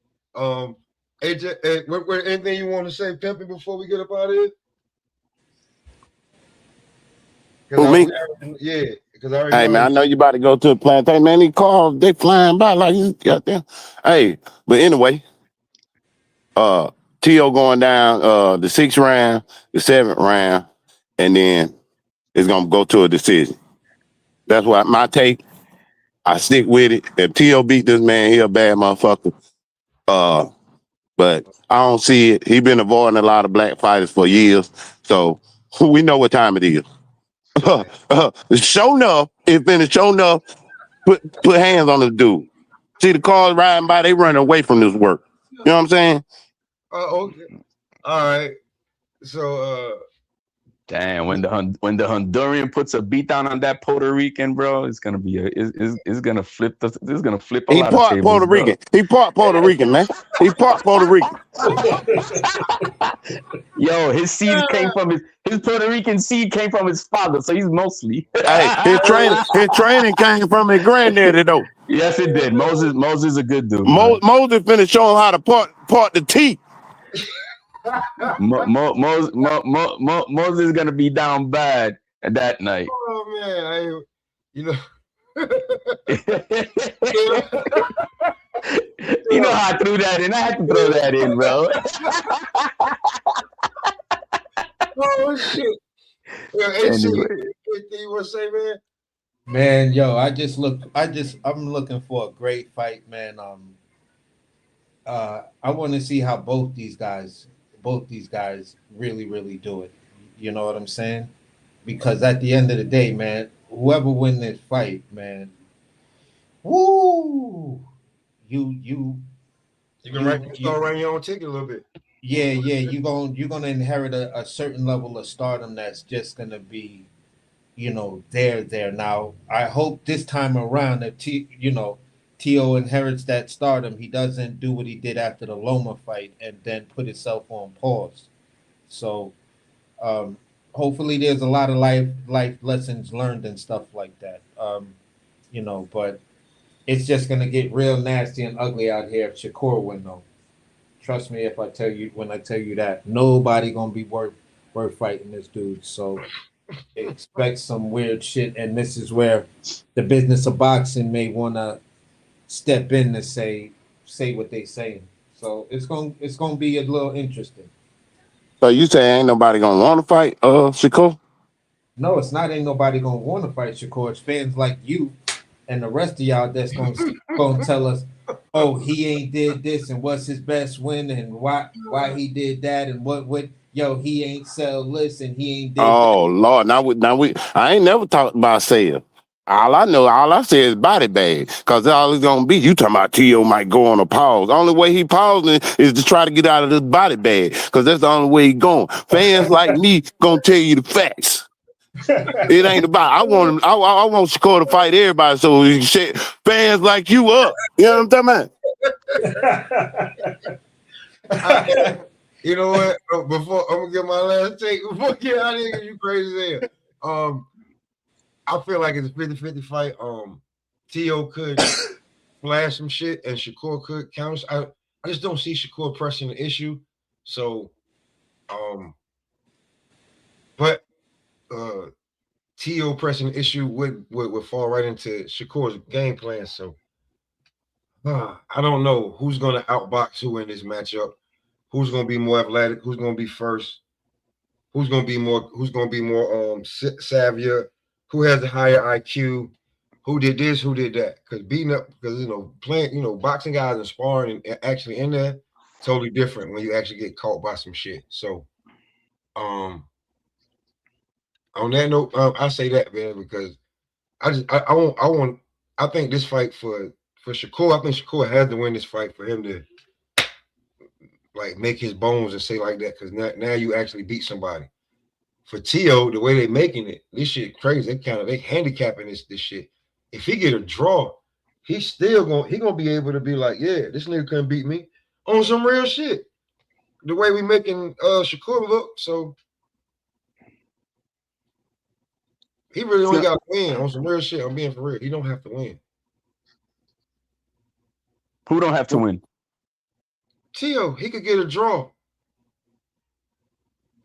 AJ, anything you want to say, Pimpin', before we get up out of here? Who, me? Yeah, because I already. Hey, man, I know you about to go to the plantation. Man, these cars, they flying by like you got them. Hey, but anyway, T.O. going down the 6th round, the 7th round, and then it's gonna go to a decision. That's what my take. I stick with it. If T.O. beat this man, he a bad motherfucker. But I don't see it. He been avoiding a lot of black fighters for years, so we know what time it is. Show enough, show enough, put hands on this dude. See the cars riding by, they running away from this work. You know what I'm saying? Okay. All right. So damn, when the Honduran puts a beat down on that Puerto Rican, bro, it's gonna be it's gonna flip a lot of tables. Puerto Rican. He part Puerto Rican, man. He part Puerto Rican. Yo, his seed came from his Puerto Rican seed came from his father, so he's mostly. Hey, his training came from his granddaddy though. Yes, it did. Moses is a good dude. Moses finna show him how to part the teeth. Moses is gonna be down bad that night. Oh man, You know how I threw that in. I had to throw that in, bro. Oh shit. Yo, Anyway. Anything you want to say, man? Man, yo, I'm looking for a great fight, man. I want to see how both these guys really, really do it. You know what I'm saying? Because at the end of the day, man, whoever win this fight, man, woo, you can write your own ticket a little bit. Yeah, you're gonna inherit a certain level of stardom that's just gonna be, there. Now, I hope this time around that T.O. inherits that stardom. He doesn't do what he did after the Loma fight and then put himself on pause. So, hopefully, there's a lot of life lessons learned and stuff like that. But it's just gonna get real nasty and ugly out here if Shakur win, though. Trust me when I tell you that nobody gonna be worth fighting this dude. So expect some weird shit, and this is where the business of boxing may wanna step in to say what they saying. So it's gonna be a little interesting. So you say ain't nobody gonna want to fight Shakur? No, it's not. Ain't nobody gonna want to fight Shakur. It's fans like you and the rest of y'all that's gonna tell us, oh, he ain't did this and what's his best win and why he did that and what he ain't sell this and he ain't did Oh that. Lord, now we I ain't never talked about sale. All I say is body bag, cause that's all it's gonna be. You talking about T.O. might go on a pause. The only way he pausing is to try to get out of this body bag, cause that's the only way he going. Fans like me gonna tell you the facts. It ain't about. I want Shakur to fight everybody, so he shit fans like you up. You know what I'm talking about? You know what? Before I'm gonna get my last take. Before I get out of here, you crazy as hell. I feel like it's a 50-50 fight. T.O. could flash some shit, and Shakur could counter. I just don't see Shakur pressing the issue. So, but. T.O. pressing the issue would fall right into Shakur's game plan. So I don't know who's going to outbox who in this matchup. Who's going to be more athletic? Who's going to be first? Who's going to be more savvier? Who has a higher IQ? Who did this? Who did that? Because playing, boxing guys and sparring and actually in there, totally different when you actually get caught by some shit. So, on that note, I say that, man, because I think this fight for Shakur, I think Shakur has to win this fight for him to like make his bones and say like that, because now you actually beat somebody. For T.O., the way they making it, this shit crazy. They handicapping this shit. If he get a draw, he's still gonna be able to be like, yeah, this nigga couldn't beat me on some real shit. The way we making Shakur look, so. He really only got to win on some real shit. I'm being for real. He don't have to win. Who don't have to win? T.O., he could get a draw.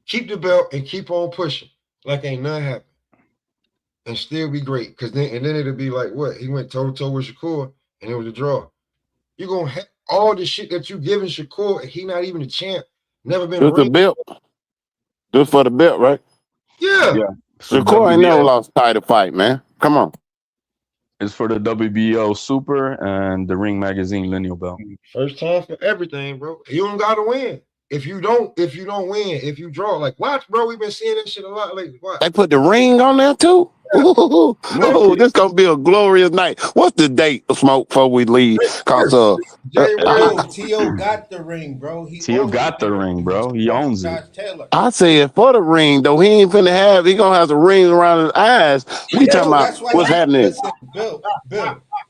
Keep the belt and keep on pushing like ain't nothing happened. And still be great. Then it'll be like, what? He went toe-to-toe with Shakur and it was a draw. You're going to have all the shit that you giving Shakur, he not even a champ. Never been just a belt. Just for the belt, right? Yeah. Shakur ain't never lost a title fight, man. Come on. It's for the WBO Super and the Ring Magazine lineal belt. First time for everything, bro. You don't gotta win. If you don't win, if you draw, like watch, bro. We've been seeing this shit a lot lately. Watch. They put the ring on there too. Oh, this gonna be a glorious night. What's the date, Smoke, before we leave? Cause T.O. got the ring, bro. T.O. got the ring, bro. He owns it. Taylor. I said for the ring though. He ain't finna have. He gonna have the ring around his eyes. We talking about what's happening. Listen, Bill.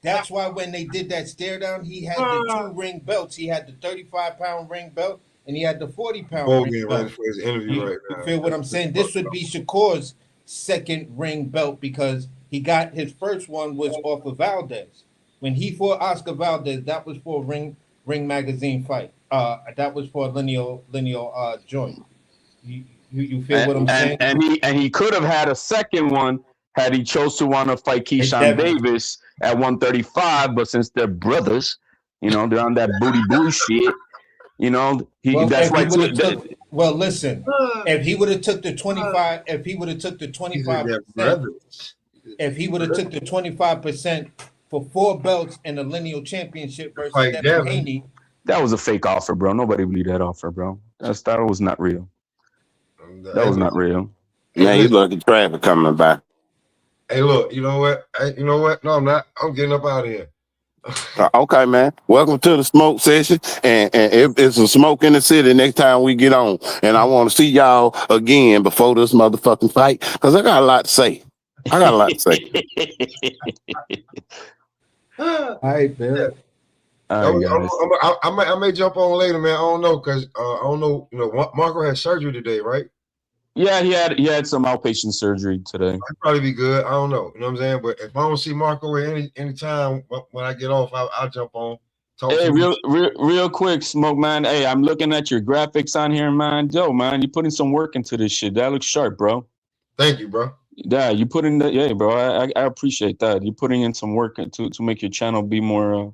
That's why when they did that stare down, he had the 2 ring belts. He had the 35-pound ring belt and he had the 40-pound ring belt. Ready for his interview right now. You feel what I'm saying? This would be Shakur's second ring belt because he got his first one was off of Valdez. When he fought Oscar Valdez, that was for Ring Magazine fight. That was for lineal joint. You feel what I'm saying? And he could have had a second one had he chose to want to fight Keyshawn Davis at 135, but since they're brothers, they're on that booty shit. That's why. Well, listen. If he would have took the 25, if he would have took the 25% for 4 belts and the lineal championship versus Devin Haney. That was a fake offer, bro. Nobody believed that offer, bro. That was not real. That was not real. Man, you look at traffic coming by. Hey, look, you know what? No, I'm not. I'm getting up out of here. Okay, man. Welcome to the smoke session. And it's a smoke in the city next time we get on. And I want to see y'all again before this motherfucking fight. Because I got a lot to say. All right, Bill. I may jump on later, man. I don't know because I don't know. Marco had surgery today, right? Yeah, he had some outpatient surgery today. I'd probably be good. I don't know. You know what I'm saying? But if I don't see Marco at any time when I get off, I'll jump on. Hey, real quick, Smoke, man. Hey, I'm looking at your graphics on here, man. Yo, man, you're putting some work into this shit. That looks sharp, bro. Thank you, bro. Yeah, you put in that. Yeah, bro. I appreciate that. You're putting in some work to make your channel be more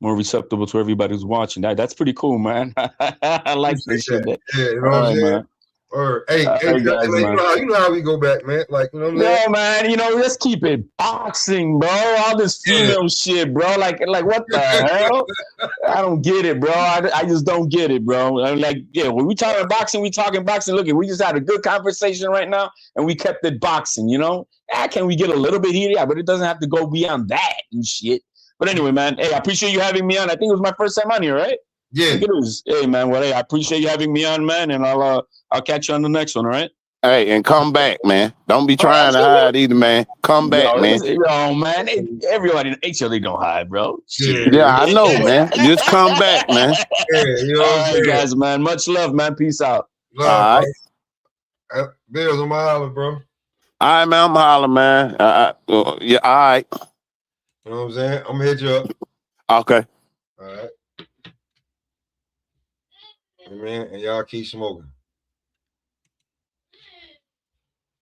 receptible to everybody who's watching. That's pretty cool, man. I like this shit. Yeah, you know what I'm saying? Man. Or hey, guys, you know how we go back, man. Like, you know what I'm saying? Man, let's keep it boxing, bro. All this female shit, bro. Like what the hell? I don't get it, bro. I just don't get it, bro. When we talking boxing, we talking boxing. Look, we just had a good conversation right now, and we kept it boxing, can we get a little bit heated? Yeah, but it doesn't have to go beyond that and shit. But anyway, man, hey, I appreciate you having me on. I think it was my first time on here, right? Yeah. It was. Hey, man, well, hey, I appreciate you having me on, man, and I'll catch you on the next one, all right? Hey, and come back, man. Don't be trying to hide either, man. Come back, man. Man, everybody, HLE don't hide, bro. Yeah, I know, man. Just come back, man. All right, guys, man. Much love, man. Peace out. All right. Bills on my holler, bro. All right, man. I'm hollering, man. Yeah, all right. You know what I'm saying? I'm gonna hit you up. Okay. All right. Man, and y'all keep smoking.